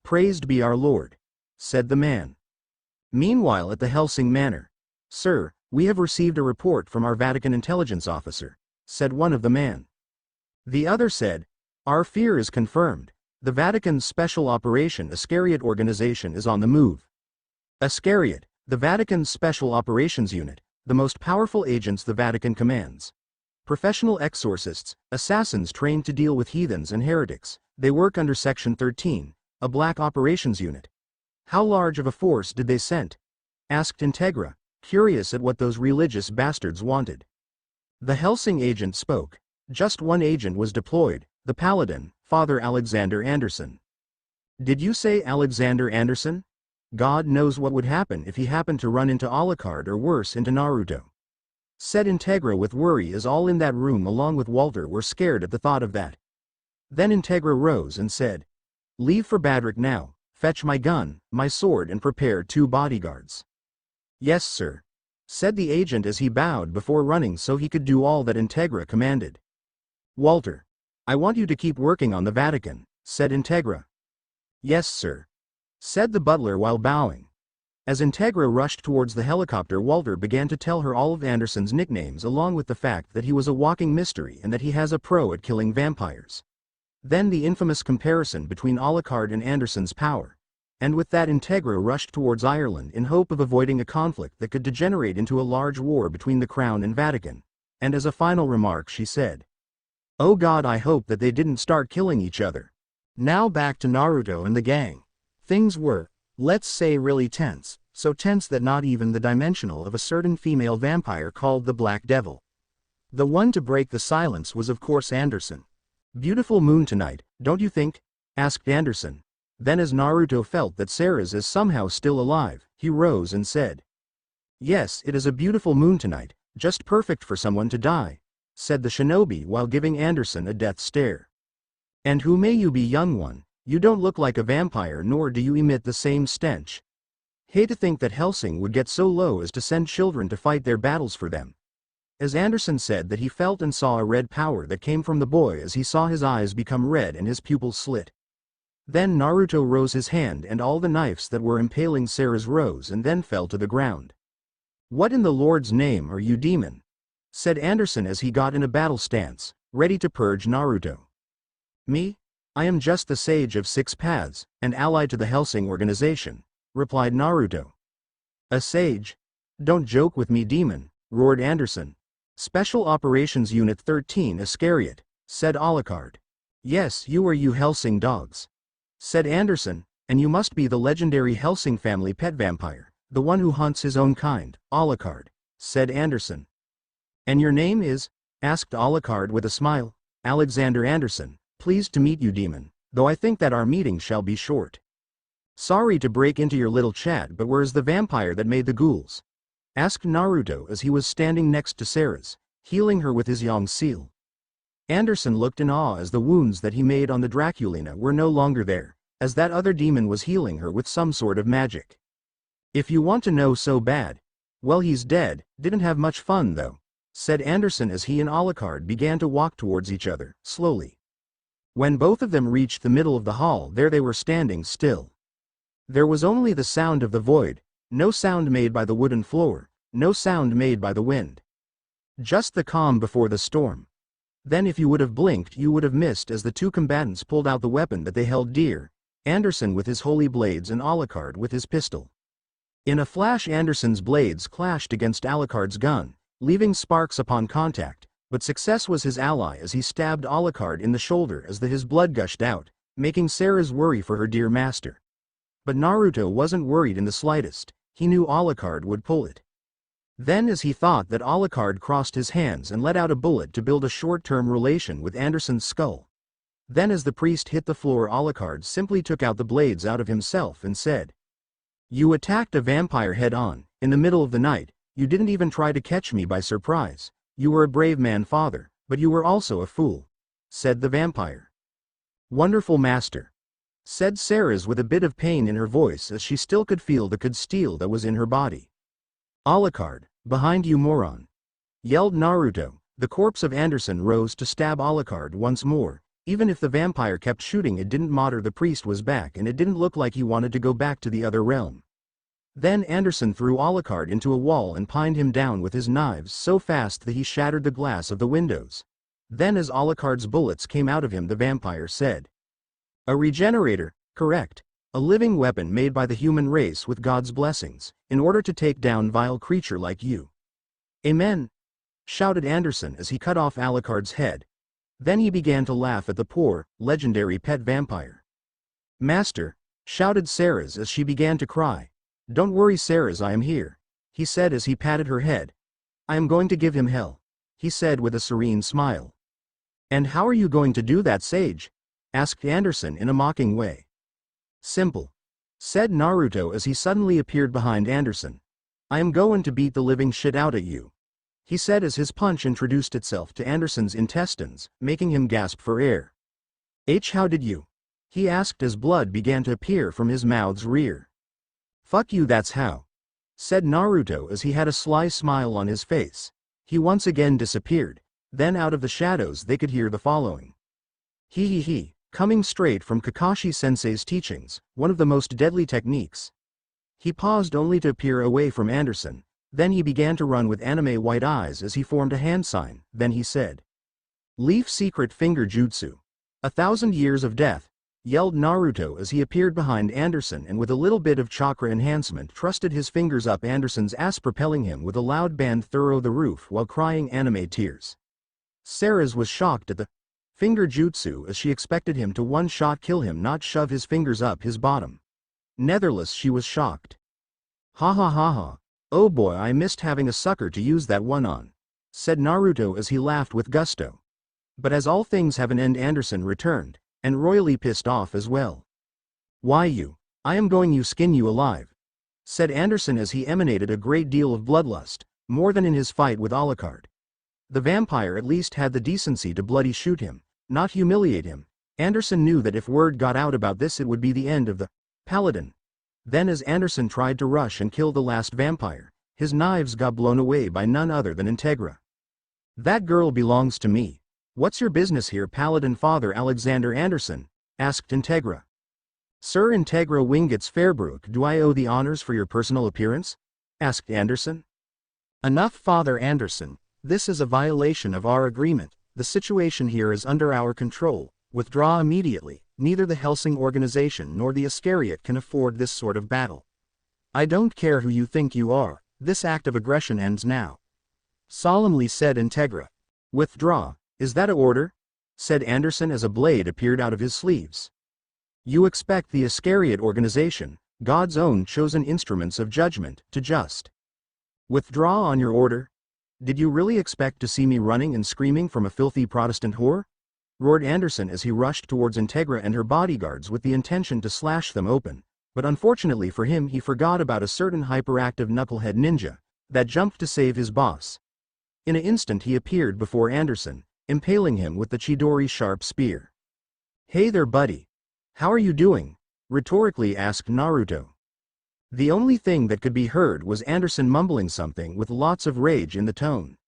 Praised be our Lord," said the man. Meanwhile at the Hellsing Manor. "Sir, we have received a report from our Vatican intelligence officer," said one of the men. The other said, "Our fear is confirmed. The Vatican's Special Operation Iscariot organization is on the move." Iscariot, the Vatican's Special Operations Unit, the most powerful agents the Vatican commands. Professional exorcists, assassins trained to deal with heathens and heretics. They work under Section 13, a black operations unit. "How large of a force did they send?" asked Integra, curious at what those religious bastards wanted. The Hellsing agent spoke. Just one agent was deployed, the paladin, Father Alexander Anderson. "Did you say Alexander Anderson? God knows what would happen if he happened to run into Alucard, or worse, into Naruto," said Integra with worry, as all in that room along with Walter were scared at the thought of that. Then Integra rose and said, "Leave for Badrick now. Fetch my gun, my sword, and prepare 2 bodyguards." "Yes, sir," said the agent as he bowed before running so he could do all that Integra commanded. "Walter, I want you to keep working on the Vatican," said Integra. "Yes, sir," said the butler while bowing. As Integra rushed towards the helicopter, Walter began to tell her all of Anderson's nicknames, along with the fact that he was a walking mystery and that he has a pro at killing vampires. Then the infamous comparison between Alucard and Anderson's power. And with that, Integra rushed towards Ireland in hope of avoiding a conflict that could degenerate into a large war between the Crown and Vatican. And as a final remark she said, "Oh God, I hope that they didn't start killing each other." Now back to Naruto and the gang. Things were, let's say, really tense, so tense that not even the dimensional of a certain female vampire called the Black Devil. The one to break the silence was of course Anderson. "Beautiful moon tonight, don't you think?" asked Anderson. Then as Naruto felt that Ceres is somehow still alive, he rose and said, "Yes, it is a beautiful moon tonight, just perfect for someone to die," said the shinobi while giving Anderson a death stare. "And who may you be, young one? You don't look like a vampire, nor do you emit the same stench. Hate to think that Hellsing would get so low as to send children to fight their battles for them." As Anderson said that, he felt and saw a red power that came from the boy as he saw his eyes become red and his pupils slit. Then Naruto rose his hand and all the knives that were impaling Ceres rose and then fell to the ground. "What in the Lord's name are you, demon?" said Anderson as he got in a battle stance, ready to purge Naruto. "Me? I am just the Sage of Six Paths, and allied to the Hellsing organization," replied Naruto. "A sage? Don't joke with me, demon," roared Anderson. "Special Operations Unit 13 Iscariot," said Alucard. "Yes, you are, you Hellsing dogs," said Anderson, "and you must be the legendary Hellsing family pet vampire, the one who hunts his own kind, Alucard," said Anderson. "And your name is?" asked Alucard with a smile. "Alexander Anderson, pleased to meet you, demon, though I think that our meeting shall be short. Sorry to break into your little chat, but where is the vampire that made the ghouls?" asked Naruto as he was standing next to Ceres, healing her with his yang seal. Anderson looked in awe as the wounds that he made on the Draculina were no longer there, as that other demon was healing her with some sort of magic. "If you want to know so bad, well, he's dead. Didn't have much fun though," said Anderson as he and Alucard began to walk towards each other, slowly. When both of them reached the middle of the hall, there they were standing still. There was only the sound of the void, no sound made by the wooden floor, no sound made by the wind. Just the calm before the storm. Then if you would have blinked you would have missed as the two combatants pulled out the weapon that they held dear, Anderson with his holy blades and Alucard with his pistol. In a flash, Anderson's blades clashed against Alucard's gun, leaving sparks upon contact, but success was his ally as he stabbed Alucard in the shoulder as his blood gushed out, making Sarah's worry for her dear master. But Naruto wasn't worried in the slightest. He knew Alucard would pull it. Then, as he thought that, Alucard crossed his hands and let out a bullet to build a short-term relation with Anderson's skull. Then, as the priest hit the floor, Alucard simply took out the blades out of himself and said, "You attacked a vampire head-on, in the middle of the night. You didn't even try to catch me by surprise. You were a brave man, father, but you were also a fool," said the vampire. "Wonderful master," said Sarah's with a bit of pain in her voice as she still could feel the cold steel that was in her body. "Alucard, behind you, moron!" yelled Naruto. The corpse of Anderson rose to stab Alucard once more. Even if the vampire kept shooting, it didn't matter. The priest was back and it didn't look like he wanted to go back to the other realm. Then Anderson threw Alucard into a wall and pinned him down with his knives so fast that he shattered the glass of the windows. Then, as Alucard's bullets came out of him, the vampire said, "A regenerator, correct. A living weapon made by the human race with God's blessings, in order to take down vile creature like you." "Amen," shouted Anderson as he cut off Alucard's head. Then he began to laugh at the poor, legendary pet vampire. "Master," shouted Sarah's as she began to cry. "Don't worry, Sarah's, I am here," he said as he patted her head. "I am going to give him hell," he said with a serene smile. "And how are you going to do that, sage?" asked Anderson in a mocking way. "Simple," said Naruto as he suddenly appeared behind Anderson. "I am going to beat the living shit out of you," he said as his punch introduced itself to Anderson's intestines, making him gasp for air. How did you?" he asked as blood began to appear from his mouth's rear. "Fuck you, that's how," said Naruto as he had a sly smile on his face. He once again disappeared. Then out of the shadows they could hear the following. He, coming straight from Kakashi-sensei's teachings, one of the most deadly techniques. He paused only to appear away from Anderson. Then he began to run with anime white eyes as he formed a hand sign. Then he said, "Leaf secret finger jutsu. 1,000 years of death," yelled Naruto as he appeared behind Anderson and with a little bit of chakra enhancement thrusted his fingers up Anderson's ass, propelling him with a loud bang through the roof while crying anime tears. Sarah's was shocked at the finger jutsu as she expected him to one-shot kill him, not shove his fingers up his bottom. Nevertheless, she was shocked. "Ha ha ha ha. Oh boy, I missed having a sucker to use that one on," said Naruto as he laughed with gusto. But as all things have an end, Anderson returned, and royally pissed off as well. "Why you? I am going you skin you alive," said Anderson as he emanated a great deal of bloodlust, more than in his fight with Alucard. The vampire at least had the decency to bloody shoot him, not humiliate him. Anderson knew that if word got out about this, it would be the end of the paladin. Then as Anderson tried to rush and kill the last vampire, his knives got blown away by none other than Integra. "That girl belongs to me. What's your business here, Paladin Father Alexander Anderson?" asked Integra. "Sir Integra Wingets Fairbrook, do I owe the honors for your personal appearance?" asked Anderson. "Enough, Father Anderson. This is a violation of our agreement. The situation here is under our control. Withdraw immediately. Neither the Hellsing organization nor the Iscariot can afford this sort of battle. I don't care who you think you are. This act of aggression ends now," solemnly said Integra. "Withdraw, is that an order?" said Anderson as a blade appeared out of his sleeves. "You expect the Iscariot organization, God's own chosen instruments of judgment, to just withdraw on your order? Did you really expect to see me running and screaming from a filthy Protestant whore?" roared Anderson as he rushed towards Integra and her bodyguards with the intention to slash them open. But unfortunately for him, he forgot about a certain hyperactive knucklehead ninja that jumped to save his boss. In an instant he appeared before Anderson, impaling him with the Chidori sharp spear. "Hey there, buddy. How are you doing?" rhetorically asked Naruto. The only thing that could be heard was Anderson mumbling something with lots of rage in the tone.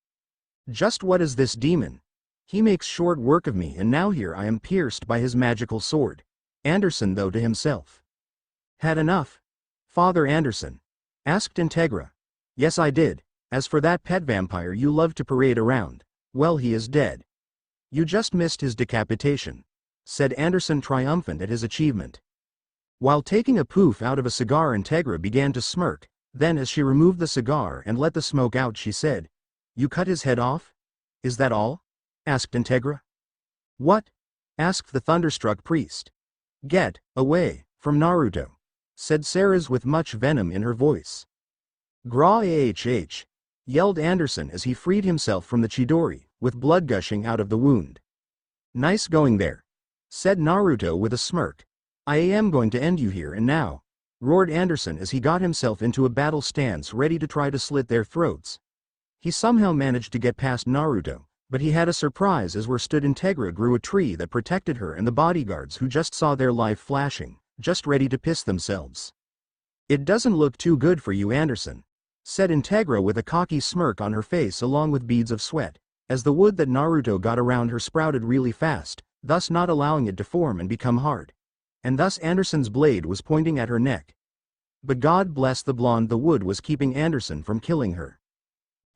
"Just what is this demon? He makes short work of me, and now here I am pierced by his magical sword." Anderson, though to himself, "Had enough, Father Anderson?" asked Integra. "Yes, I did. As for that pet vampire you love to parade around, well, he is dead. You just missed his decapitation," said Anderson, triumphant at his achievement. While taking a poof out of a cigar, Integra began to smirk. Then as she removed the cigar and let the smoke out she said, "You cut his head off? Is that all?" asked Integra. "What?" asked the thunderstruck priest. "Get away from Naruto," said Ceres with much venom in her voice. "Gra ahh," yelled Anderson as he freed himself from the Chidori, with blood gushing out of the wound. "Nice going there," said Naruto with a smirk. "I am going to end you here and now," roared Anderson as he got himself into a battle stance ready to try to slit their throats. He somehow managed to get past Naruto, but he had a surprise as where stood Integra grew a tree that protected her and the bodyguards who just saw their life flashing, just ready to piss themselves. "It doesn't look too good for you, Anderson," said Integra with a cocky smirk on her face along with beads of sweat, as the wood that Naruto got around her sprouted really fast, thus not allowing it to form and become hard. And thus Anderson's blade was pointing at her neck. But God bless the blonde, the wood was keeping Anderson from killing her.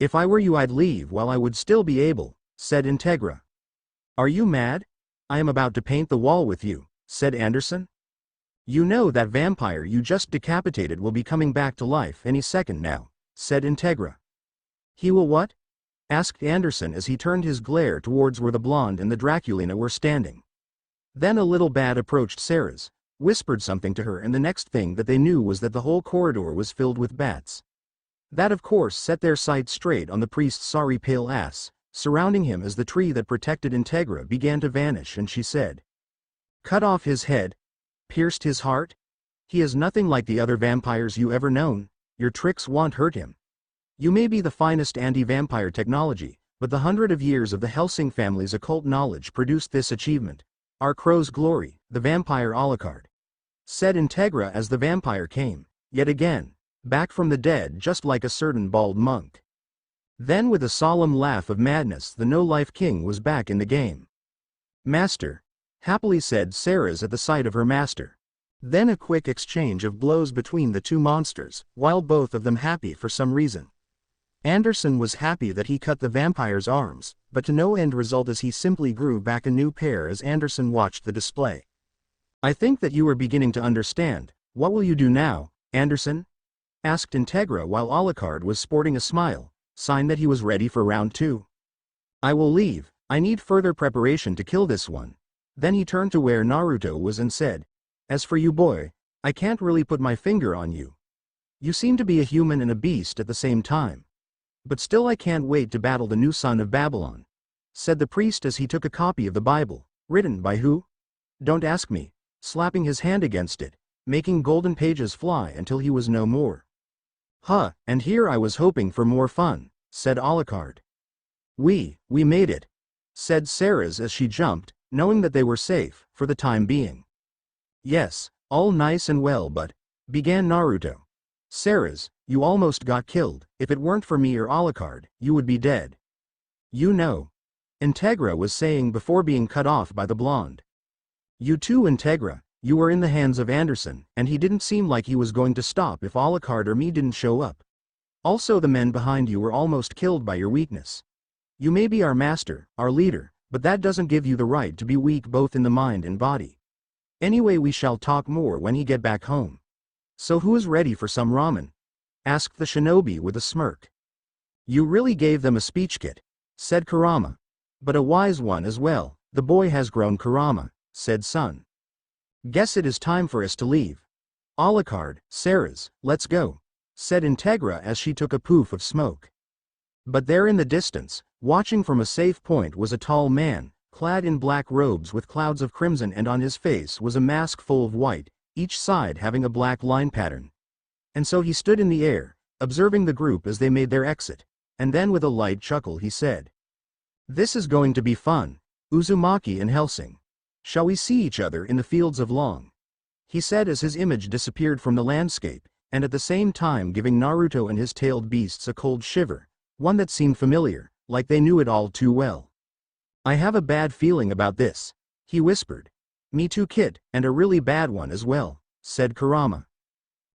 "If I were you I'd leave while I would still be able," said Integra. "Are you mad? I am about to paint the wall with you," said Anderson. "You know that vampire you just decapitated will be coming back to life any second now," said Integra. "He will what?" asked Anderson as he turned his glare towards where the blonde and the Draculina were standing. Then a little bat approached Ceres, whispered something to her, and the next thing that they knew was that the whole corridor was filled with bats. That of course set their sights straight on the priest's sorry pale ass, surrounding him as the tree that protected Integra began to vanish, and she said, "Cut off his head? Pierced his heart? He is nothing like the other vampires you ever known, your tricks won't hurt him. You may be the finest anti-vampire technology, but the 100 of years of the Hellsing family's occult knowledge produced this achievement. Our crow's glory, the vampire Alucard," said Integra as the vampire came, yet again, back from the dead just like a certain bald monk. Then with a solemn laugh of madness the no-life king was back in the game. "Master," happily said Ceres at the sight of her master. Then a quick exchange of blows between the two monsters, while both of them happy for some reason. Anderson was happy that he cut the vampire's arms, but to no end result as he simply grew back a new pair as Anderson watched the display. "I think that you are beginning to understand. What will you do now, Anderson?" asked Integra while Alucard was sporting a smile, sign that he was ready for round 2. "I will leave. I need further preparation to kill this one." Then he turned to where Naruto was and said, "As for you boy, I can't really put my finger on you. You seem to be a human and a beast at the same time. But still I can't wait to battle the new son of Babylon," said the priest as he took a copy of the Bible, written by who? Don't ask me, slapping his hand against it, making golden pages fly until he was no more. "Huh, and here I was hoping for more fun," said Alucard. We made it," said Ceres as she jumped, knowing that they were safe, for the time being. "Yes, all nice and well but," began Naruto. "Ceres, you almost got killed. If it weren't for me or Alucard, you would be dead. You know," Integra was saying before being cut off by the blonde. "You too, Integra, you were in the hands of Anderson, and he didn't seem like he was going to stop if Alucard or me didn't show up. Also the men behind you were almost killed by your weakness. You may be our master, our leader, but that doesn't give you the right to be weak both in the mind and body. Anyway, we shall talk more when he get back home. So who is ready for some ramen?" asked the shinobi with a smirk. "You really gave them a speech kit," said Kurama. "But a wise one as well. The boy has grown, Kurama," said Sun. "Guess it is time for us to leave. Alucard, Ceres, let's go," said Integra as she took a poof of smoke. But there in the distance, watching from a safe point was a tall man, clad in black robes with clouds of crimson, and on his face was a mask full of white, each side having a black line pattern. And so he stood in the air, observing the group as they made their exit, and then with a light chuckle he said, "This is going to be fun, Uzumaki and Hellsing. Shall we see each other in the fields of Long?" he said as his image disappeared from the landscape, and at the same time giving Naruto and his tailed beasts a cold shiver, one that seemed familiar, like they knew it all too well. "I have a bad feeling about this," he whispered. "Me too, kid, and a really bad one as well," said Kurama.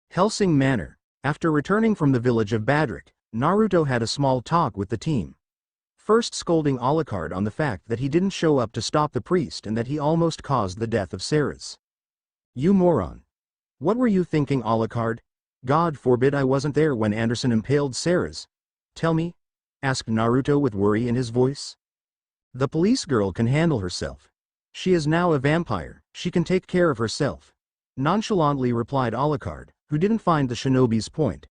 Hellsing Manor. After returning from the village of Badrick, Naruto had a small talk with the team. First scolding Alucard on the fact that he didn't show up to stop the priest and that he almost caused the death of Ceres. "You moron. What were you thinking, Alucard? God forbid I wasn't there when Anderson impaled Ceres. Tell me? Asked Naruto with worry in his voice. The police girl can handle herself. She is now a vampire, she can take care of herself. Nonchalantly replied Alucard, who didn't find the shinobi's point.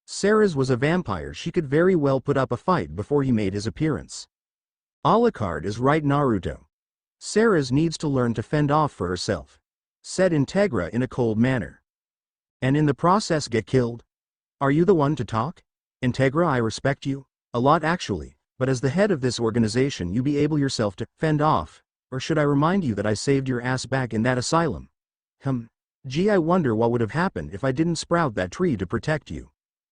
Ceres was a vampire, she could very well put up a fight before he made his appearance. Alucard is right, Naruto. Ceres needs to learn to fend off for herself, said Integra in a cold manner. And in the process get killed? Are you the one to talk? Integra, I respect you a lot actually, but as the head of this organization you be able yourself to fend off, or should I remind you that I saved your ass back in that asylum? Gee, I wonder what would have happened if I didn't sprout that tree to protect you,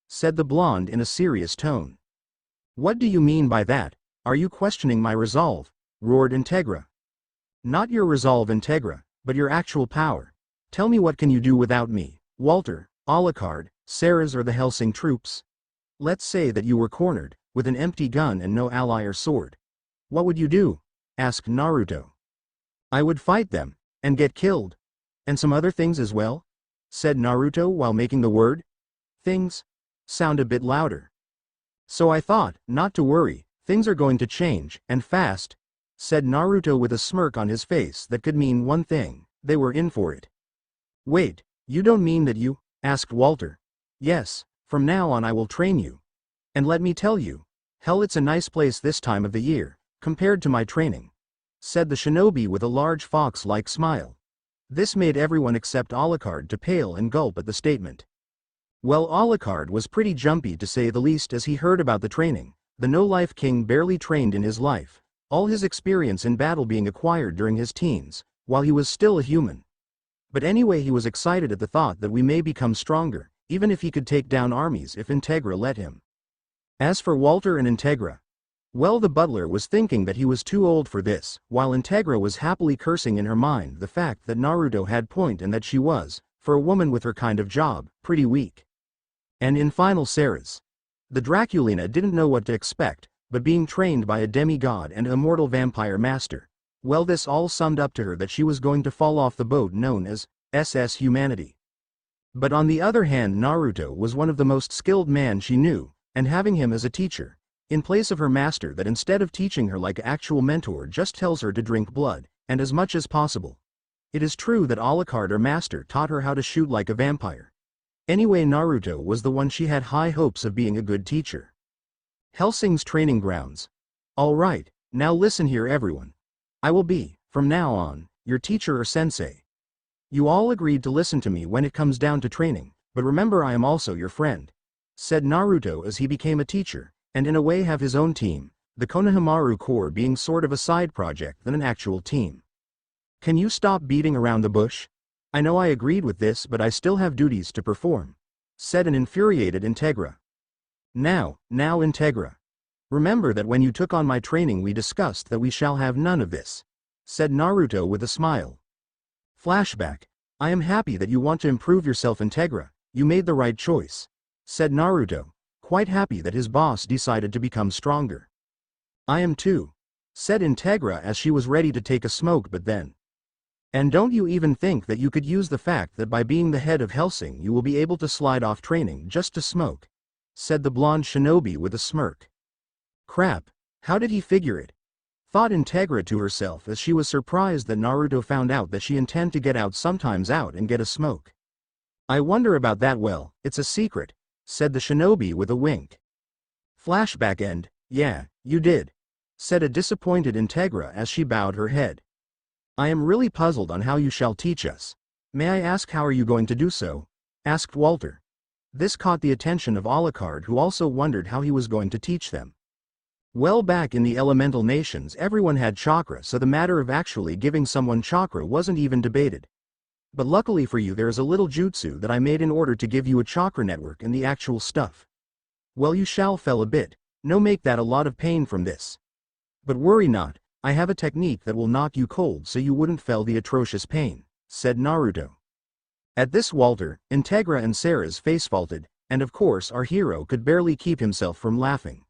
said the blonde in a serious tone. What do you mean by that? Are you questioning my resolve? Roared Integra. Not your resolve, Integra, but your actual power. Tell me, what can you do without me, Walter, Alucard, Ceres, or the Hellsing troops? Let's say that you were cornered, with an empty gun and no ally or sword. What would you do? Asked Naruto. I would fight them, and get killed. And some other things as well? Said Naruto while making the word things sound a bit louder. So I thought, not to worry, things are going to change, and fast, said Naruto with a smirk on his face that could mean one thing: they were in for it. Wait, you don't mean that you? Asked Walter. Yes, from now on I will train you. And let me tell you, hell, it's a nice place this time of the year, compared to my training, said the shinobi with a large fox-like smile. This made everyone except Alucard to pale and gulp at the statement. Well, Alucard was pretty jumpy to say the least as he heard about the training. The no-life king barely trained in his life, all his experience in battle being acquired during his teens, while he was still a human. But anyway, he was excited at the thought that we may become stronger, even if he could take down armies if Integra let him. As for Walter and Integra, well, the butler was thinking that he was too old for this, while Integra was happily cursing in her mind the fact that Naruto had point and that she was, for a woman with her kind of job, pretty weak. And in final, Ceres, the Draculina, didn't know what to expect, but being trained by a demigod and immortal vampire master, well, this all summed up to her that she was going to fall off the boat known as SS Humanity. But on the other hand, Naruto was one of the most skilled men she knew, and having him as a teacher, in place of her master that instead of teaching her like actual mentor just tells her to drink blood, and as much as possible. It is true that Alucard, her master, taught her how to shoot like a vampire. Anyway, Naruto was the one she had high hopes of being a good teacher. Hellsing's training grounds. Alright, now listen here everyone. I will be, from now on, your teacher or sensei. You all agreed to listen to me when it comes down to training, but remember I am also your friend, said Naruto as he became a teacher, and in a way have his own team, the Konohamaru Corps being sort of a side project than an actual team. Can you stop beating around the bush? I know I agreed with this, but I still have duties to perform, said an infuriated Integra. Now Integra. Remember that when you took on my training we discussed that we shall have none of this, said Naruto with a smile. Flashback. I am happy that you want to improve yourself, Integra. You made the right choice, said Naruto, quite happy that his boss decided to become stronger. I am too, said Integra as she was ready to take a smoke, but then. And don't you even think that you could use the fact that by being the head of Hellsing you will be able to slide off training just to smoke, said the blonde shinobi with a smirk. Crap, how did he figure it? Thought Integra to herself as she was surprised that Naruto found out that she intended to get out sometimes out and get a smoke. I wonder about that. Well, it's a secret, said the shinobi with a wink. Flashback end. Yeah, you did, said a disappointed Integra as she bowed her head. I am really puzzled on how you shall teach us. May I ask how are you going to do so? Asked Walter. This caught the attention of Alucard, who also wondered how he was going to teach them. Well, back in the elemental nations everyone had chakra, so the matter of actually giving someone chakra wasn't even debated. But luckily for you there is a little jutsu that I made in order to give you a chakra network and the actual stuff. Well, you shall feel a bit, no make that a lot of pain from this. But worry not, I have a technique that will knock you cold so you wouldn't feel the atrocious pain, said Naruto. At this Walter, Integra and Ceres face faulted, and of course our hero could barely keep himself from laughing.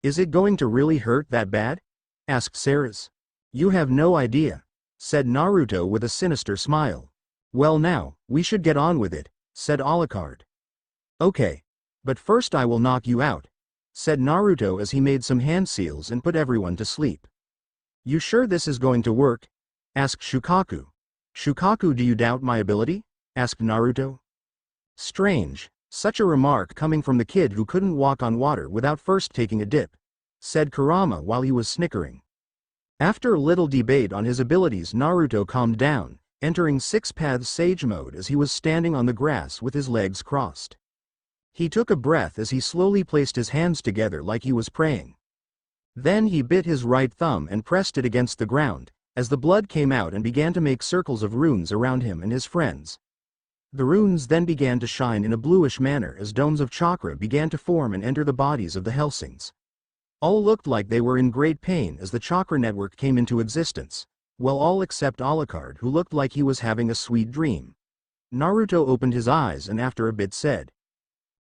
Is it going to really hurt that bad? Asked Ceres. You have no idea, said Naruto with a sinister smile. Well, now, we should get on with it, said Alucard. Okay. But first I will knock you out, said Naruto as he made some hand seals and put everyone to sleep. You sure this is going to work? Asked Shukaku. Shukaku, do you doubt my ability? Asked Naruto. Strange, such a remark coming from the kid who couldn't walk on water without first taking a dip, said Kurama while he was snickering. After a little debate on his abilities, Naruto calmed down, entering Six Paths Sage mode as he was standing on the grass with his legs crossed. He took a breath as he slowly placed his hands together like he was praying. Then he bit his right thumb and pressed it against the ground, as the blood came out and began to make circles of runes around him and his friends. The runes then began to shine in a bluish manner as domes of chakra began to form and enter the bodies of the Hellsings. All looked like they were in great pain as the chakra network came into existence, well, all except Alucard, who looked like he was having a sweet dream. Naruto opened his eyes and after a bit said,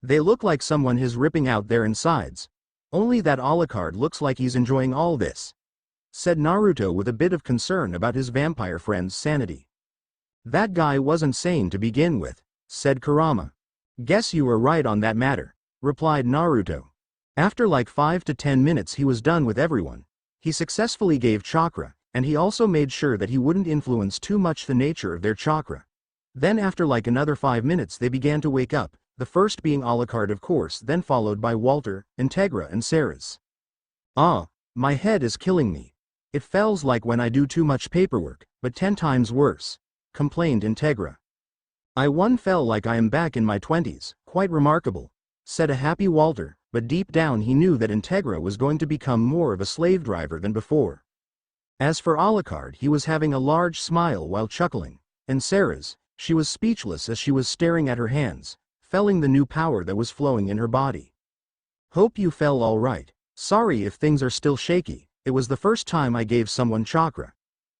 "They look like someone is ripping out their insides. Only that Alucard looks like he's enjoying all this," said Naruto with a bit of concern about his vampire friend's sanity. "That guy wasn't sane to begin with," said Kurama. "Guess you were right on that matter," replied Naruto. After like 5 to 10 minutes he was done with everyone. He successfully gave chakra, and he also made sure that he wouldn't influence too much the nature of their chakra. Then after like another 5 minutes they began to wake up, the first being Alucard of course, then followed by Walter, Integra and Ceres. "Ah, my head is killing me. It feels like when I do too much paperwork, but 10 times worse," complained Integra. "I one felt like I am back in my 20s, quite remarkable," said a happy Walter, but deep down he knew that Integra was going to become more of a slave driver than before. As for Alucard, he was having a large smile while chuckling, and Ceres, she was speechless as she was staring at her hands, feeling the new power that was flowing in her body. "Hope you fell all right. Sorry if things are still shaky, it was the first time I gave someone chakra,"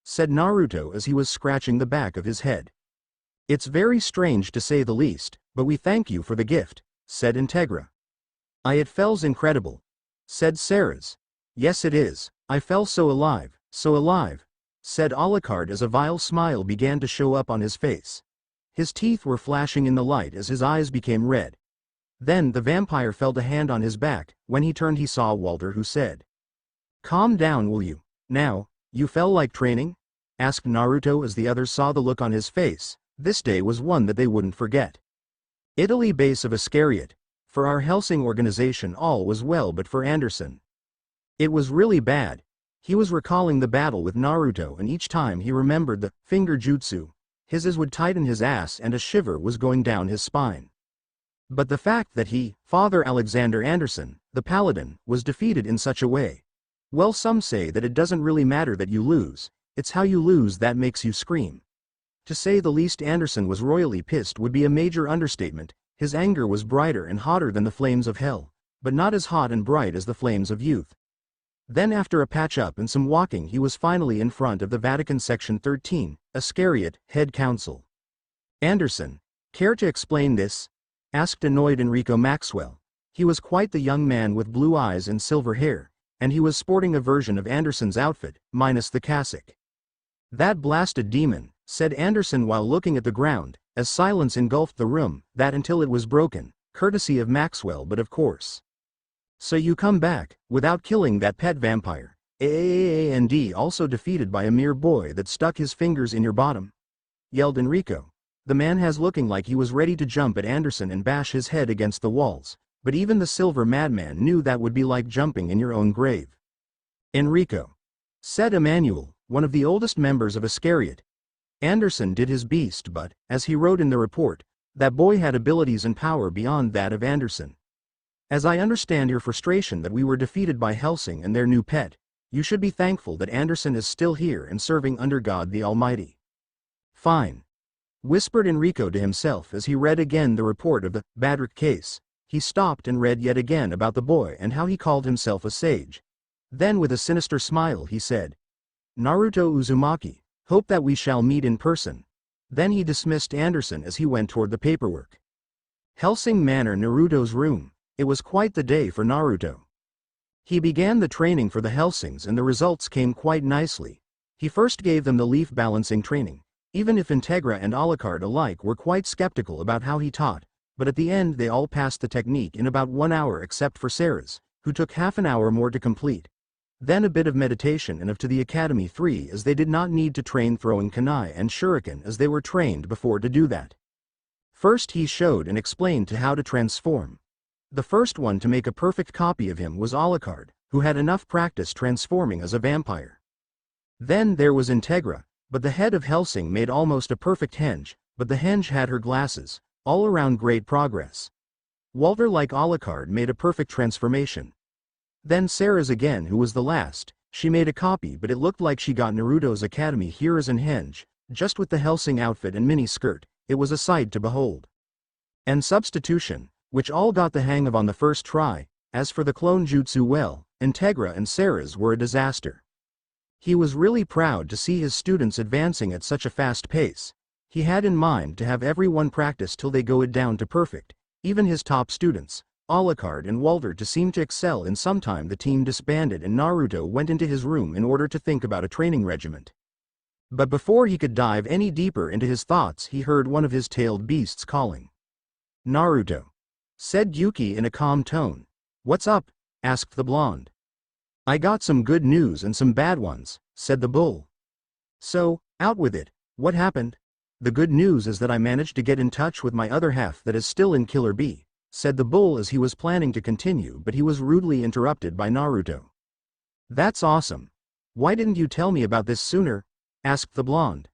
said Naruto as he was scratching the back of his head. "It's very strange to say the least, but we thank you for the gift," said Integra. "It feels incredible," said Ceres. "Yes it is, I felt so alive, said Alucard as a vile smile began to show up on his face. His teeth were flashing in the light as his eyes became red. Then the vampire felt a hand on his back. When he turned he saw Walter, who said, "Calm down will you? Now, you felt like training?" asked Naruto as the others saw the look on his face. This day was one that they wouldn't forget. Italy, base of Iscariot. For our Hellsing organization all was well, but for Anderson, it was really bad. He was recalling the battle with Naruto, and each time he remembered the finger jutsu, his eyes would tighten his ass and a shiver was going down his spine. But the fact that he, Father Alexander Anderson, the paladin, was defeated in such a way. Well, some say that it doesn't really matter that you lose, it's how you lose that makes you scream. To say the least, Anderson was royally pissed would be a major understatement. His anger was brighter and hotter than the flames of hell, but not as hot and bright as the flames of youth. Then after a patch-up and some walking he was finally in front of the Vatican Section 13, Iscariot, head council. "Anderson, care to explain this?" asked annoyed Enrico Maxwell. He was quite the young man with blue eyes and silver hair, and he was sporting a version of Anderson's outfit, minus the cassock. "That blasted demon," said Anderson while looking at the ground, as silence engulfed the room, "that until it was broken, courtesy of Maxwell, but of course. So you come back, without killing that pet vampire, and also defeated by a mere boy that stuck his fingers in your bottom?" yelled Enrico. The man has looking like he was ready to jump at Anderson and bash his head against the walls, but even the silver madman knew that would be like jumping in your own grave. "Enrico," said Emmanuel, one of the oldest members of Iscariot. "Anderson did his beast, but, as he wrote in the report, that boy had abilities and power beyond that of Anderson. As I understand your frustration that we were defeated by Hellsing and their new pet, you should be thankful that Anderson is still here and serving under God the Almighty." "Fine," whispered Enrico to himself as he read again the report of the Badrick case. He stopped and read yet again about the boy and how he called himself a sage. Then with a sinister smile he said, "Naruto Uzumaki, hope that we shall meet in person." Then he dismissed Anderson as he went toward the paperwork. Hellsing Manor, Naruto's room. It was quite the day for Naruto. He began the training for the Hellsings and the results came quite nicely. He first gave them the leaf balancing training. Even if Integra and Alucard alike were quite skeptical about how he taught, but at the end they all passed the technique in about 1 hour except for Sarah's, who took half an hour more to complete. Then a bit of meditation and to the Academy 3 as they did not need to train throwing kunai and shuriken as they were trained before to do that. First he showed and explained to how to transform. The first one to make a perfect copy of him was Alucard, who had enough practice transforming as a vampire. Then there was Integra, but the head of Hellsing made almost a perfect henge, but the henge had her glasses, all around great progress. Walter like Alucard made a perfect transformation. Then Sarah's again who was the last, she made a copy but it looked like she got Naruto's Academy heroes and henge, just with the Hellsing outfit and mini skirt, it was a sight to behold. And substitution, which all got the hang of on the first try, as for the clone jutsu well, Integra and Sarah's were a disaster. He was really proud to see his students advancing at such a fast pace. He had in mind to have everyone practice till they go it down to perfect, even his top students, Alucard and Walter to seem to excel in some time the team disbanded and Naruto went into his room in order to think about a training regiment. But before he could dive any deeper into his thoughts he heard one of his tailed beasts calling. "Naruto," said Gyuki in a calm tone. "What's up?" asked the blonde. "I got some good news and some bad ones," said the bull. "So, out with it, what happened?" "The good news is that I managed to get in touch with my other half that is still in Killer Bee," said the bull as he was planning to continue but he was rudely interrupted by Naruto. "That's awesome. Why didn't you tell me about this sooner?" asked the blonde.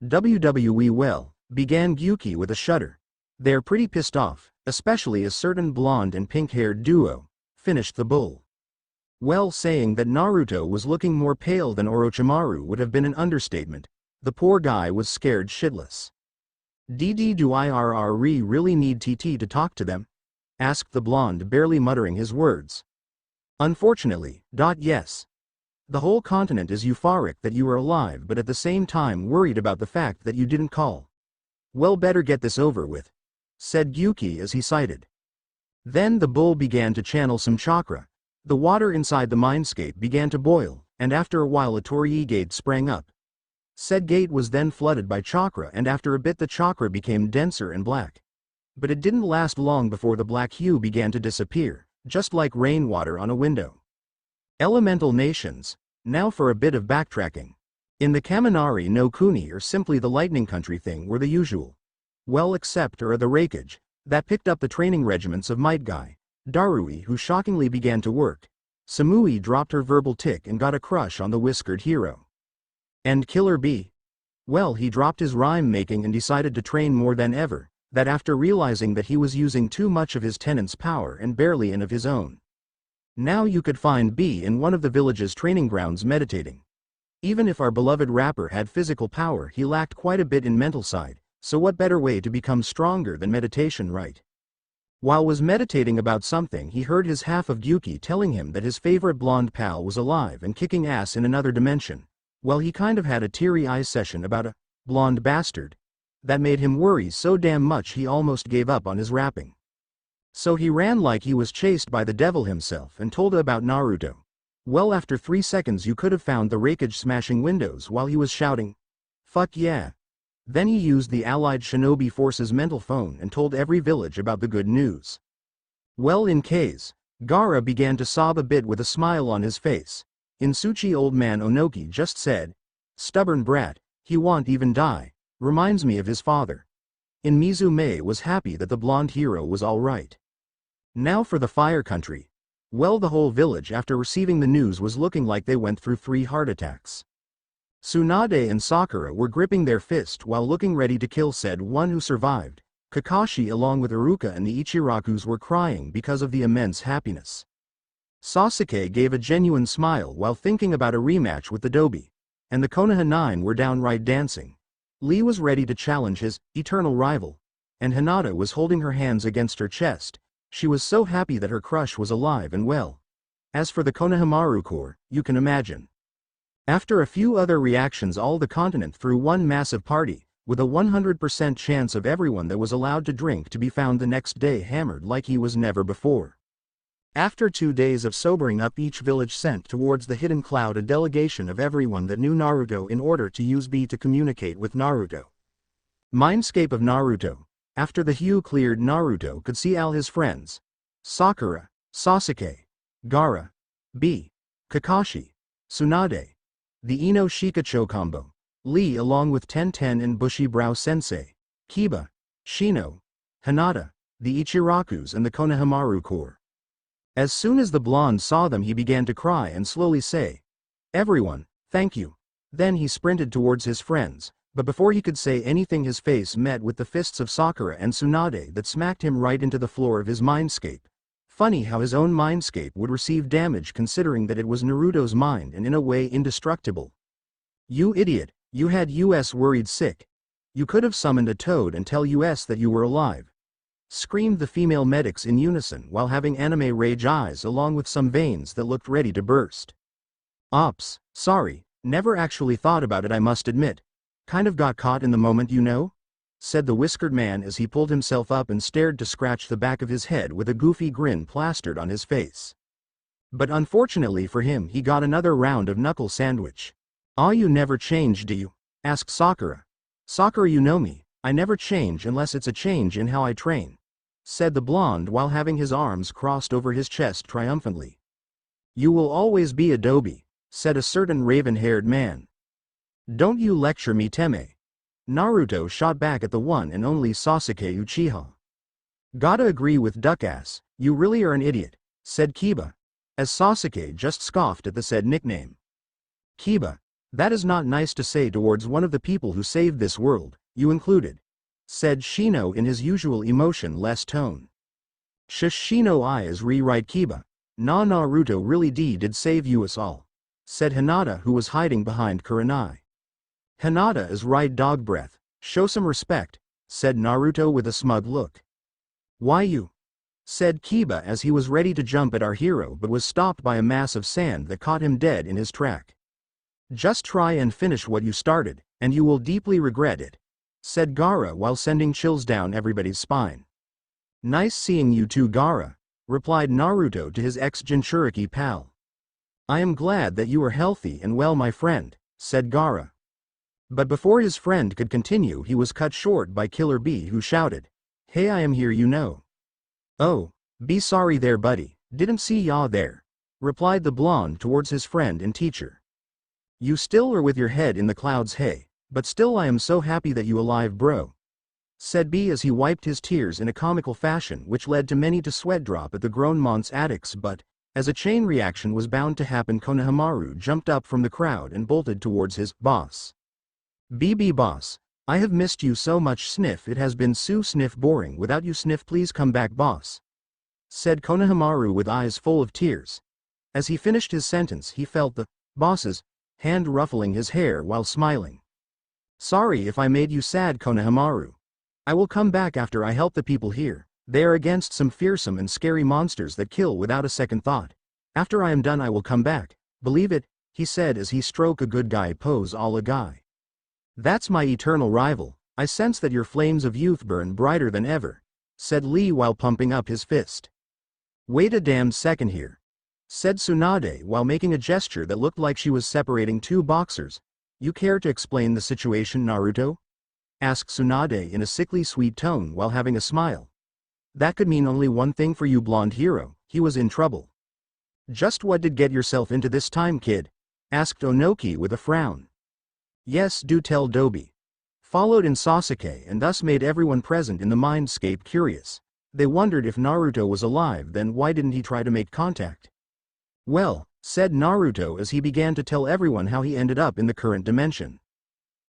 Well, began Gyuki with a shudder. "They're pretty pissed off, especially a certain blonde and pink-haired duo," finished the bull. Well, saying that Naruto was looking more pale than Orochimaru would have been an understatement. The poor guy was scared shitless. Do I really need TT to talk to them?" asked the blonde barely muttering his words. "Unfortunately, yes. The whole continent is euphoric that you are alive but at the same time worried about the fact that you didn't call. Well, better get this over with," said Gyuki as he sighed. Then the bull began to channel some chakra. The water inside the mindscape began to boil, and after a while a Torii gate sprang up. Said gate was then flooded by chakra and after a bit the chakra became denser and black. But it didn't last long before the black hue began to disappear, just like rainwater on a window. Elemental nations. Now for a bit of backtracking. In the Kaminari no Kuni or simply the lightning country thing were the usual. Well, except or the Raikage, that picked up the training regiments of Might Guy, Darui who shockingly began to work. Samui dropped her verbal tick and got a crush on the whiskered hero. And Killer Bee? Well, he dropped his rhyme making and decided to train more than ever, that after realizing that he was using too much of his tenant's power and barely any of his own. Now you could find Bee in one of the village's training grounds meditating. Even if our beloved rapper had physical power he lacked quite a bit in mental side, so what better way to become stronger than meditation, right? While was meditating about something he heard his half of Gyuki telling him that his favorite blonde pal was alive and kicking ass in another dimension. Well, he kind of had a teary-eye session about a blonde bastard. That made him worry so damn much he almost gave up on his rapping. So he ran like he was chased by the devil himself and told about Naruto. Well, after 3 seconds you could have found the Raikage smashing windows while he was shouting, "Fuck yeah." Then he used the allied Shinobi force's mental phone and told every village about the good news. Well, in case, Gaara began to sob a bit with a smile on his face. In Tsuchi old man Onoki just said, "Stubborn brat, he won't even die, reminds me of his father." In Mizume was happy that the blonde hero was alright. Now for the fire country. Well, the whole village after receiving the news was looking like they went through 3 heart attacks. Tsunade and Sakura were gripping their fist while looking ready to kill said one who survived. Kakashi along with Iruka and the Ichirakus were crying because of the immense happiness. Sasuke gave a genuine smile while thinking about a rematch with the Dobi. And the Konoha 9 were downright dancing. Lee was ready to challenge his eternal rival. And Hinata was holding her hands against her chest. She was so happy that her crush was alive and well. As for the Konohamaru Corps, you can imagine. After a few other reactions all the continent threw one massive party, with a 100% chance of everyone that was allowed to drink to be found the next day hammered like he was never before. After 2 days of sobering up each village sent towards the hidden cloud a delegation of everyone that knew Naruto in order to use B to communicate with Naruto. Mindscape of Naruto. After the hue cleared, Naruto could see all his friends. Sakura, Sasuke, Gaara, B, Kakashi, Tsunade, the Ino Shikacho combo, Lee along with Tenten and Bushy Brow Sensei, Kiba, Shino, Hinata, the Ichirakus and the Konohamaru Corps. As soon as the blonde saw them, he began to cry and slowly say, "Everyone, thank you." Then he sprinted towards his friends, but before he could say anything his face met with the fists of Sakura and Tsunade that smacked him right into the floor of his mindscape. Funny how his own mindscape would receive damage considering that it was Naruto's mind and in a way indestructible. "You idiot, you had us worried sick. You could have summoned a toad and tell us that you were alive," screamed the female medics in unison while having anime rage eyes along with some veins that looked ready to burst. "Ops, sorry, never actually thought about it, I must admit. Kind of got caught in the moment, you know?" said the whiskered man as he pulled himself up and stared to scratch the back of his head with a goofy grin plastered on his face. But unfortunately for him, he got another round of knuckle sandwich. "Ah, you never change, do you?" asked Sakura. "Sakura, you know me, I never change unless it's a change in how I train," said the blonde while having his arms crossed over his chest triumphantly. "You will always be Adobe," said a certain raven-haired man. "Don't you lecture me, Teme." Naruto shot back at the one and only Sasuke Uchiha. "Gotta agree with Duckass, you really are an idiot," said Kiba, as Sasuke just scoffed at the said nickname. "Kiba, that is not nice to say towards one of the people who saved this world, you included," said Shino in his usual emotion-less tone. "Shush Shino, I is rewrite Kiba. Naruto really did save you us all," said Hinata, who was hiding behind Kurenai. "Hinata is right, dog breath, show some respect," said Naruto with a smug look. "Why you?" said Kiba as he was ready to jump at our hero but was stopped by a mass of sand that caught him dead in his track. "Just try and finish what you started, and you will deeply regret it," said Gaara while sending chills down everybody's spine. "Nice seeing you too, Gaara," replied Naruto to his ex-Jinchuriki pal. "I am glad that you are healthy and well, my friend," said Gaara. But before his friend could continue, he was cut short by Killer B, who shouted, "Hey, I am here, you know." "Oh, be sorry there, buddy, didn't see ya there," replied the blonde towards his friend and teacher. "You still are with your head in the clouds, hey, but still I am so happy that you alive, bro," said B as he wiped his tears in a comical fashion which led to many to sweat drop at the grown month's addicts, but, as a chain reaction was bound to happen, Konohamaru jumped up from the crowd and bolted towards his boss. "BB boss, I have missed you so much, sniff, it has been so sniff boring without you, sniff, please come back boss," said Konohamaru with eyes full of tears. As he finished his sentence, he felt the boss's hand ruffling his hair while smiling. "Sorry if I made you sad, Konohamaru. I will come back after I help the people here. They are against some fearsome and scary monsters that kill without a second thought. After I am done I will come back, believe it," he said as he stroked a good guy pose all a guy. "That's my eternal rival, I sense that your flames of youth burn brighter than ever," said Lee while pumping up his fist. "Wait a damn second here," said Tsunade while making a gesture that looked like she was separating two boxers. "You care to explain the situation, Naruto?" asked Tsunade in a sickly sweet tone while having a smile. "That could mean only one thing for you, blonde hero, he was in trouble." "Just what did get yourself into this time, kid?" asked Onoki with a frown. "Yes, do tell, Dobi," followed in Sasuke, and thus made everyone present in the mindscape curious. They wondered if Naruto was alive, then why didn't he try to make contact? "Well," said Naruto as he began to tell everyone how he ended up in the current dimension.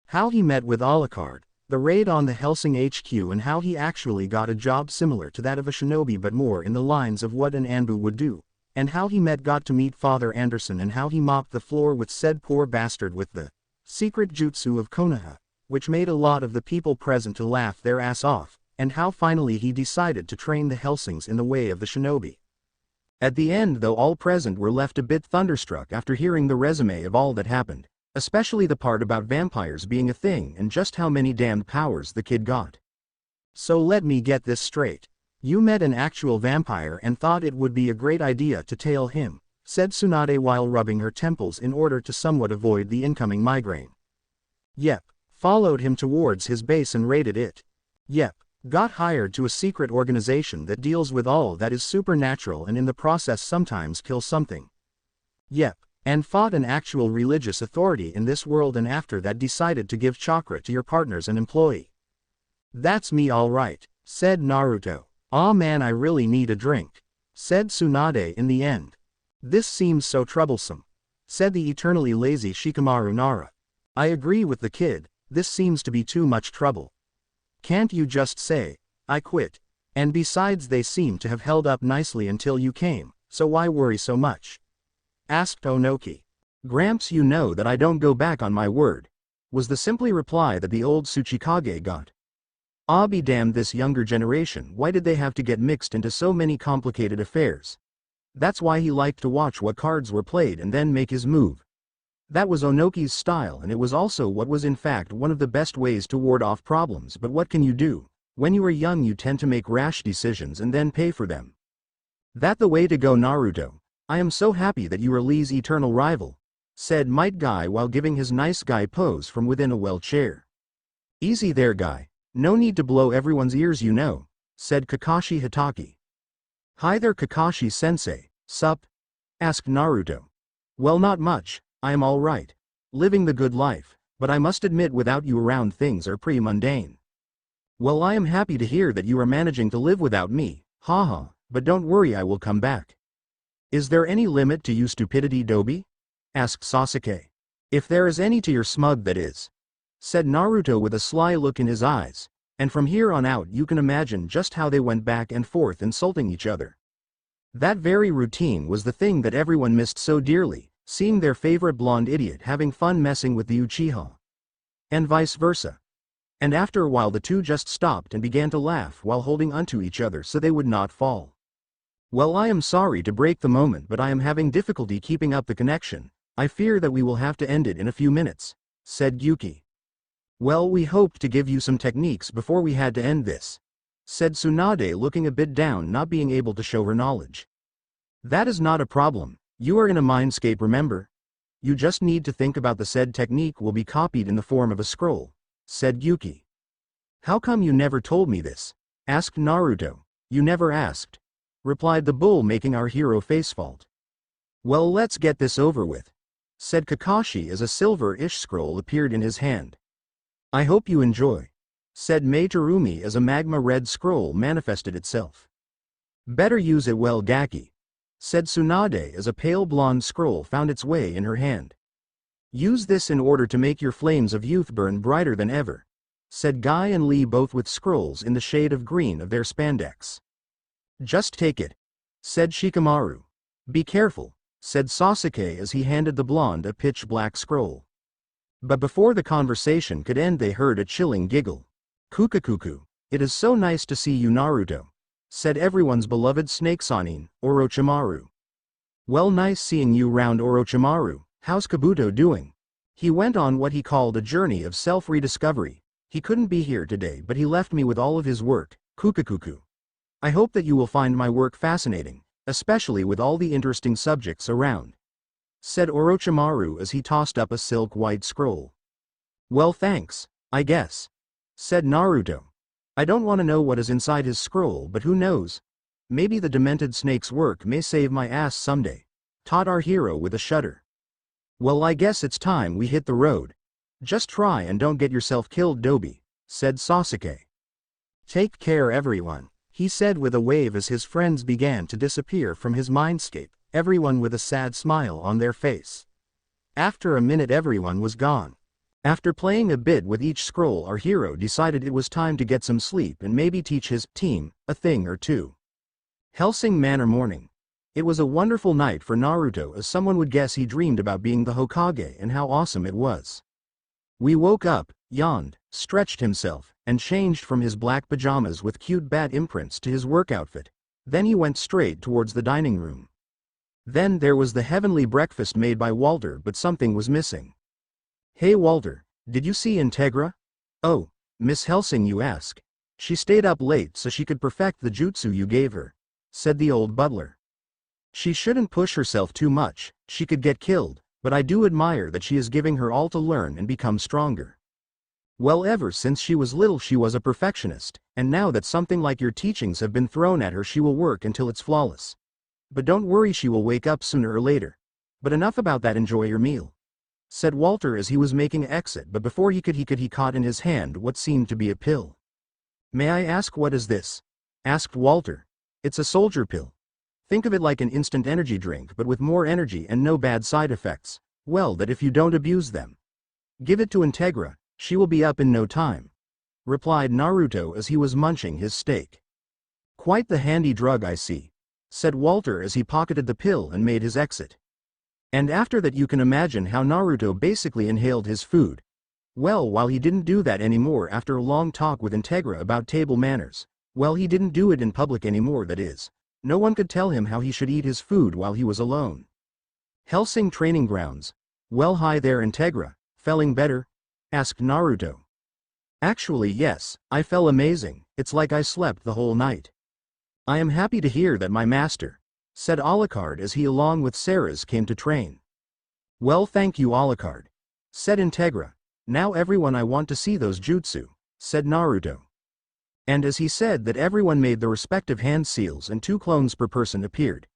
How he met with Alucard, the raid on the Hellsing HQ, and how he actually got a job similar to that of a shinobi but more in the lines of what an Anbu would do, and how he got to meet Father Anderson, and how he mopped the floor with said poor bastard with the secret jutsu of Konoha, which made a lot of the people present to laugh their ass off, and how finally he decided to train the Hellsings in the way of the shinobi. At the end, though, all present were left a bit thunderstruck after hearing the resume of all that happened, especially the part about vampires being a thing and just how many damned powers the kid got. "So let me get this straight. You met an actual vampire and thought it would be a great idea to tail him," said Tsunade while rubbing her temples in order to somewhat avoid the incoming migraine. "Yep," followed him towards his base and raided it. "Yep, Got hired to a secret organization that deals with all that is supernatural and in the process sometimes kills something. Yep. And fought an actual religious authority in this world, and after that decided to give chakra to your partner's an employee. That's me all right, said Naruto. Aw man, I really need a drink, said Tsunade in the end. This seems so troublesome, said the eternally lazy Shikamaru Nara. I agree with the kid, this seems to be too much trouble. Can't you just say, I quit? And besides, they seem to have held up nicely until you came, so why worry so much? Asked Onoki. Gramps, you know that I don't go back on my word, was the simply reply that the old Tsuchikage got. Ah, be damned, this younger generation, why did they have to get mixed into so many complicated affairs? That's why he liked to watch what cards were played and then make his move. That was Onoki's style, and it was also what was in fact one of the best ways to ward off problems, but what can you do? When you are young you tend to make rash decisions and then pay for them. That the way to go, Naruto. I am so happy that you are Lee's eternal rival, said Might Guy while giving his nice guy pose from within a well chair. Easy there, guy. No need to blow everyone's ears, you know, said Kakashi Hatake. Hi there, Kakashi-sensei, sup? Asked Naruto. Well, not much, I am all right. Living the good life, but I must admit without you around things are pretty mundane. Well, I am happy to hear that you are managing to live without me, haha, but don't worry, I will come back. Is there any limit to you stupidity, Dobi? Asked Sasuke. If there is any to your smug, that is, said Naruto with a sly look in his eyes, and from here on out you can imagine just how they went back and forth insulting each other. That very routine was the thing that everyone missed so dearly, seeing their favorite blonde idiot having fun messing with the Uchiha. And vice versa. And after a while the two just stopped and began to laugh while holding onto each other so they would not fall. Well, I am sorry to break the moment, but I am having difficulty keeping up the connection. I fear that we will have to end it in a few minutes, said Gyuki. Well, we hoped to give you some techniques before we had to end this, said Tsunade, looking a bit down, not being able to show her knowledge. That is not a problem. You are in a mindscape, remember? You just need to think about the said technique will be copied in the form of a scroll, said Gyuki. How come you never told me this? Asked Naruto. You never asked, replied the bull, making our hero face fault. Well, let's get this over with, said Kakashi as a silver-ish scroll appeared in his hand. I hope you enjoy, said Meitarumi as a magma-red scroll manifested itself. Better use it well, Gaki, said Tsunade as a pale blonde scroll found its way in her hand. Use this in order to make your flames of youth burn brighter than ever, said Guy and Lee, both with scrolls in the shade of green of their spandex. Just take it, said Shikamaru. Be careful, said Sasuke as he handed the blonde a pitch-black scroll. But before the conversation could end they heard a chilling giggle. Kukakuku, it is so nice to see you, Naruto, said everyone's beloved snake Sanin, Orochimaru. Well, nice seeing you round, Orochimaru. How's Kabuto doing? He went on what he called a journey of self-rediscovery. He couldn't be here today, but he left me with all of his work, Kukakuku. I hope that you will find my work fascinating, especially with all the interesting subjects around, said Orochimaru as he tossed up a silk-white scroll. Well, thanks, I guess, said Naruto. I don't want to know what is inside his scroll, but who knows? Maybe the demented snake's work may save my ass someday, taught our hero with a shudder. Well, I guess it's time we hit the road. Just try and don't get yourself killed, Dobi, said Sasuke. Take care, everyone, he said with a wave as his friends began to disappear from his mindscape, everyone with a sad smile on their face. After a minute everyone was gone. After playing a bit with each scroll, our hero decided it was time to get some sleep and maybe teach his team a thing or two. Hellsing Manor morning. It was a wonderful night for Naruto, as someone would guess he dreamed about being the Hokage and how awesome it was. We woke up, yawned, stretched himself, and changed from his black pajamas with cute bat imprints to his work outfit. Then he went straight towards the dining room. Then there was the heavenly breakfast made by Walter, but something was missing. Hey Walter, did you see Integra? Oh, Miss Hellsing, you ask? She stayed up late so she could perfect the jutsu you gave her, said the old butler. She shouldn't push herself too much, she could get killed, but I do admire that she is giving her all to learn and become stronger. Well, ever since she was little she was a perfectionist, and now that something like your teachings have been thrown at her she will work until it's flawless. But don't worry, she will wake up sooner or later. But enough about that, enjoy your meal," said Walter as he was making exit, but before he caught in his hand what seemed to be a pill. "May I ask what is this?" asked Walter. "It's a soldier pill. Think of it like an instant energy drink but with more energy and no bad side effects. Well, that if you don't abuse them. Give it to Integra, she will be up in no time," replied Naruto as he was munching his steak. "Quite the handy drug, I see," said Walter as he pocketed the pill and made his exit. And after that you can imagine how Naruto basically inhaled his food. Well, while he didn't do that anymore after a long talk with Integra about table manners, well, he didn't do it in public anymore, that is. No one could tell him how he should eat his food while he was alone. Hellsing training grounds. "Well, hi there, Integra, feeling better?" asked Naruto. "Actually yes, I felt amazing, it's like I slept the whole night." "I am happy to hear that, my master," said Alucard as he along with Ceres came to train. "Well, thank you, Alucard," said Integra. "Now everyone, I want to see those jutsu," said Naruto. And as he said that, everyone made the respective hand seals and 2 clones per person appeared.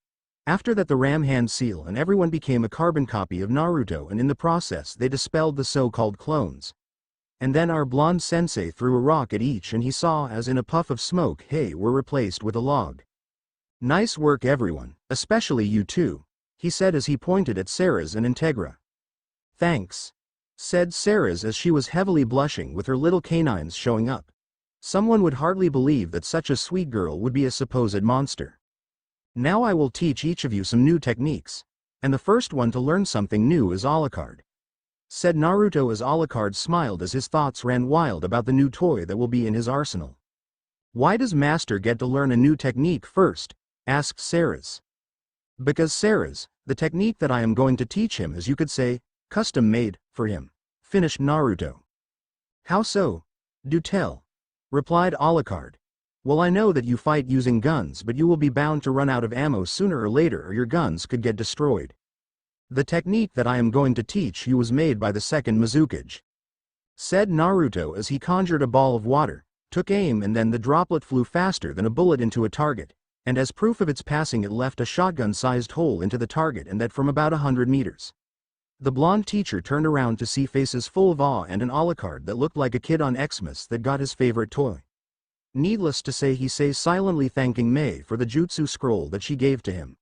After that the ram hand seal and everyone became a carbon copy of Naruto, and in the process they dispelled the so-called clones. And then our blonde sensei threw a rock at each and he saw as in a puff of smoke hey were replaced with a log. "Nice work everyone, especially you two," he said as he pointed at Ceres and Integra. "Thanks," said Ceres as she was heavily blushing with her little canines showing up. Someone would hardly believe that such a sweet girl would be a supposed monster. "Now I will teach each of you some new techniques. And the first one to learn something new is Alucard," said Naruto as Alucard smiled as his thoughts ran wild about the new toy that will be in his arsenal. "Why does Master get to learn a new technique first?" asked Ceres. "Because Ceres, the technique that I am going to teach him is, you could say, custom made for him," finished Naruto. "How so? Do tell," replied Alucard. "Well, I know that you fight using guns, but you will be bound to run out of ammo sooner or later, or your guns could get destroyed. The technique that I am going to teach you was made by the second Mizukage," said Naruto as he conjured a ball of water, took aim, and then the droplet flew faster than a bullet into a target, and as proof of its passing it left a shotgun-sized hole into the target, and that from about 100 meters. The blonde teacher turned around to see faces full of awe and an Alucard that looked like a kid on Xmas that got his favorite toy. Needless to say, he says silently thanking May for the jutsu scroll that she gave to him.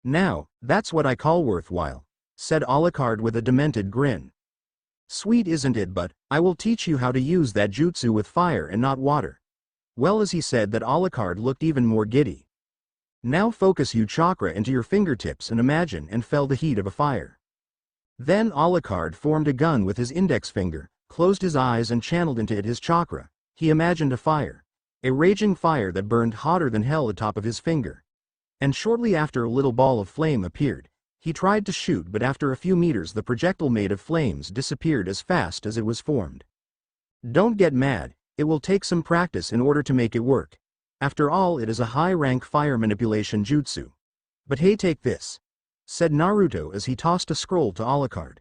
"Now, that's what I call worthwhile," said Alucard with a demented grin. "Sweet, isn't it? But I will teach you how to use that jutsu with fire and not water." Well, as he said that, Alucard looked even more giddy. "Now focus your chakra into your fingertips and imagine and feel the heat of a fire." Then Alucard formed a gun with his index finger, closed his eyes and channeled into it his chakra. He imagined a fire. A raging fire that burned hotter than hell atop of his finger. And shortly after a little ball of flame appeared. He tried to shoot, but after a few meters the projectile made of flames disappeared as fast as it was formed. "Don't get mad, it will take some practice in order to make it work. After all, it is a high-rank fire manipulation jutsu. But hey, take this," said Naruto as he tossed a scroll to Alucard.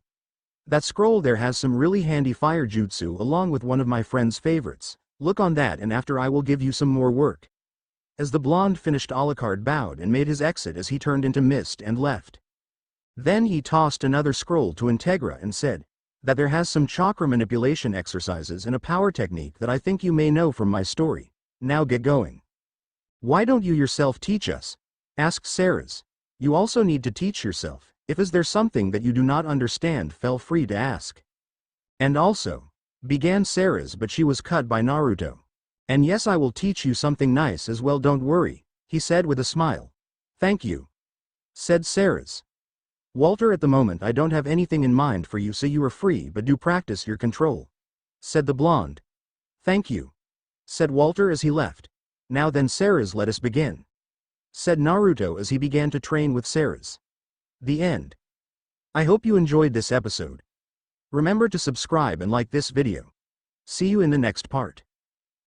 "That scroll there has some really handy fire jutsu along with one of my friend's favorites. Look on that, and after I will give you some more work." As the blonde finished, Alucard bowed and made his exit as he turned into mist and left. Then he tossed another scroll to Integra and said that there has some chakra manipulation exercises and a power technique that I think you may know from my story. Now get going. "Why don't you yourself teach us?" asked Ceres. "You also need to teach yourself. If is there something that you do not understand, feel free to ask." "And also," began Ceres, but she was cut by Naruto. "And yes, I will teach you something nice as well, don't worry," he said with a smile. "Thank you," said Ceres. "Walter, at the moment I don't have anything in mind for you, so you are free, but do practice your control," said the blonde. "Thank you," said Walter as he left. "Now then, Ceres, let us begin," said Naruto as he began to train with Ceres. The end. I hope you enjoyed this episode. Remember to subscribe and like this video. See you in the next part.